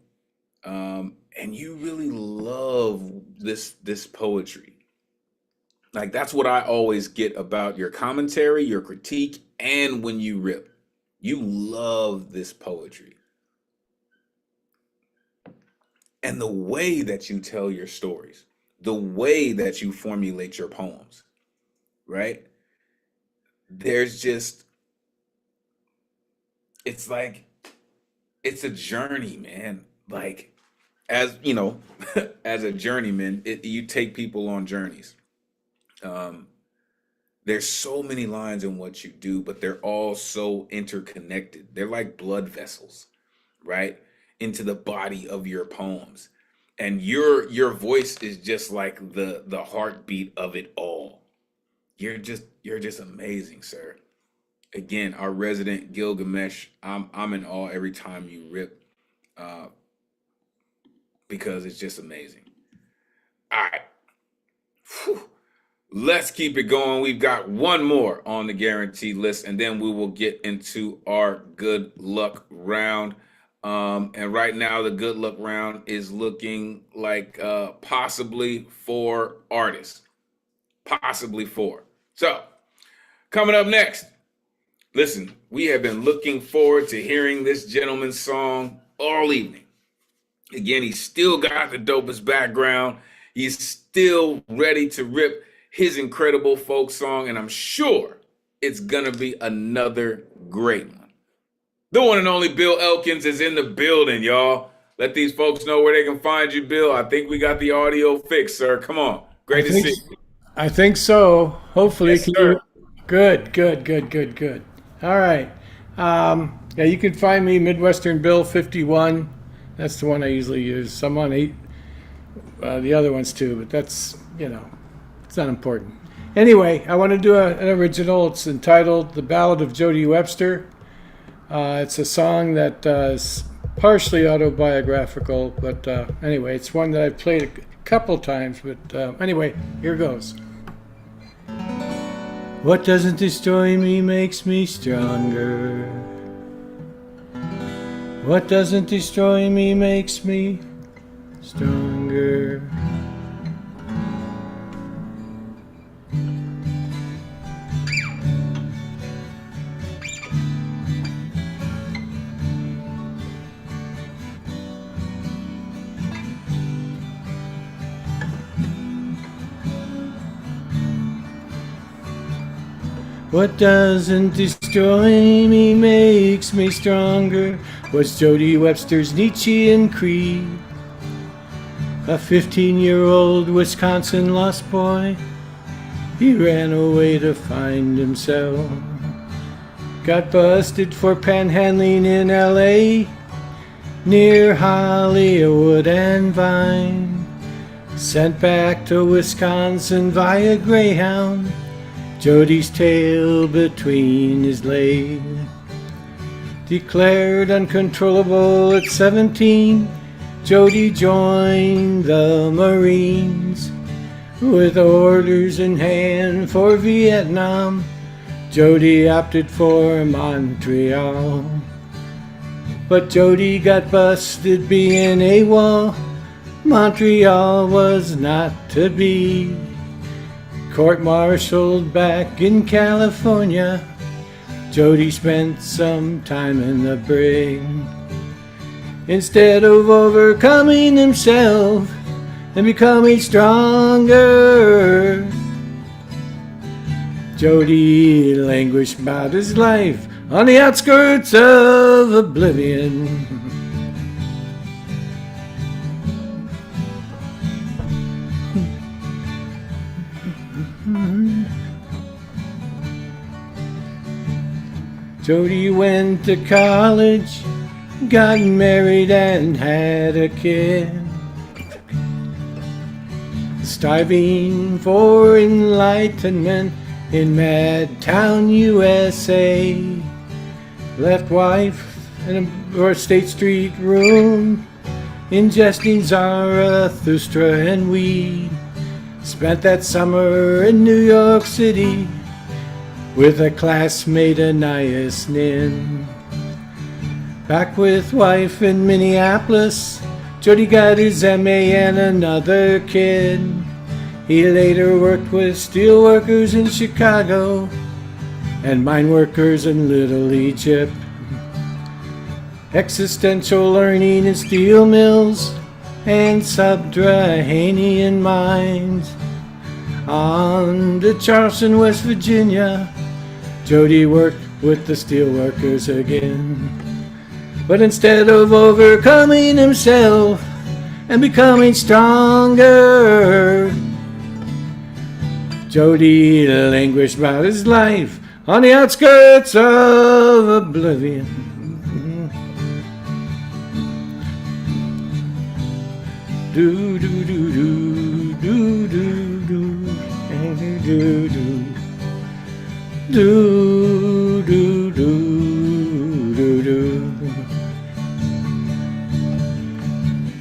And you really love this poetry. Like that's what I always get about your commentary, your critique, and when you rip. You love this poetry. And the way that you tell your stories, the way that you formulate your poems, right? There's just it's like it's a journey, man. Like, as you know, as a journeyman, you take people on journeys. Um, there's so many lines in what you do, but they're all so interconnected. They're like blood vessels, right? Into the body of your poems. And your voice is just like the heartbeat of it all. You're just amazing, sir. Again, our resident Gilgamesh, I'm in awe every time you rip, uh, because it's just amazing. All right. Whew. Let's keep it going. We've got one more on the guarantee list, and then we will get into our good luck round. And right now, the good luck round is looking like possibly 4 artists. Possibly 4. So, coming up next, listen, we have been looking forward to hearing this gentleman's song all evening. Again, he's still got the dopest background. He's still ready to rip his incredible folk song, and I'm sure it's gonna be another great one. The one and only Bill Elkins is in the building, y'all. Let these folks know where they can find you, Bill. I think we got the audio fixed, sir. Come on. Great to see you. I think so. Hopefully, Yes, sir. Good, good, good, good, good. All right. Yeah, you can find me Midwestern Bill 51. That's the one I usually use. I'm on the other ones too, but that's, it's not important. Anyway, I want to do an original. It's entitled "The Ballad of Jody Webster." It's a song that is partially autobiographical, but anyway, it's one that I've played a couple times. But anyway, here goes. What doesn't destroy me makes me stronger. What doesn't destroy me makes me stronger. What doesn't destroy me makes me stronger was Jody Webster's Nietzschean creed. A 15-year-old Wisconsin lost boy, he ran away to find himself. Got busted for panhandling in L.A. near Hollywood and Vine. Sent back to Wisconsin via Greyhound, Jody's tail between his legs. Declared uncontrollable at 17, Jody joined the Marines. With orders in hand for Vietnam, Jody opted for Montreal. But Jody got busted being AWOL. Montreal was not to be. Court-martialed back in California, Jody spent some time in the brig. Instead of overcoming himself and becoming stronger, Jody languished about his life on the outskirts of oblivion. Jody went to college, got married and had a kid. Striving for enlightenment in Madtown, USA. Left wife in a State Street room, ingesting Zarathustra and weed. Spent that summer in New York City with a classmate, Anais Nin. Back with wife in Minneapolis, Jody got his MA and another kid. He later worked with steel workers in Chicago and mine workers in Little Egypt. Existential learning in steel mills and subterranean mines. On to Charleston, West Virginia, Jody worked with the steel workers again. But instead of overcoming himself and becoming stronger, Jody languished about his life on the outskirts of oblivion. Do do do do do do do do do do do do do.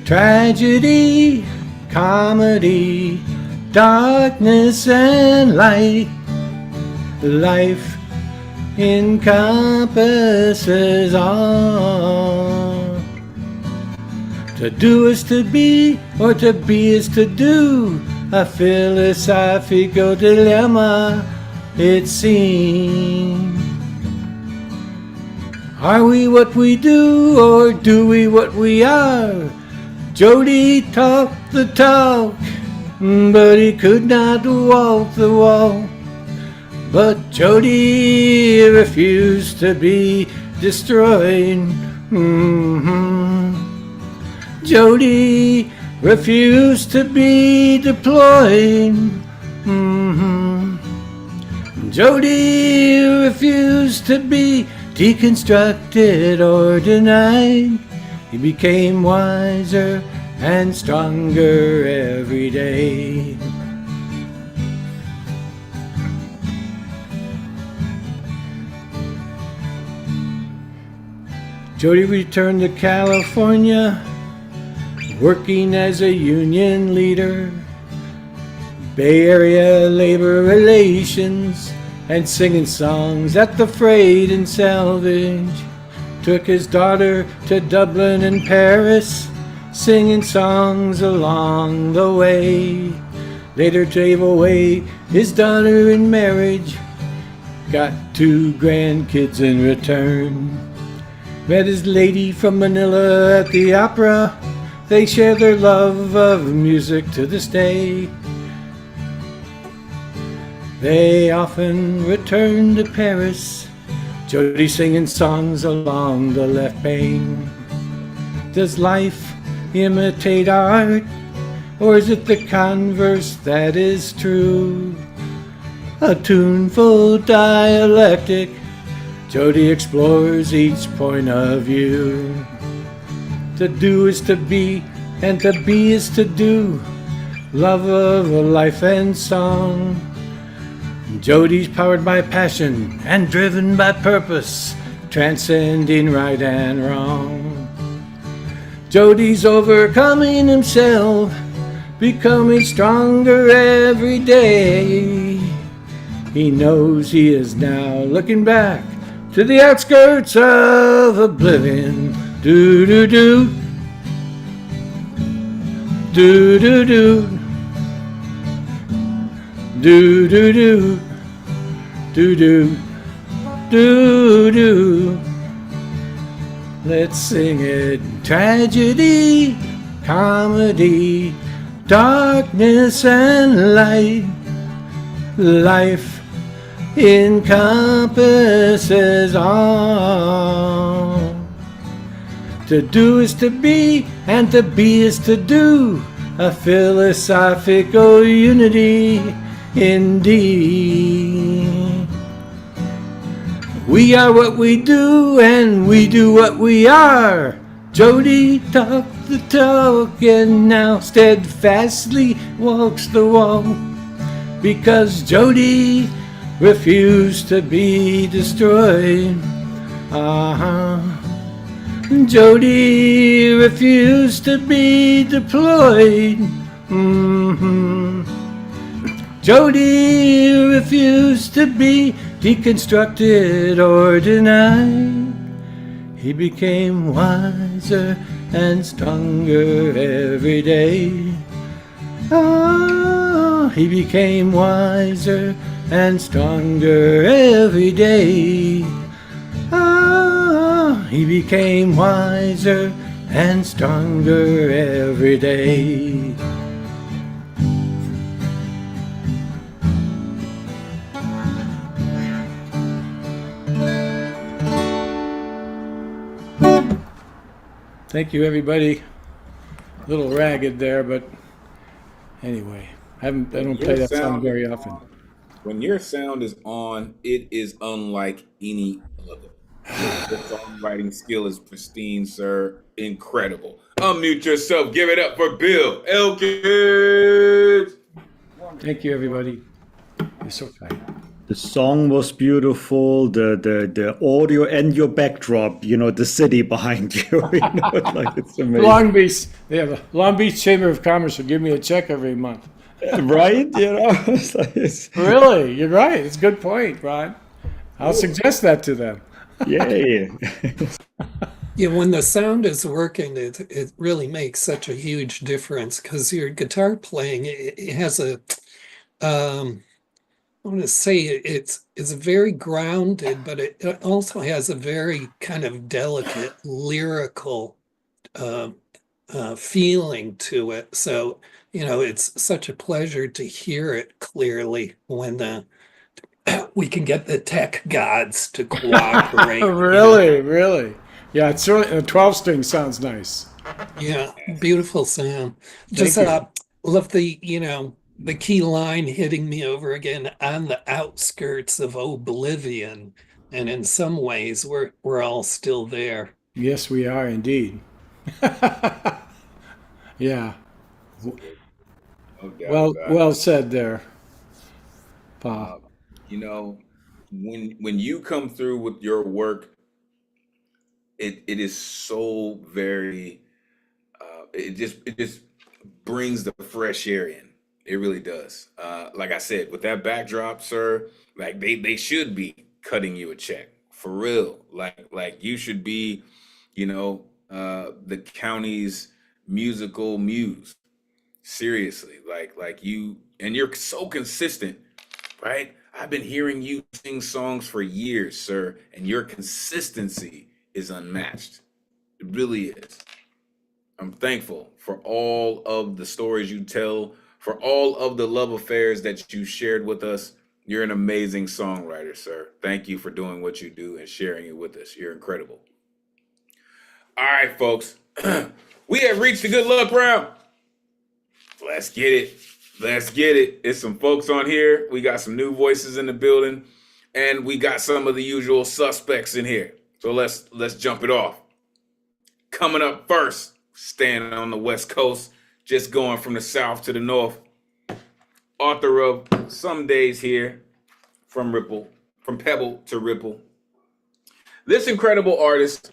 Tragedy, comedy, darkness and light. Life encompasses all. To do is to be, or to be is to do. A philosophical dilemma, it seems. Are we what we do, or do we what we are? Jody talked the talk, but he could not walk the walk. But Jody refused to be destroyed. Jody refused to be deployed. Jody refused to be deconstructed or denied. He became wiser and stronger every day. Jody returned to California, working as a union leader, Bay Area labor relations, and singing songs at the freight and salvage. Took his daughter to Dublin and Paris, singing songs along the way. Later gave away his daughter in marriage, got 2 grandkids in return. Met his lady from Manila at the opera. They share their love of music to this day. They often return to Paris, Jody singing songs along the left bank. Does life imitate art, or is it the converse that is true? A tuneful dialectic, Jody explores each point of view. To do is to be, and to be is to do. Love of a life and song. Jody's powered by passion and driven by purpose, transcending right and wrong. Jody's overcoming himself, becoming stronger every day. He knows he is now looking back to the outskirts of oblivion. Do do do, do do do, do do do, do do do do. Let's sing it. Tragedy, comedy, darkness and light. Life encompasses all. To do is to be, and to be is to do. A philosophical unity indeed. We are what we do, and we do what we are. Jody talked the talk, and now steadfastly walks the walk. Because Jody refused to be destroyed. Jody refused to be deployed. Jody refused to be deconstructed or denied. He became wiser and stronger every day. He became wiser and stronger every day. He became wiser and stronger every day. Thank you, everybody. A little ragged there, but anyway, I don't play that song very often. When your sound is on, it is unlike any other. Your songwriting skill is pristine, sir. Incredible. Unmute yourself. Give it up for Bill Elkins. Thank you, everybody. You're so kind. The song was beautiful. The audio and your backdrop, the city behind you. Like it's amazing. Long Beach, the Long Beach Chamber of Commerce will give me a check every month. Right? Really, you're right. It's a good point, Ron. I'll suggest that to them. Yay. Yeah, when the sound is working, it really makes such a huge difference because your guitar playing, it has a, I want to say it's very grounded, but it also has a very kind of delicate lyrical feeling to it. So, it's such a pleasure to hear it clearly when we can get the tech gods to cooperate. Really. Yeah, it's certainly, a 12-string sounds nice. Yeah, beautiful sound. Thank Just you. love the key line hitting me over again on the outskirts of oblivion. And in some ways we're all still there. Yes, we are indeed. Yeah. No doubt about Well it. said there, Pa. When you come through with your work, it is so very it just brings the fresh air in. It really does. Like I said, with that backdrop, sir, like they should be cutting you a check for real. Like you should be, the county's musical muse. Seriously, like you, and you're so consistent, right? I've been hearing you sing songs for years, sir, and your consistency is unmatched. It really is. I'm thankful for all of the stories you tell, for all of the love affairs that you shared with us. You're an amazing songwriter, sir. Thank you for doing what you do and sharing it with us. You're incredible. All right, folks. We have reached the good luck round. Let's get it. Let's get it. It's some folks on here. We got some new voices in the building, and we got some of the usual suspects in here. So let's jump it off. Coming up first, standing on the West Coast, just going from the South to the North. Author of Some Days Here, from Pebble to Ripple. This incredible artist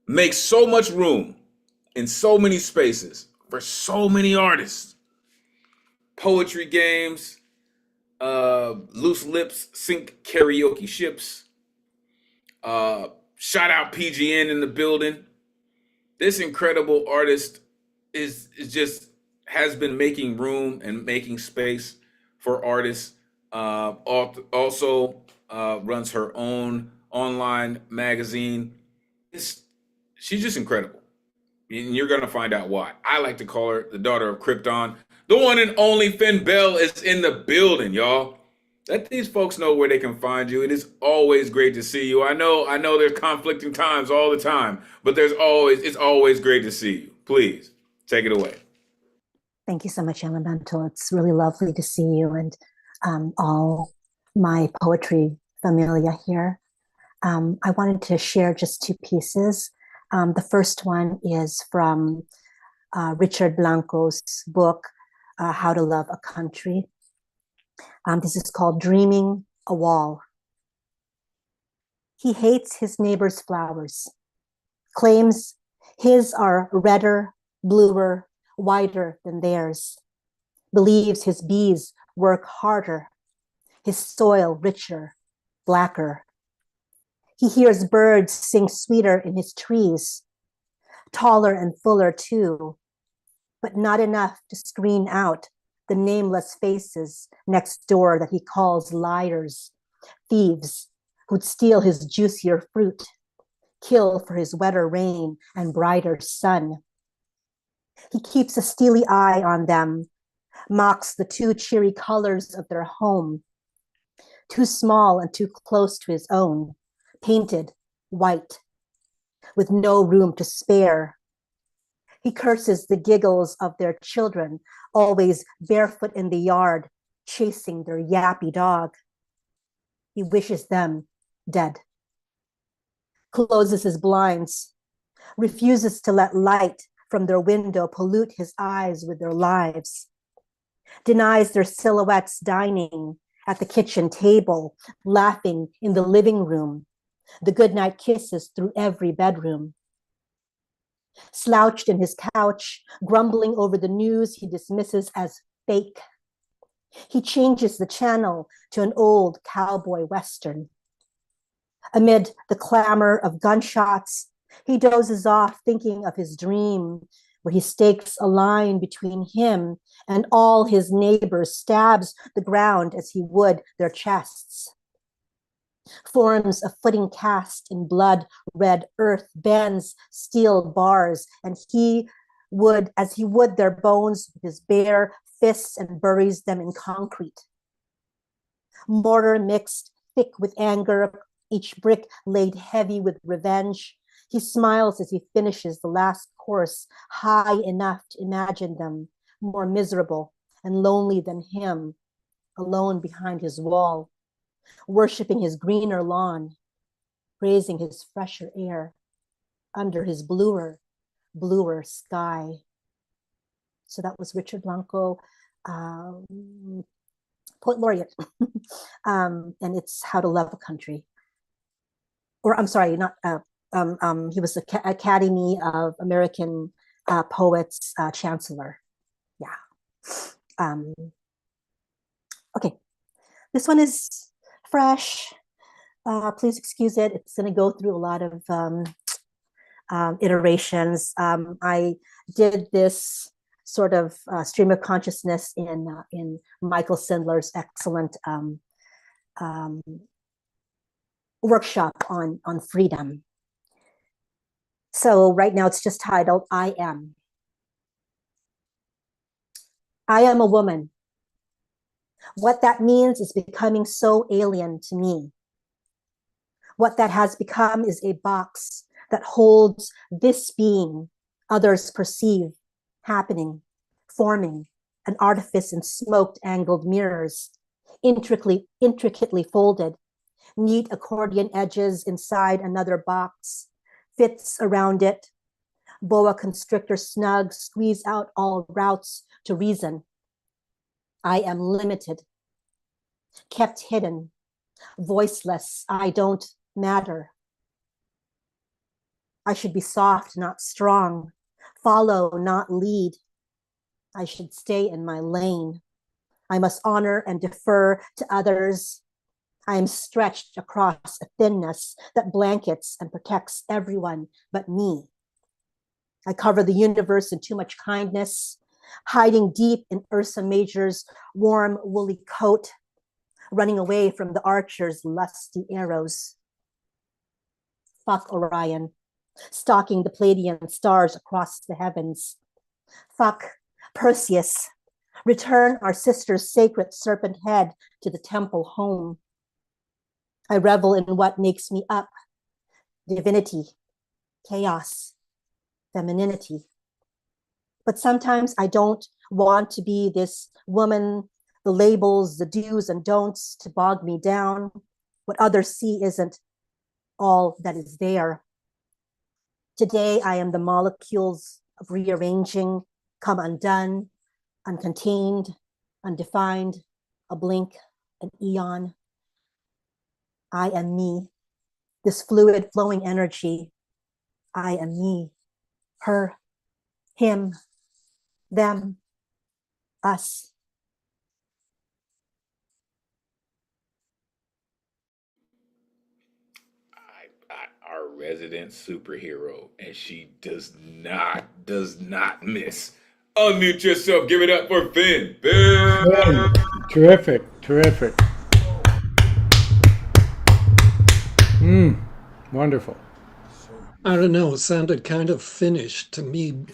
makes so much room in so many spaces for so many artists. Poetry games, loose lips sink karaoke ships. Shout out PGN in the building. This incredible artist is just has been making room and making space for artists. Also runs her own online magazine. She's just incredible. And you're going to find out why. I like to call her the daughter of Krypton. The one and only Finn Bell is in the building, y'all. Let these folks know where they can find you. It is always great to see you. I know there's conflicting times all the time, but it's always great to see you. Please, take it away. Thank you so much, Elemental. It's really lovely to see you and all my poetry familia here. I wanted to share just two pieces. The first one is from Richard Blanco's book, How to Love a Country. This is called Dreaming a Wall. He hates his neighbor's flowers, claims his are redder, bluer, wider than theirs, believes his bees work harder, his soil richer, blacker. He hears birds sing sweeter in his trees, taller and fuller too, but not enough to screen out the nameless faces next door that he calls liars, thieves who'd steal his juicier fruit, kill for his wetter rain and brighter sun. He keeps a steely eye on them, mocks the too cheery colors of their home, too small and too close to his own, painted white, with no room to spare He curses the giggles of their children, always barefoot in the yard, chasing their yappy dog. He wishes them dead. Closes his blinds, refuses to let light from their window pollute his eyes with their lives. Denies their silhouettes dining at the kitchen table, laughing in the living room, the goodnight kisses through every bedroom. Slouched in his couch, grumbling over the news he dismisses as fake. He changes the channel to an old cowboy western. Amid the clamor of gunshots, he dozes off thinking of his dream, where he stakes a line between him and all his neighbors, stabs the ground as he would their chests. Forms a footing cast in blood red earth, bends steel bars, and as he would their bones with his bare fists, and buries them in concrete. Mortar mixed thick with anger, each brick laid heavy with revenge. He smiles as he finishes the last course, high enough to imagine them more miserable and lonely than him, alone behind his wall, worshiping his greener lawn, praising his fresher air under his bluer sky. So that was Richard Blanco, poet laureate, and it's How to Love a Country. Or I'm sorry, not. He was the Academy of American Poets Chancellor. Yeah. Okay, this one is fresh. Please excuse it. It's going to go through a lot of iterations. I did this sort of stream of consciousness in Michael Sindler's excellent workshop on freedom. So right now it's just titled, I Am. I am a woman. What that means is becoming so alien to me. What that has become is a box that holds this being others perceive, happening, forming, an artifice in smoked angled mirrors, intricately folded, neat accordion edges inside another box, fits around it, boa constrictor snug, squeeze out all routes to reason. I am limited, kept hidden, voiceless. I don't matter. I should be soft, not strong, follow, not lead. I should stay in my lane. I must honor and defer to others. I am stretched across a thinness that blankets and protects everyone but me. I cover the universe in too much kindness, hiding deep in Ursa Major's warm, woolly coat, running away from the archer's lusty arrows. Fuck Orion, stalking the Pleiadian stars across the heavens. Fuck Perseus, return our sister's sacred serpent head to the temple home. I revel in what makes me up, divinity, chaos, femininity. But sometimes I don't want to be this woman, the labels, the do's and don'ts to bog me down. What others see isn't all that is there. Today, I am the molecules of rearranging, come undone, uncontained, undefined, a blink, an eon. I am me, this fluid flowing energy. I am me, her, him, them, us. Our resident superhero, and she does not miss. Unmute yourself. Give it up for Finn. Finn. Terrific. Wonderful. I don't know. It sounded kind of finished to me.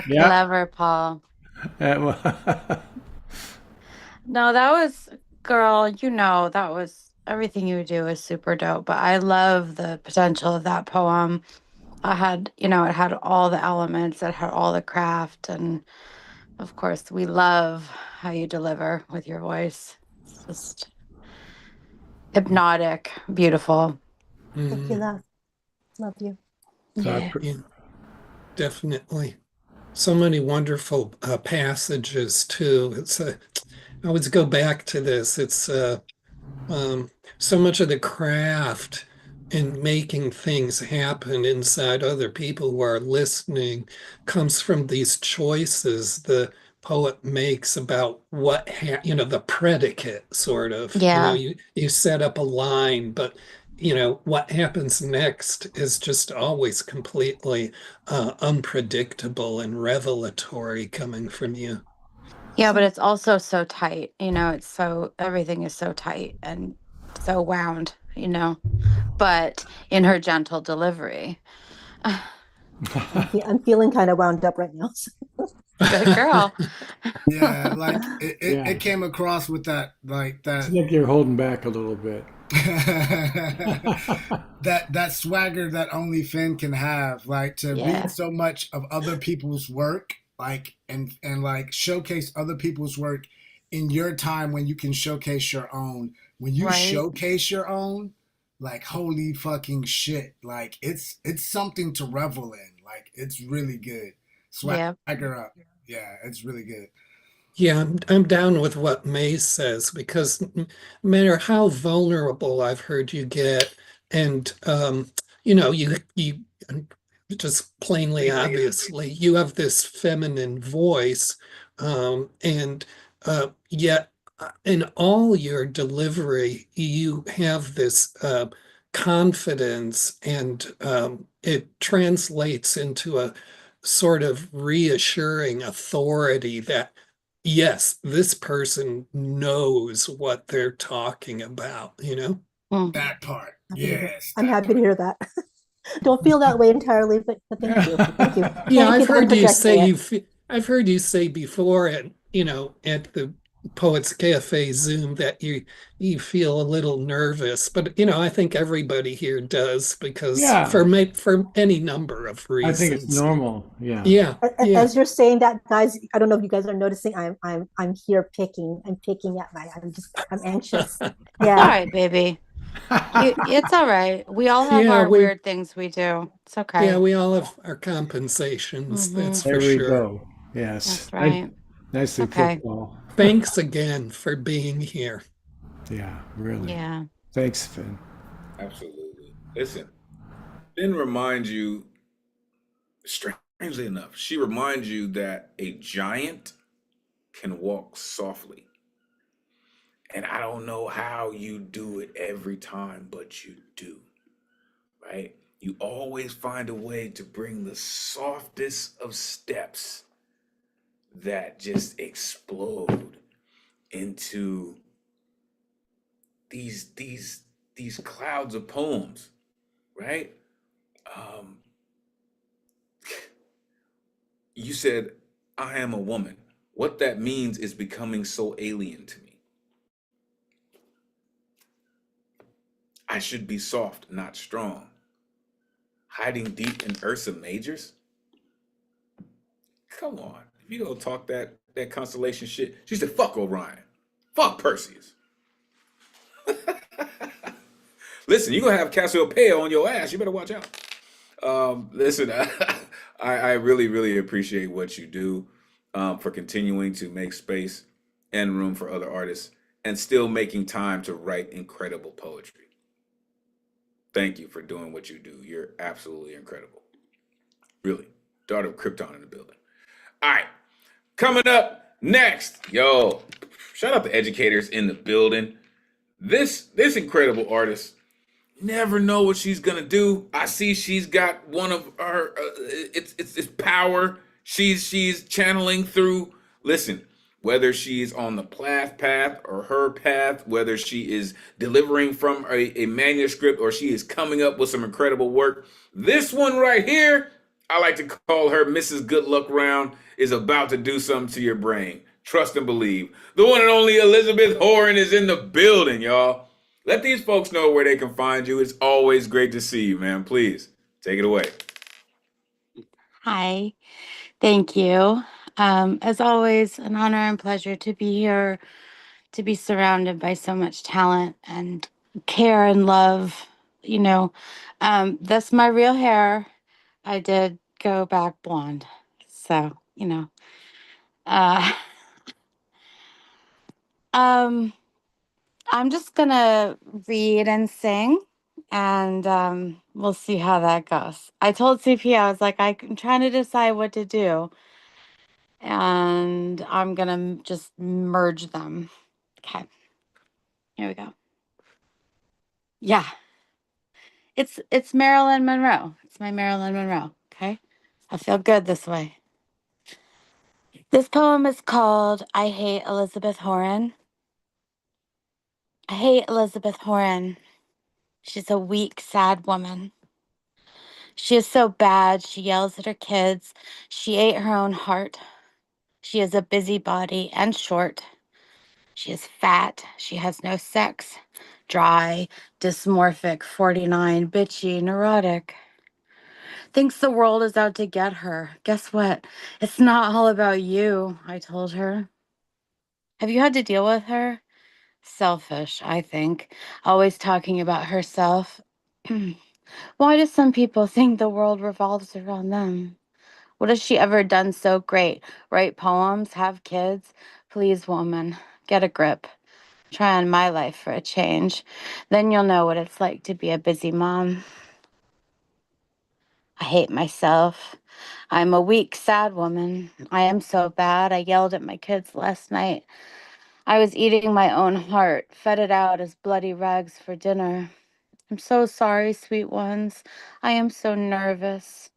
Clever, Paul. No, that was, girl, that was everything you do is super dope. But I love the potential of that poem. I had, you know, it had all the elements, it had all the craft, and of course, we love how you deliver with your voice. It's just hypnotic, beautiful. Thank you, love. Love you. So Yeah. Yeah, definitely. So many wonderful passages too. I always go back to this. It's so much of the craft in making things happen inside other people who are listening comes from these choices the poet makes about the predicate sort of. Yeah. You set up a line, but what happens next is just always completely unpredictable and revelatory coming from you. Yeah, but it's also so tight, it's everything is so tight and so wound, but in her gentle delivery. I'm feeling kind of wound up right now. Good girl. Yeah, like yeah, it came across with that it's like you're holding back a little bit. that swagger that only Finn can have, like to read Yeah. so much of other people's work, like and like showcase other people's work in your time when you can showcase your own. When you Right. showcase your own, like holy fucking shit, like it's something to revel in. Like it's really good. Yeah. Swagger up. Yeah, it's really good. Yeah, I'm down with what May says because no matter how vulnerable I've heard you get, and you just plainly, obviously, you have this feminine voice, and yet in all your delivery, you have this confidence, and it translates into a sort of reassuring authority that yes, this person knows what they're talking about. That part. Happy to hear. Yes, I'm that happy to part. hear that. Don't feel that way entirely, but thank you. Thank you. Yeah, Thank you I've that I'm heard you say projecting it. I've heard you say before at the Poets Cafe Zoom that you feel a little nervous, but I think everybody here does because Yeah, for any number of I think it's reasons. normal. Yeah. Yeah, yeah. As you're saying that, guys, I don't know if you guys are noticing. I'm here picking. I'm picking at my. I'm anxious. It's all Yeah. right, baby. It's all right. We all have Yeah, our weird things we do. It's okay. we all have our compensations, that's Mm-hmm. for There we sure. go. Yes. That's right. It's Nicely put, okay. Paul. Thanks again for being here. Yeah, really. Yeah. Thanks, Finn. Absolutely. Listen, Finn reminds you, strangely enough, she reminds you that a giant can walk softly. And I don't know how you do it every time, but you do, right? You always find a way to bring the softest of steps that just explode into these clouds of poems, right? Um, you said, I am a woman. What that means is becoming so alien to me. I should be soft, not strong. Hiding deep in Ursa Majors? Come on. If you gonna talk that constellation shit, she said, fuck Orion. Fuck Perseus. Listen, you're gonna have Cassiopeia on your ass. You better watch out. Listen, I really, really appreciate what you do for continuing to make space and room for other artists and still making time to write incredible poetry. Thank you for doing what you do. You're absolutely incredible. Really. Daughter of Krypton in the building. All right. Coming up next, yo, shout out to educators in the building. This incredible artist, never know what she's gonna do. I see she's got one of her. It's power. She's channeling through. Listen, whether she's on the Plath path or her path, whether she is delivering from a manuscript or she is coming up with some incredible work. This one right here, I like to call her Mrs. Good Luck Round, is about to do something to your brain. Trust and believe. The one and only Elizabeth Horan is in the building, y'all. Let these folks know where they can find you. It's always great to see you, man. Please take it away. Hi. Thank you. As always, an honor and pleasure to be here, to be surrounded by so much talent and care and love. You know, that's my real hair. I did go back blonde. So, uh, um, I'm just gonna read and sing, and we'll see how that goes. I told CP, I was like, I'm trying to decide what to do, and I'm gonna just merge them. Okay, here we go. Yeah, it's Marilyn Monroe. It's my Marilyn Monroe. Okay, I feel good this way. This poem is called "I Hate Elizabeth Horan." I hate Elizabeth Horan. She's a weak, sad woman. She is so bad, she yells at her kids. She ate her own heart. She is a busybody and short. She is fat. She has no sex. Dry, dysmorphic, 49, bitchy, neurotic. Thinks the world is out to get her. Guess what? It's not all about you, I told her. Have you had to deal with her? Selfish, I think. Always talking about herself. Why do some people think the world revolves around them? What has she ever done so great? Write poems, have kids? Please, woman, get a grip. Try on my life for a change. Then you'll know what it's like to be a busy mom. I hate myself. I'm a weak, sad woman. I am so bad. I yelled at my kids last night. I was eating my own heart, fed it out as bloody rags for dinner. I'm so sorry, sweet ones. I am so nervous.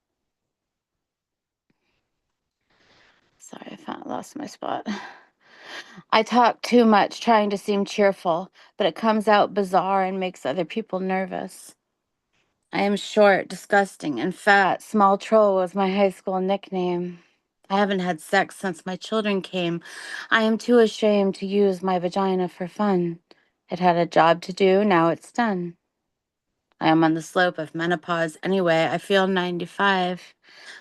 Sorry, I lost my spot. I talk too much, trying to seem cheerful, but it comes out bizarre and makes other people nervous. I am short, disgusting, and fat. Small Troll was my high school nickname. I haven't had sex since my children came. I am too ashamed to use my vagina for fun. It had a job to do, now it's done. I am on the slope of menopause anyway. I feel 95.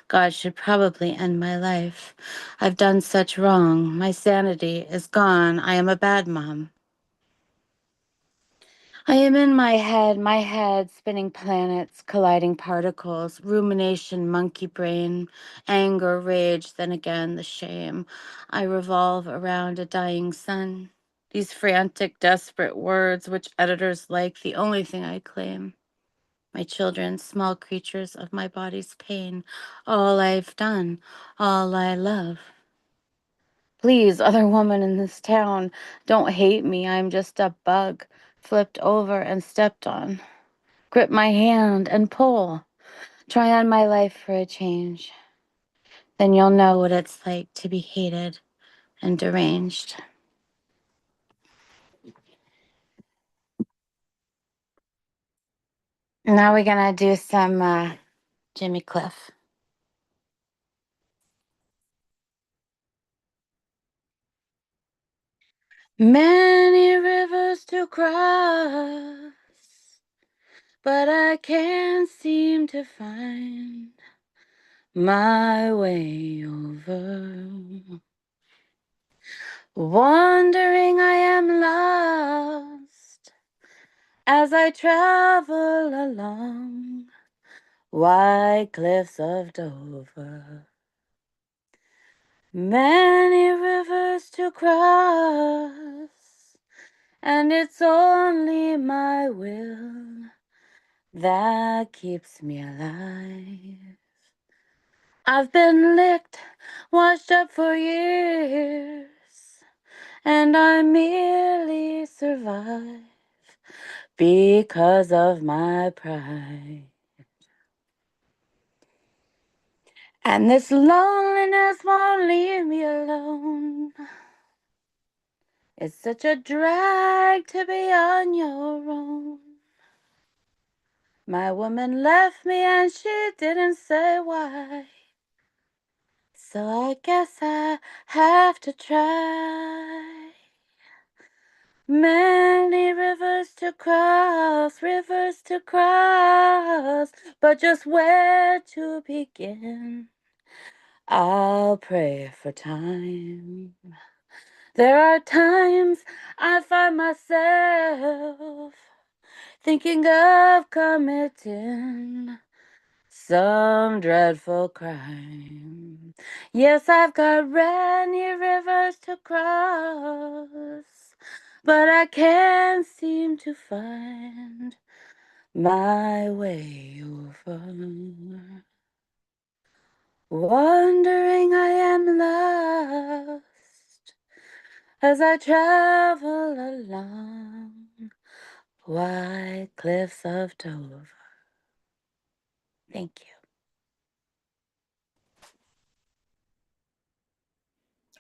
God should probably end my life. I've done such wrong. My sanity is gone. I am a bad mom. I am in my head spinning planets, colliding particles, rumination, monkey brain, anger, rage, then again the shame. I revolve around a dying sun. These frantic, desperate words, which editors like, the only thing I claim. My children, small creatures of my body's pain, all I've done, all I love. Please, other woman in this town, don't hate me. I'm just a bug, flipped over and stepped on. Grip my hand and pull. Try on my life for a change. Then you'll know what it's like to be hated and deranged. Now we're gonna do some Jimmy Cliff. Many rivers to cross, but I can't seem to find my way over. Wandering, I am lost as I travel along white cliffs of Dover. Many rivers to cross, and it's only my will that keeps me alive. I've been licked, washed up for years, and I merely survive because of my pride. And this loneliness won't leave me alone. It's such a drag to be on your own. My woman left me and she didn't say why. So I guess I have to try. Many rivers to cross, but just where to begin? I'll pray for time. There are times I find myself thinking of committing some dreadful crime. Yes, I've got many rivers to cross, but I can't seem to find my way over. Wandering I am lost as I travel along white cliffs of Dover. Thank you.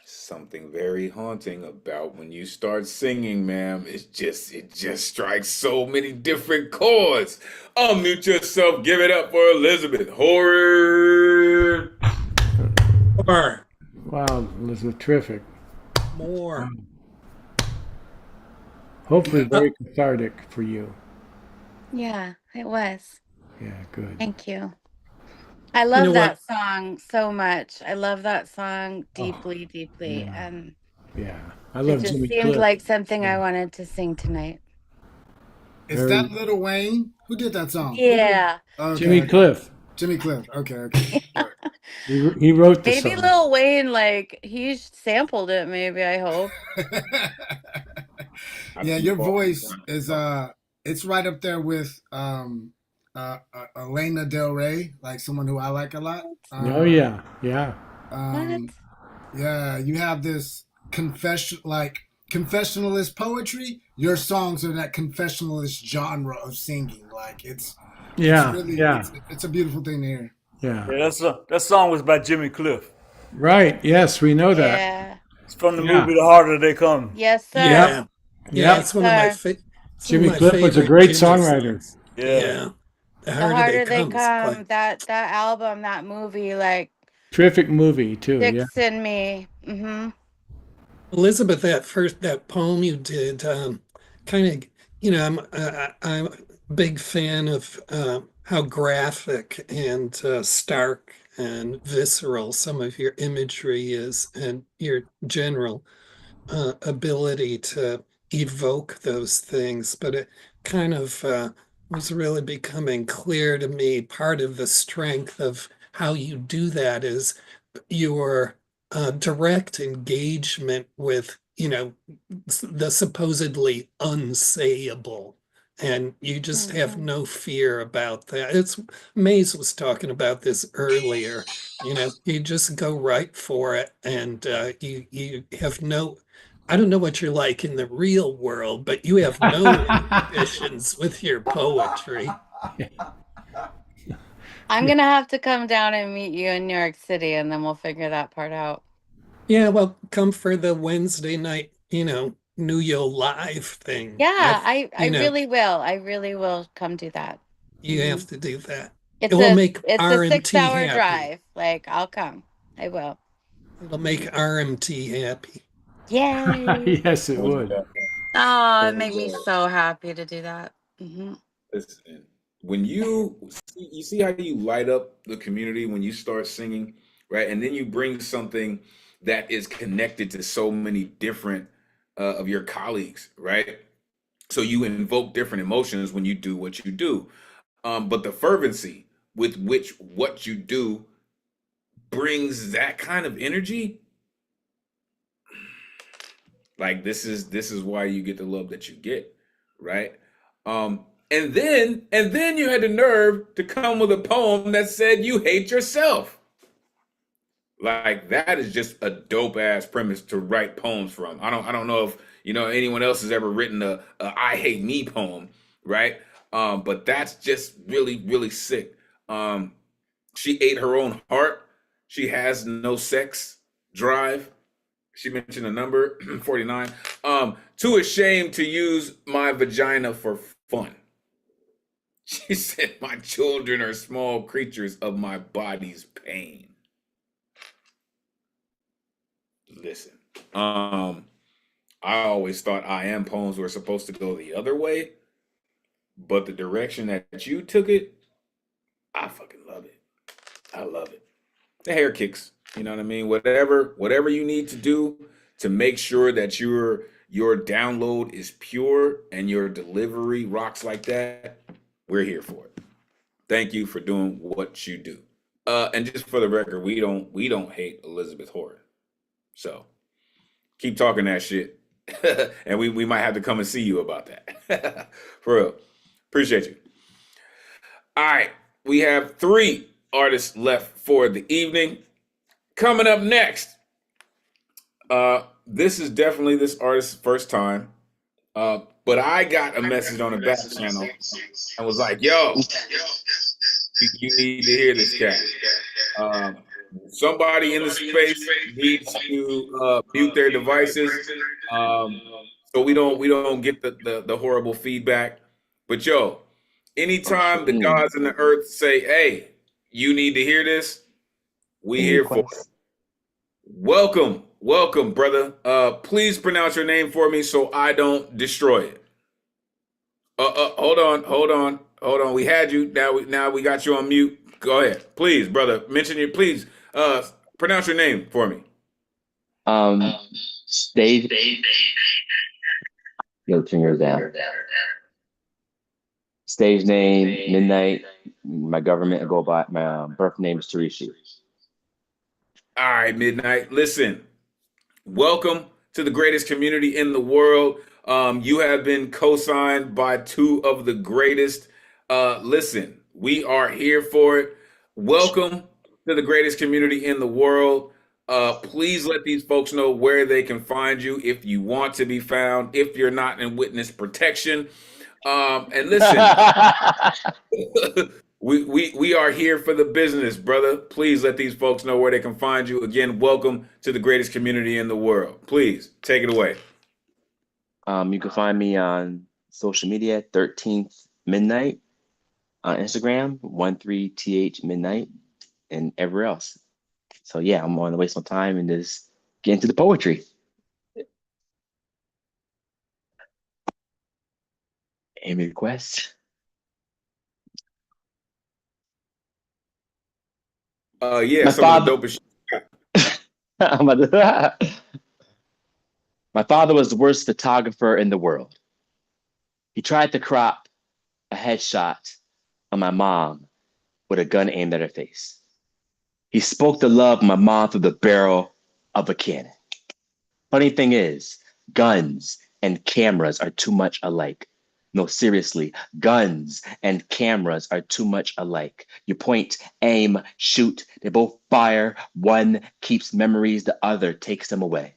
Something very haunting about when you start singing, ma'am. It just strikes so many different chords. Unmute yourself. Give it up for Elizabeth Horror. Wow, Elizabeth, terrific. More. Hopefully very cathartic for you. Yeah, it was. Yeah, good. Thank you. I You know love what? that song so much. I love that song Oh, deeply, deeply. yeah. And Yeah, I it love just Jimmy seemed Cliff. like something I wanted to sing tonight. Is Very that Lil Wayne? Who did that song? Yeah. Okay, Jimmy okay. Cliff. Jimmy Cliff. Okay, okay. All He wrote the Maybe song. Lil Wayne, like, he sampled it, maybe, I hope. right. I Yeah, keep your on voice trying is to- it's right up there with Elena Del Rey, like someone who I like a lot. Oh yeah, yeah. What? Um yeah, you have this confessionalist poetry. Your songs are that confessionalist genre of singing. Like it's Yeah, really yeah, it's a beautiful thing to hear. yeah. Yeah, that song was by Jimmy Cliff. Right. Yes, we know that. Yeah. It's from the Yeah. movie The Harder They Come. Yes, sir. Yep. Yeah. Yeah, Yep. Yes, it's one of my sir. fa- it's one of Jimmy my Cliff was a favorite great Jimmy songwriter. songs. Yeah. Yeah. The The harder they harder they come is come, quite. that album, that movie, like, Terrific movie too. Yeah. sticks in me. Mm-hmm. Elizabeth, that poem you did, kind of, I'm a big fan of how graphic and stark and visceral some of your imagery is, and your general ability to evoke those things. But it kind of was really becoming clear to me. Part of the strength of how you do that is your direct engagement with, the supposedly unsayable. And you just have Mm-hmm. no fear about that. It's Maze was talking about this earlier. You just go right for it, and you have no. I don't know what you're like in the real world, but you have no inhibitions with your poetry. I'm gonna have to come down and meet you in New York City, and then we'll figure that part out. Yeah, well, come for the Wednesday night, New Year live thing. Yeah, I've, I really will. I really will come do that. you Hmm. have to do that. It It's will a make it's a six RMT hour happy. drive. Like, I'll come. I will. It'll make RMT happy. Yay. Yes, it Most would. definitely. Oh, it Most made me definitely. so happy to do that. Hmm. Listen, when you see how you light up the community when you start singing, right? And then you bring something that is connected to so many different of your colleagues, right? So you invoke different emotions when you do what you do. But the fervency with which what you do brings that kind of energy, like this is why you get the love that you get, right? And then you had the nerve to come with a poem that said you hate yourself. Like that is just a dope ass premise to write poems from. I don't know if anyone else has ever written a I hate me poem, right? But that's just really really sick. Um, she ate her own heart. She has no sex drive. She mentioned a number 49. Too ashamed to use my vagina for fun. She said, my children are small creatures of my body's pain. Listen, I always thought I am poems were supposed to go the other way, but the direction that you took it, I fucking love it. I love it. The hair kicks. You know what I mean? Whatever you need to do to make sure that your download is pure and your delivery rocks like that, we're here for it. Thank you for doing what you do. And just for the record, we don't hate Elizabeth Horton. So keep talking that shit. And we might have to come and see you about that. For real. Appreciate you. All right. We have 3 artists left for the evening. Coming up next, this is definitely this artist's first time. But I got a message on the back channel and was like, yo, you need to hear this cat. Somebody in the space needs to mute their devices, so we don't get the horrible feedback. But yo, anytime the gods in the earth say, "Hey, you need to hear this," we here for it. Welcome, brother. Please pronounce your name for me so I don't destroy it. Hold on. We had you. Now we got you on mute. Go ahead, please, brother. Mention your please. Pronounce your name for me. Stage. Yo, turn yours down. Stage name, Midnight. My government, I go by my birth name is Tarishi. All right, Midnight. Listen, welcome to the greatest community in the world. You have been co-signed by 2 of the greatest. Listen, we are here for it. Welcome to the greatest community in the world. Please let these folks know where they can find you if you want to be found, if you're not in witness protection. And listen, we are here for the business, brother. Please let these folks know where they can find you. Again, welcome to the greatest community in the world. Please take it away. You can find me on social media, 13th Midnight on Instagram, 13th Midnight, and everywhere else. So yeah, I'm on to waste my time and just get into the poetry. Any requests? Yeah, My some of the dopest My father was the worst photographer in the world. He tried to crop a headshot of my mom with a gun aimed at her face. He spoke the love of my mom through the barrel of a cannon. Funny thing is, guns and cameras are too much alike. No, seriously, guns and cameras are too much alike. You point, aim, shoot, they both fire. One keeps memories, the other takes them away.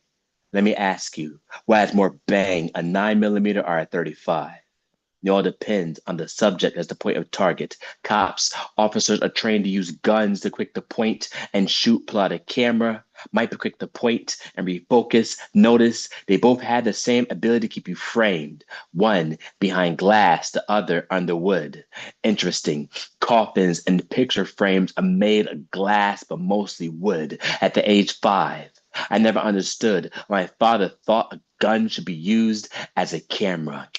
Let me ask you, what has more bang, a 9mm or a 35? It all depends on the subject as the point of target. Cops, officers are trained to use guns to quick to point and shoot, pull out a camera, might be quick to point and refocus. Notice they both have the same ability to keep you framed. One behind glass, the other under wood. Interesting. Coffins and picture frames are made of glass, but mostly wood. At the age 5, I never understood why my father thought a gun should be used as a camera.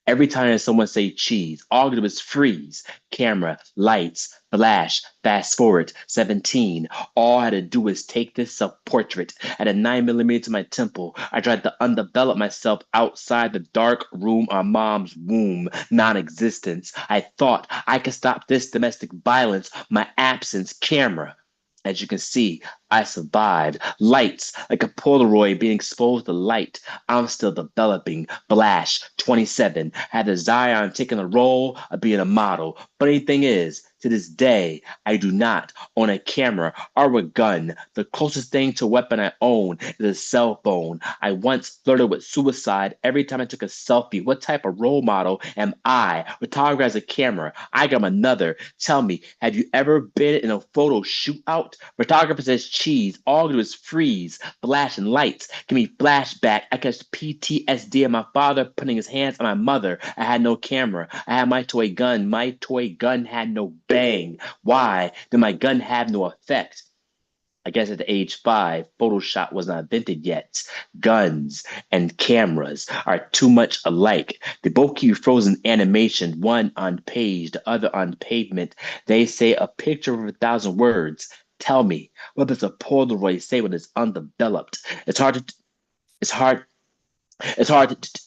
Every time someone say cheese, all I do is freeze. Camera, lights, flash, fast forward, 17. All I had to do was take this self-portrait at a 9mm to my temple. I tried to undevelop myself outside the dark room on mom's womb, non-existence. I thought I could stop this domestic violence, my absence, camera. As you can see, I survived. Lights, like a Polaroid being exposed to light. I'm still developing. Flash, 27. Had the Zion taking a role of being a model. Funny thing is, to this day, I do not own a camera or a gun. The closest thing to a weapon I own is a cell phone. I once flirted with suicide every time I took a selfie. What type of role model am I? Photographer as a camera. I got another. Tell me, have you ever been in a photo shootout? Photographer says cheese. All I do is freeze, flash, and lights. Give me flashback. I catch PTSD of my father putting his hands on my mother. I had no camera. I had my toy gun. My toy gun had no bang. Why did my gun have no effect? I guess at the age 5, Photoshop was not invented yet. Guns and cameras are too much alike. They both keep you frozen animation, one on page, the other on pavement. They say a picture of 1,000 words. Tell me, what does a Polaroid say when it's undeveloped? It's hard to, it's hard, it's hard to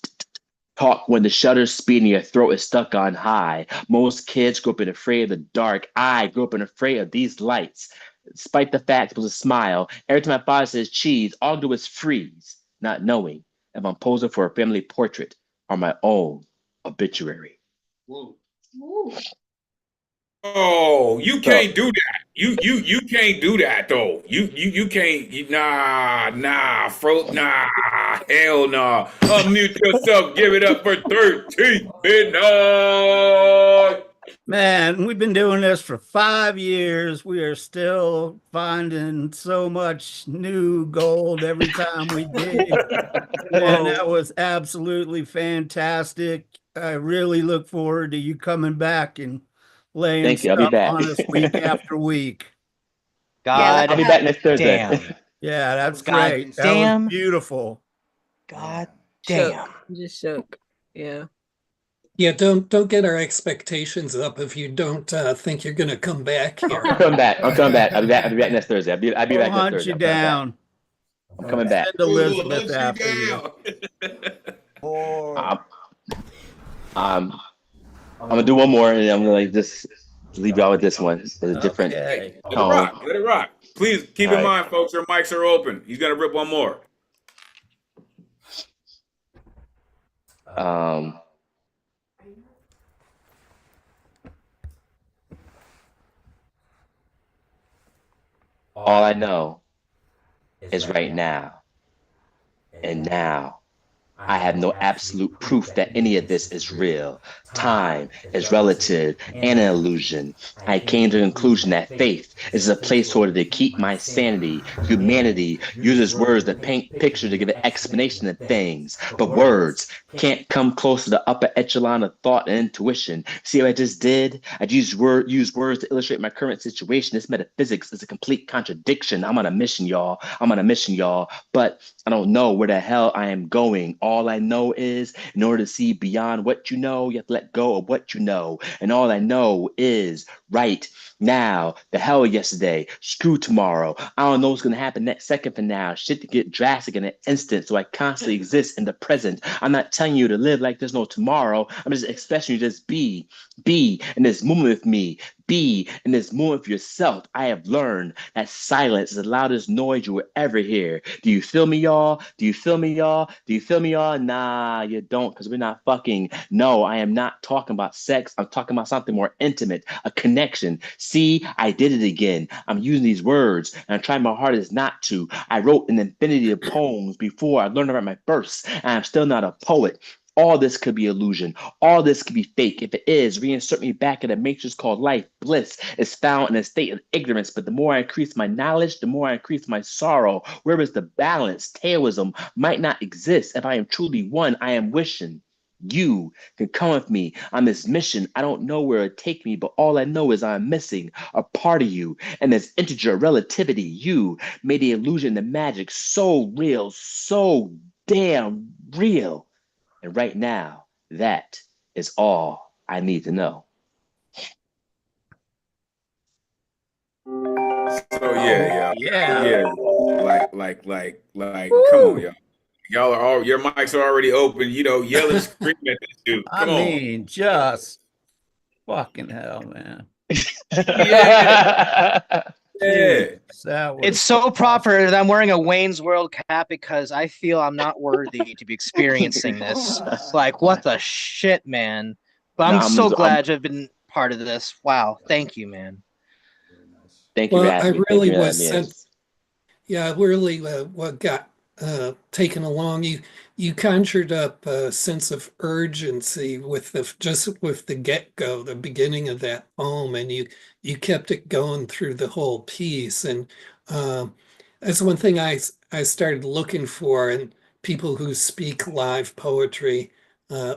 talk when the shutter speed in your throat is stuck on high. Most kids grew up in afraid of the dark. I grew up in afraid of these lights. Despite the fact it was a smile, every time my father says cheese, all I do is freeze, not knowing if I'm posing for a family portrait or my own obituary. Oh, you So, can't do that. You can't do that though. You can't. Hell nah. Unmute yourself. Give it up for 13 midnight. Man, we've been doing this for 5 years. We are still finding so much new gold every time we dig. Man, that was absolutely fantastic. I really look forward to you coming back and laying thank you. I'll be stuff back. on us week after week. I'll be back next Thursday. Damn. Yeah, that's God great. That was damn. beautiful. God Shook. damn. Just shook. Yeah. Yeah, don't get our expectations up if you don't think you're going to come back here. I'm coming back. I'll be back next Thursday. I'll be We'll back next hunt Thursday. you down. I'm coming back. Send Elizabeth after you. I'm gonna do one more, and I'm gonna just leave y'all with this one. It's a different Okay. Let it rock. Let it rock. Please keep in All right. mind, folks, our mics are open. He's gonna rip one more. All I know is right now, and now. I have no absolute proof that any of this is real. Time is relative and an illusion. I came to the conclusion that faith is a placeholder to keep my sanity. Humanity uses words to paint pictures to give an explanation of things, but words can't come close to the upper echelon of thought and intuition. See what I just did? I used words to illustrate my current situation. This metaphysics is a complete contradiction. I'm on a mission, y'all. But I don't know where the hell I am going. All I know is, in order to see beyond what you know, you have to let go of what you know. And all I know is right now, the hell yesterday, screw tomorrow. I don't know what's going to happen next second from now. Shit to get drastic in an instant, so I constantly exist in the present. I'm not telling you to live like there's no tomorrow. I'm just expecting you to just be in this moment with me. Be in this moment for yourself. I have learned that silence is the loudest noise you will ever hear. Do you feel me, y'all? Do you feel me, y'all? Nah, you don't, because we're not fucking. No, I am not talking about sex. I'm talking about something more intimate, a connection. See, I did it again. I'm using these words, and I'm trying my hardest not to. I wrote an infinity of poems before I learned to write my verse, and I'm still not a poet. All this could be illusion. All this could be fake. If it is, reinsert me back in a matrix called life. Bliss is found in a state of ignorance, but the more I increase my knowledge, the more I increase my sorrow. Where is the balance? Taoism might not exist. If I am truly one, I am wishing you can come with me on this mission. I don't know where it take me, but all I know is I'm missing a part of you. And this integer relativity, you made the illusion, the magic so real, so damn real. And right now, that is all I need to know. So yeah. Like, Woo! come on, y'all. Y'all are all your mics are already open, yelling, screaming at this dude. Come on. Just fucking hell, man. Yeah. It's so proper that I'm wearing a Wayne's World cap because I feel I'm not worthy to be experiencing this. Like, what the shit, man? But I'm so glad to have been part of this. Wow. Thank you, man. Thank you for having me. Really what got taken along. You conjured up a sense of urgency with the get-go, the beginning of that poem, and you kept it going through the whole piece. And that's one thing I started looking for in people who speak live poetry.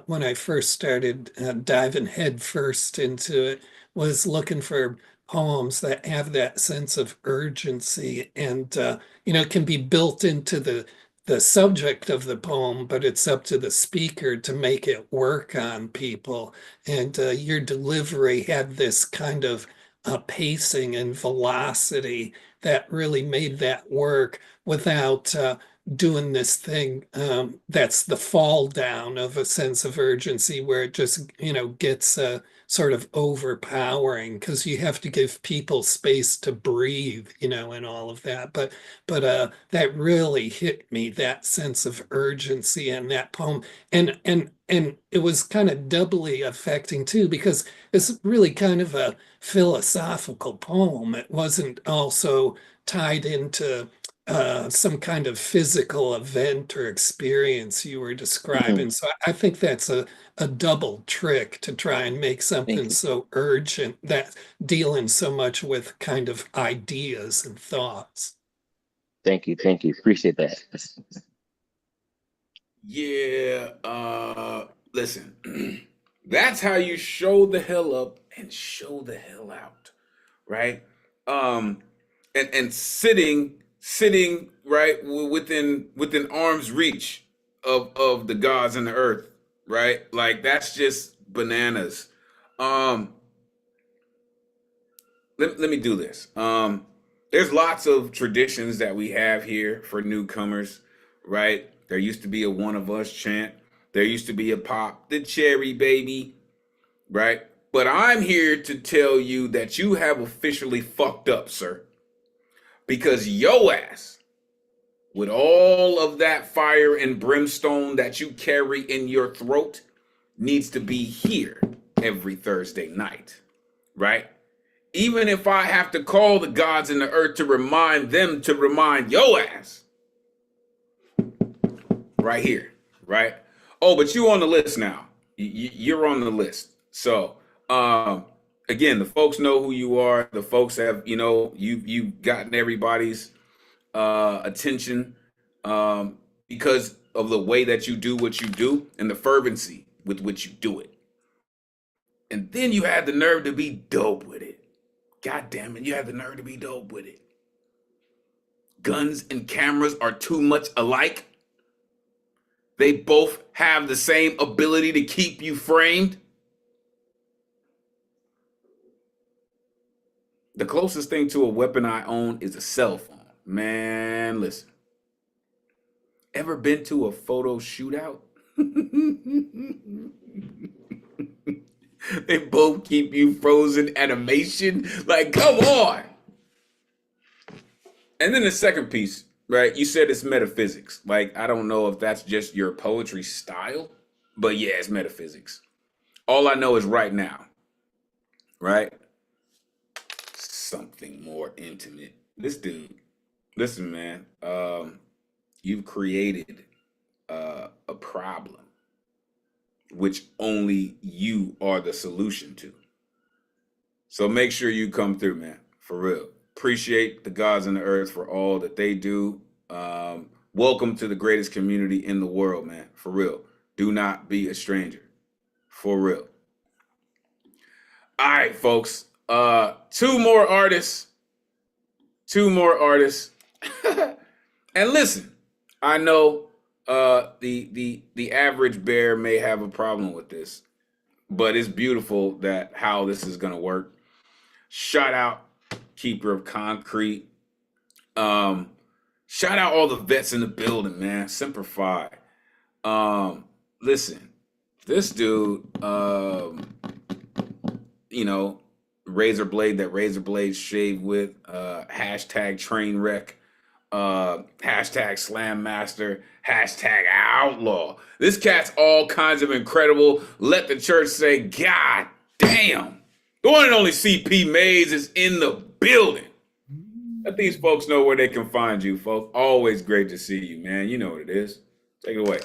When I first started diving head first into it, was looking for poems that have that sense of urgency, and it can be built into the subject of the poem, but it's up to the speaker to make it work on people. And your delivery had this kind of pacing and velocity that really made that work without doing this thing that's the fall down of a sense of urgency where it just, gets sort of overpowering because you have to give people space to breathe, and all of that. But that really hit me, that sense of urgency in that poem. And it was kind of doubly affecting too, because it's really kind of a philosophical poem. It wasn't also tied into some kind of physical event or experience you were describing. So I think that's a double trick to try and make something so urgent that dealing so much with kind of ideas and thoughts. Thank you. Appreciate that. Yeah, listen, that's how you show the hell up and show the hell out, right? And sitting right within arm's reach of the gods and the earth, right? Like that's just bananas. Let me do this. There's lots of traditions that we have here for newcomers, right? There used to be a one of us chant. There used to be a pop the cherry baby, right? But I'm here to tell you that you have officially fucked up, sir. Because yo ass, with all of that fire and brimstone that you carry in your throat, needs to be here every Thursday night, right? Even if I have to call the gods in the earth to remind them to remind yo ass. Right here, right? Oh, but you on the list now. You're on the list. So, again, the folks know who you are. The folks have, you've gotten everybody's attention because of the way that you do what you do and the fervency with which you do it. And then you had the nerve to be dope with it. God damn it, you have the nerve to be dope with it. Guns and cameras are too much alike. They both have the same ability to keep you framed. The closest thing to a weapon I own is a cell phone. Man, listen. Ever been to a photo shootout? They both keep you frozen animation. Like, come on. And then the second piece, right? You said it's metaphysics. Like, I don't know if that's just your poetry style, but yeah, it's metaphysics. All I know is right now, right? Something more intimate. This dude, listen, man, you've created a problem which only you are the solution to. So make sure you come through, man, for real. Appreciate the gods and the earth for all that they do. Welcome to the greatest community in the world, man, for real. Do not be a stranger, for real. All right, folks. Two more artists. And listen, I know the average bear may have a problem with this, but it's beautiful that how this is gonna work. Shout out Keeper of Concrete. Shout out all the vets in the building, man. Semper Fi. Listen, this dude, razor blade that razor blade shaved with, hashtag train wreck, hashtag slam master, hashtag outlaw. This cat's all kinds of incredible. Let the church say, God damn. The one and only CP Mays is in the building. Let these folks know where they can find you, folks. Always great to see you, man. You know what it is. Take it away.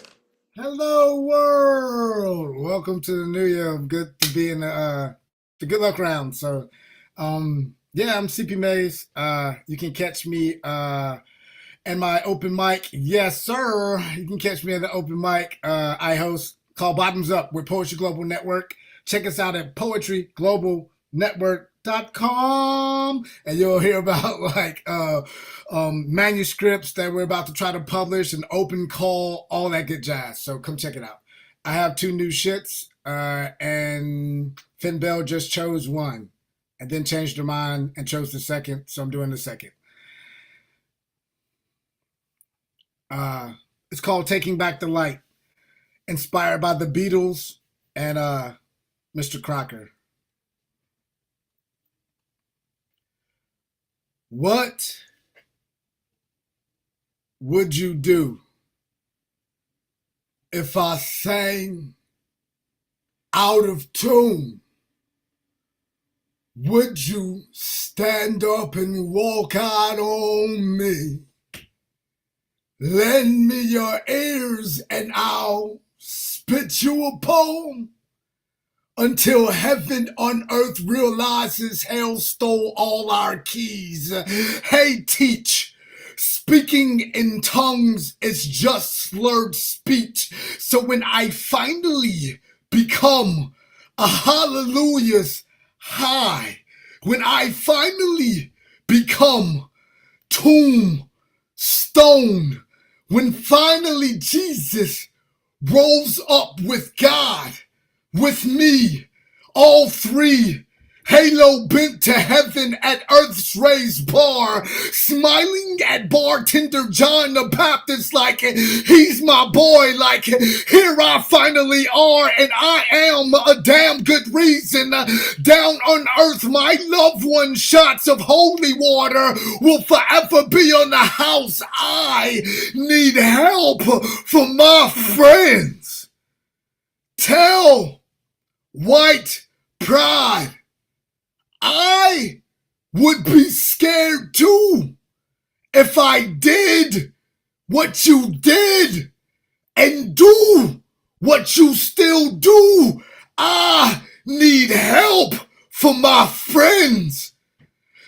Hello, world. Welcome to the new year. Good to be in the good luck round. So, yeah, I'm CP Mays. You can catch me and my open mic. Yes, sir. You can catch me at the open mic. I host called Bottoms Up with Poetry Global Network. Check us out at poetryglobalnetwork.com, and you'll hear about manuscripts that we're about to try to publish, an open call, all that good jazz. So come check it out. I have 2 new shits, and Finn Bell just chose one. and then changed their mind and chose the second, so I'm doing the second. It's called Taking Back the Light, inspired by the Beatles and Mr. Crocker. What would you do if I sang out of tune? Would you stand up and walk out on me? Lend me your ears and I'll spit you a poem until heaven on earth realizes hell stole all our keys. Hey, teach. Speaking in tongues is just slurred speech. So when I finally become a hallelujah's high, when I finally become tombstone, when finally Jesus rolls up with God, with me, all three, halo bent to heaven at earth's raised bar, smiling at bartender John the Baptist like he's my boy, like here I finally are and I am a damn good reason. Down on earth my loved one, shots of holy water will forever be on the house. I need help from my friends. Tell white pride I would be scared too if I did what you did and do what you still do. I need help from my friends.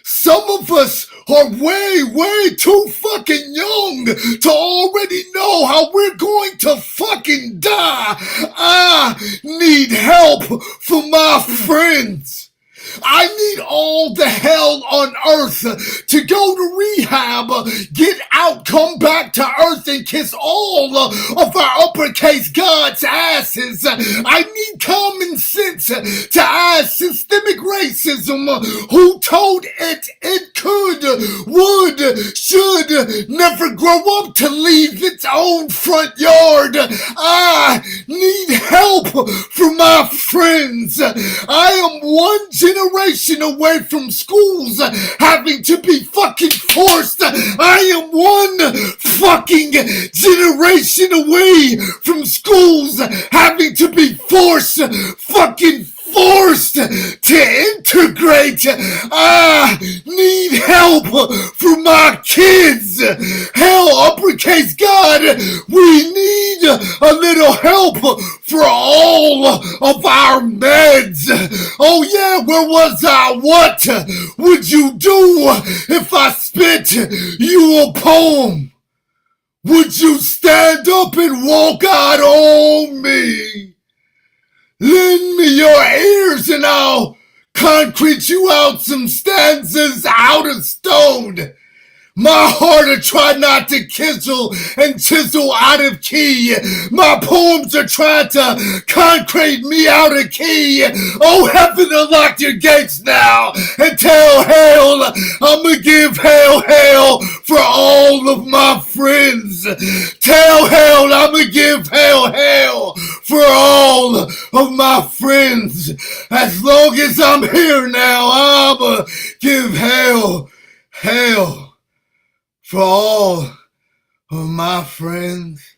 Some of us are way too fucking young to already know how we're going to fucking die. I need help from my friends. I need all the hell on earth to go to rehab, get out, come back to earth and kiss all of our uppercase God's asses. I need common sense to ask systemic racism who told it could, would, should never grow up to leave its own front yard. I need help from my friends. I am one generation away from schools having to be fucking forced. I am one fucking generation away from schools having to be forced to integrate. I need help for my kids. Hell, uppercase God, we need a little help for all of our meds. Oh yeah, where was I? What would you do if I spit you a poem? Would you stand up and walk out on me? Lend me your ears and I'll concrete you out some stanzas out of stone. My heart will try not to chisel and chisel out of key. My poems are trying to concrete me out of key. Oh, heaven, unlock your gates now and tell hell I'ma give hell for all of my friends. Tell hell I'ma give hell for all of my friends. As long as I'm here now, I'ma give hell for all of my friends.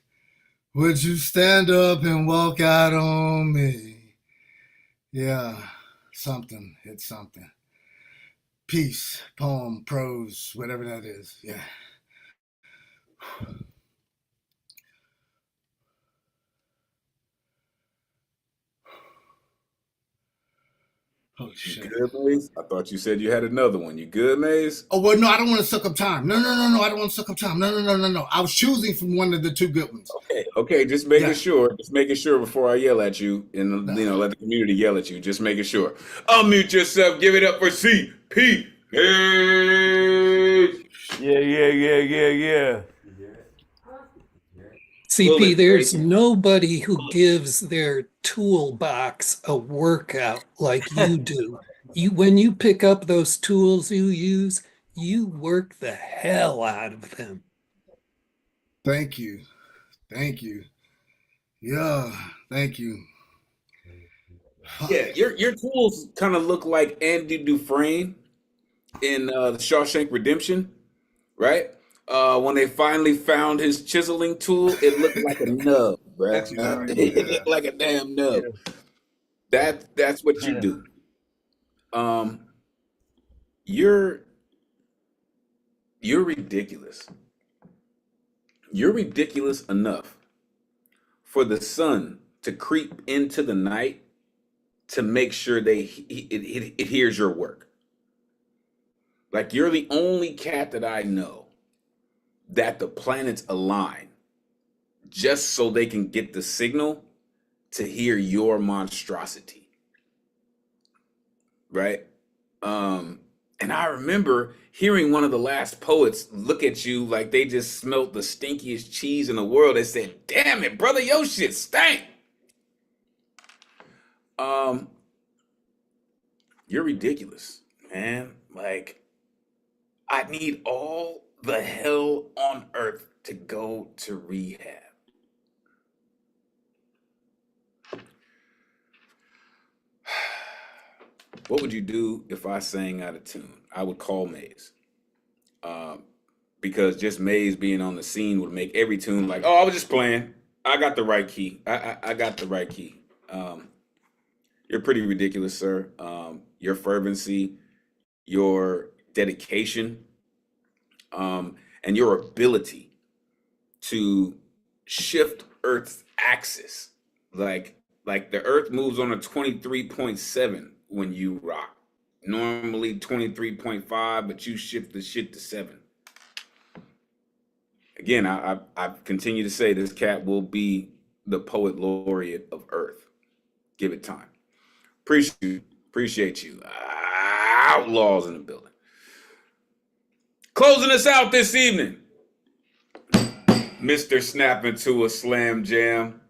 Would you stand up and walk out on me? Yeah, something. It's something. Peace, poem, prose, whatever that is. Yeah. Holy shit. You good, Maze? I thought you said you had another one. You good, Maze? Oh, well, no, I don't want to suck up time. No, I don't want to suck up time. No. I was choosing from one of the two good ones. Okay, just making sure. Just making sure before I yell at you and, let the community yell at you. Just making sure. Unmute yourself. Give it up for CP. Yeah. CP, there's nobody who gives their toolbox a workout like you do. when you pick up those tools you use, you work the hell out of them. Thank you. Thank you. Yeah, thank you. Yeah, your tools kind of look like Andy Dufresne in the Shawshank Redemption, right? When they finally found his chiseling tool, it looked like a nub, bruh. That's exactly It yeah. looked like a damn nub. That's what you do. Um, you're you're ridiculous. You're ridiculous enough for the sun to creep into the night to make sure it hears your work. Like you're the only cat that I know that the planets align just so they can get the signal to hear your monstrosity, right? And I remember hearing one of the last poets look at you like they just smelt the stinkiest cheese in the world. They said, "Damn it, brother, your shit stank." Um, you're ridiculous, man. Like, I need all the hell on earth to go to rehab. What would you do if I sang out of tune? I would call Maze. Um, because just Maze being on the scene would make every tune like, oh, I was just playing. I got the right key. I got the right key. You're pretty ridiculous, sir. Your fervency, your dedication, and your ability to shift Earth's axis. Like the Earth moves on a 23.7 when you rock. Normally 23.5, but you shift the shit to 7. Again, I continue to say this cat will be the poet laureate of Earth. Give it time. Appreciate you. Outlaws in the building. Closing us out this evening, Mr. Snap into a Slam Jam.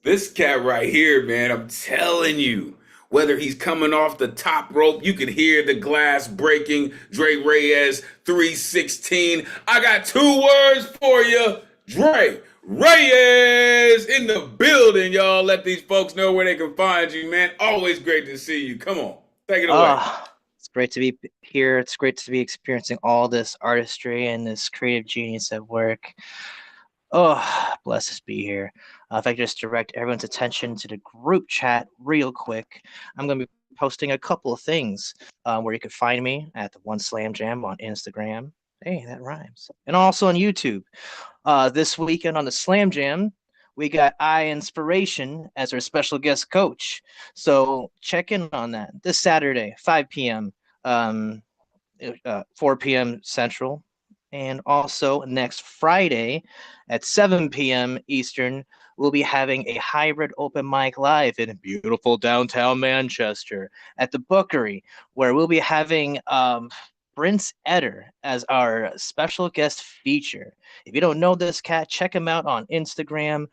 This cat right here, man, I'm telling you, whether he's coming off the top rope, you can hear the glass breaking. Dre Reyes, 316. I got 2 words for you. Dre Reyes in the building, y'all. Let these folks know where they can find you, man. Always great to see you. Come on, take it away. It's great to be here. It's great to be experiencing all this artistry and this creative genius at work. Oh, blessed to be here. If I could just direct everyone's attention to the group chat real quick, I'm going to be posting a couple of things where you can find me at the One Slam Jam on Instagram. Hey, that rhymes. And also on YouTube. This weekend on the Slam Jam, we got I Inspiration as our special guest coach. So check in on that this Saturday, 5 p.m., 4 p.m. Central. And also next Friday at 7 p.m. Eastern, we'll be having a hybrid open mic live in beautiful downtown Manchester at the Bookery, where we'll be having Prince Eder as our special guest feature. If you don't know this cat, check him out on Instagram.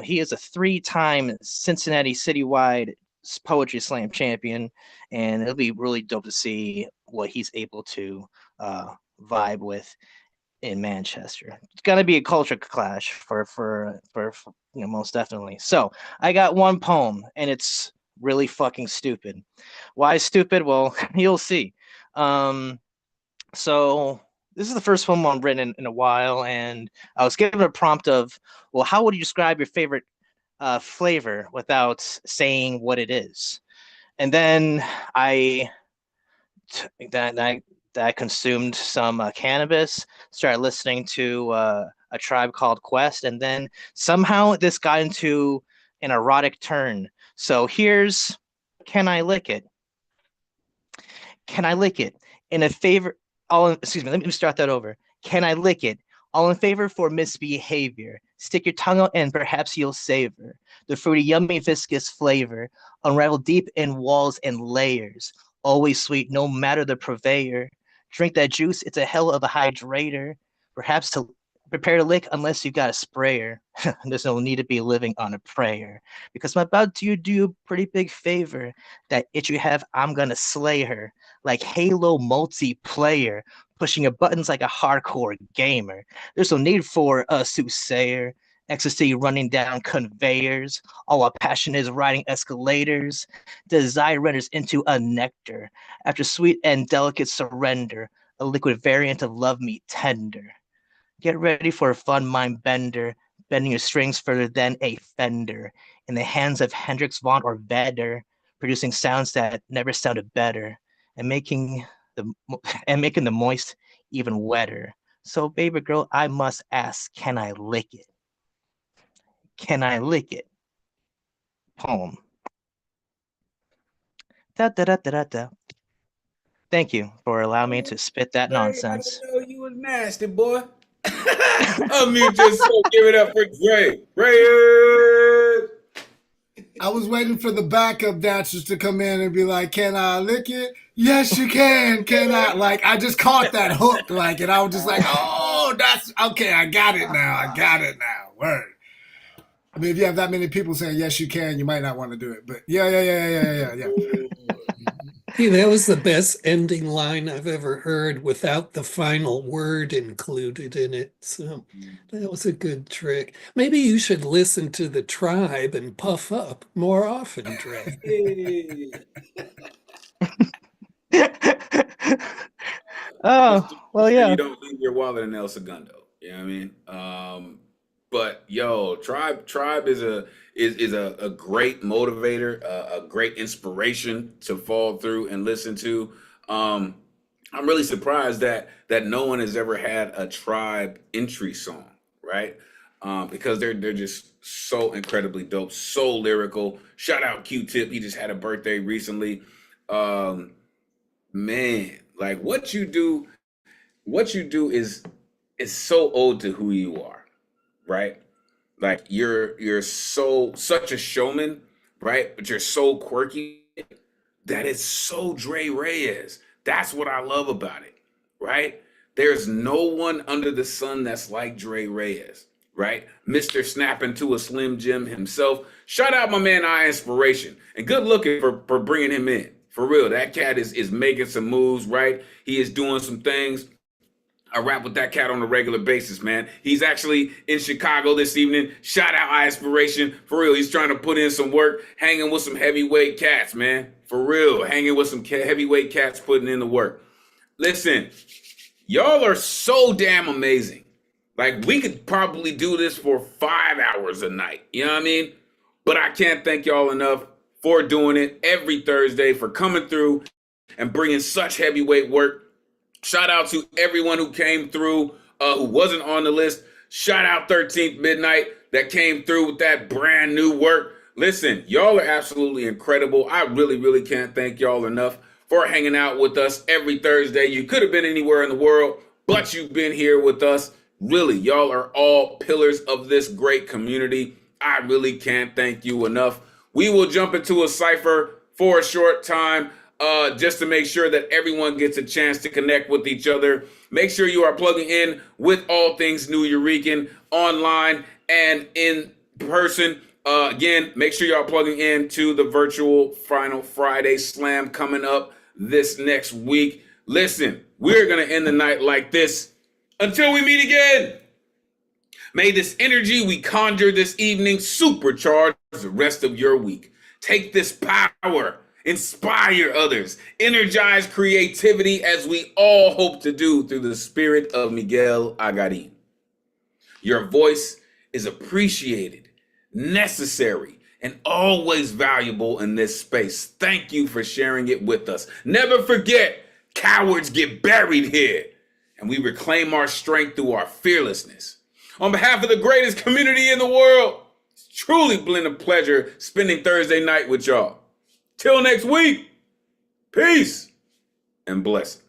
He is a 3-time Cincinnati citywide poetry slam champion, and it'll be really dope to see what he's able to vibe with in Manchester. It's gonna be a culture clash for most definitely. So I got one poem, and it's really fucking stupid. Why stupid? Well, you'll see. So this is the first poem I've written in a while, and I was given a prompt of, well, how would you describe your favorite flavor without saying what it is? And then I consumed some cannabis, started listening to a Tribe Called Quest, and then somehow this got into an erotic turn. So here's Can I Lick It? Can I lick it? In a favor, excuse me, let me start that over. Can I lick it? All in favor for misbehavior. Stick your tongue out and perhaps you'll savor the fruity, yummy, viscous flavor. Unravel deep in walls and layers. Always sweet, no matter the purveyor. Drink that juice, it's a hell of a hydrator. Perhaps to Prepare to lick unless you got a sprayer. There's no need to be living on a prayer. Because I'm about to do you a pretty big favor. That itch you have, I'm gonna slay her. Like Halo multiplayer, pushing your buttons like a hardcore gamer. There's no need for a soothsayer. Ecstasy running down conveyors. All our passion is riding escalators. Desire renders into a nectar. After sweet and delicate surrender, a liquid variant of love meat tender. Get ready for a fun mind bender, bending your strings further than a fender, in the hands of Hendrix, Vaughn, or Vedder, producing sounds that never sounded better, and making the moist even wetter. So, baby girl, I must ask, can I lick it? Can I lick it? Poem. Da da da da da da. Thank you for allowing me to spit that nonsense. I didn't know you was nasty, boy. Unmute yourself. Give it up for Dre. Reyes. I was waiting for the backup dancers to come in and be like, "Can I lick it? Yes, you can. Can I?" Like, I just caught that hook, like, and I was just like, "Oh, that's okay. I got it now. I got it now." Word. I mean, if you have that many people saying yes, you can, you might not want to do it. But yeah. Hey, that was the best ending line I've ever heard without the final word included in it. So that was a good trick. Maybe you should listen to the tribe and puff up more often, Dre. Oh, well, yeah. You don't leave your wallet in El Segundo. You know what I mean? But yo, Tribe is a great motivator, a great inspiration to fall through and listen to. I'm really surprised that no one has ever had a Tribe entry song, right? Because they're just so incredibly dope, so lyrical. Shout out Q-Tip, he just had a birthday recently. Man, like what you do is so ode to who you are, right? Like you're such a showman, right? But you're so quirky that it's so Dre Reyes. That's what I love about it, right? There's no one under the sun that's like Dre Reyes, right? Mr. Snapping to a Slim Jim himself. Shout out my man I Inspiration. And good looking for bringing him in. For real, that cat is making some moves, right? He is doing some things. I rap with that cat on a regular basis, man. He's actually in Chicago this evening. Shout out I Inspiration. For real, he's trying to put in some work, hanging with some heavyweight cats, man. For real, hanging with some heavyweight cats, putting in the work. Listen, y'all are so damn amazing. Like, we could probably do this for 5 hours a night. You know what I mean? But I can't thank y'all enough for doing it every Thursday, for coming through and bringing such heavyweight work. Shout out to everyone who came through, who wasn't on the list. Shout out 13th Midnight that came through with that brand new work. Listen, y'all are absolutely incredible. I really, really can't thank y'all enough for hanging out with us every Thursday. You could have been anywhere in the world, but you've been here with us. Really, y'all are all pillars of this great community. I really can't thank you enough. We will jump into a cipher for a short time, just to make sure that everyone gets a chance to connect with each other. Make sure you are plugging in with all things New Eurekan online and in person. Again, make sure y'all plugging in to the virtual Final Friday Slam coming up this next week. Listen, we're going to end the night like this until we meet again. May this energy we conjure this evening supercharge the rest of your week. Take this power, inspire others, energize creativity as we all hope to do through the spirit of Miguel Agarin. Your voice is appreciated, necessary, and always valuable in this space. Thank you for sharing it with us. Never forget, cowards get buried here, and we reclaim our strength through our fearlessness. On behalf of the greatest community in the world, it's truly been a pleasure spending Thursday night with y'all. Till next week, peace and blessings.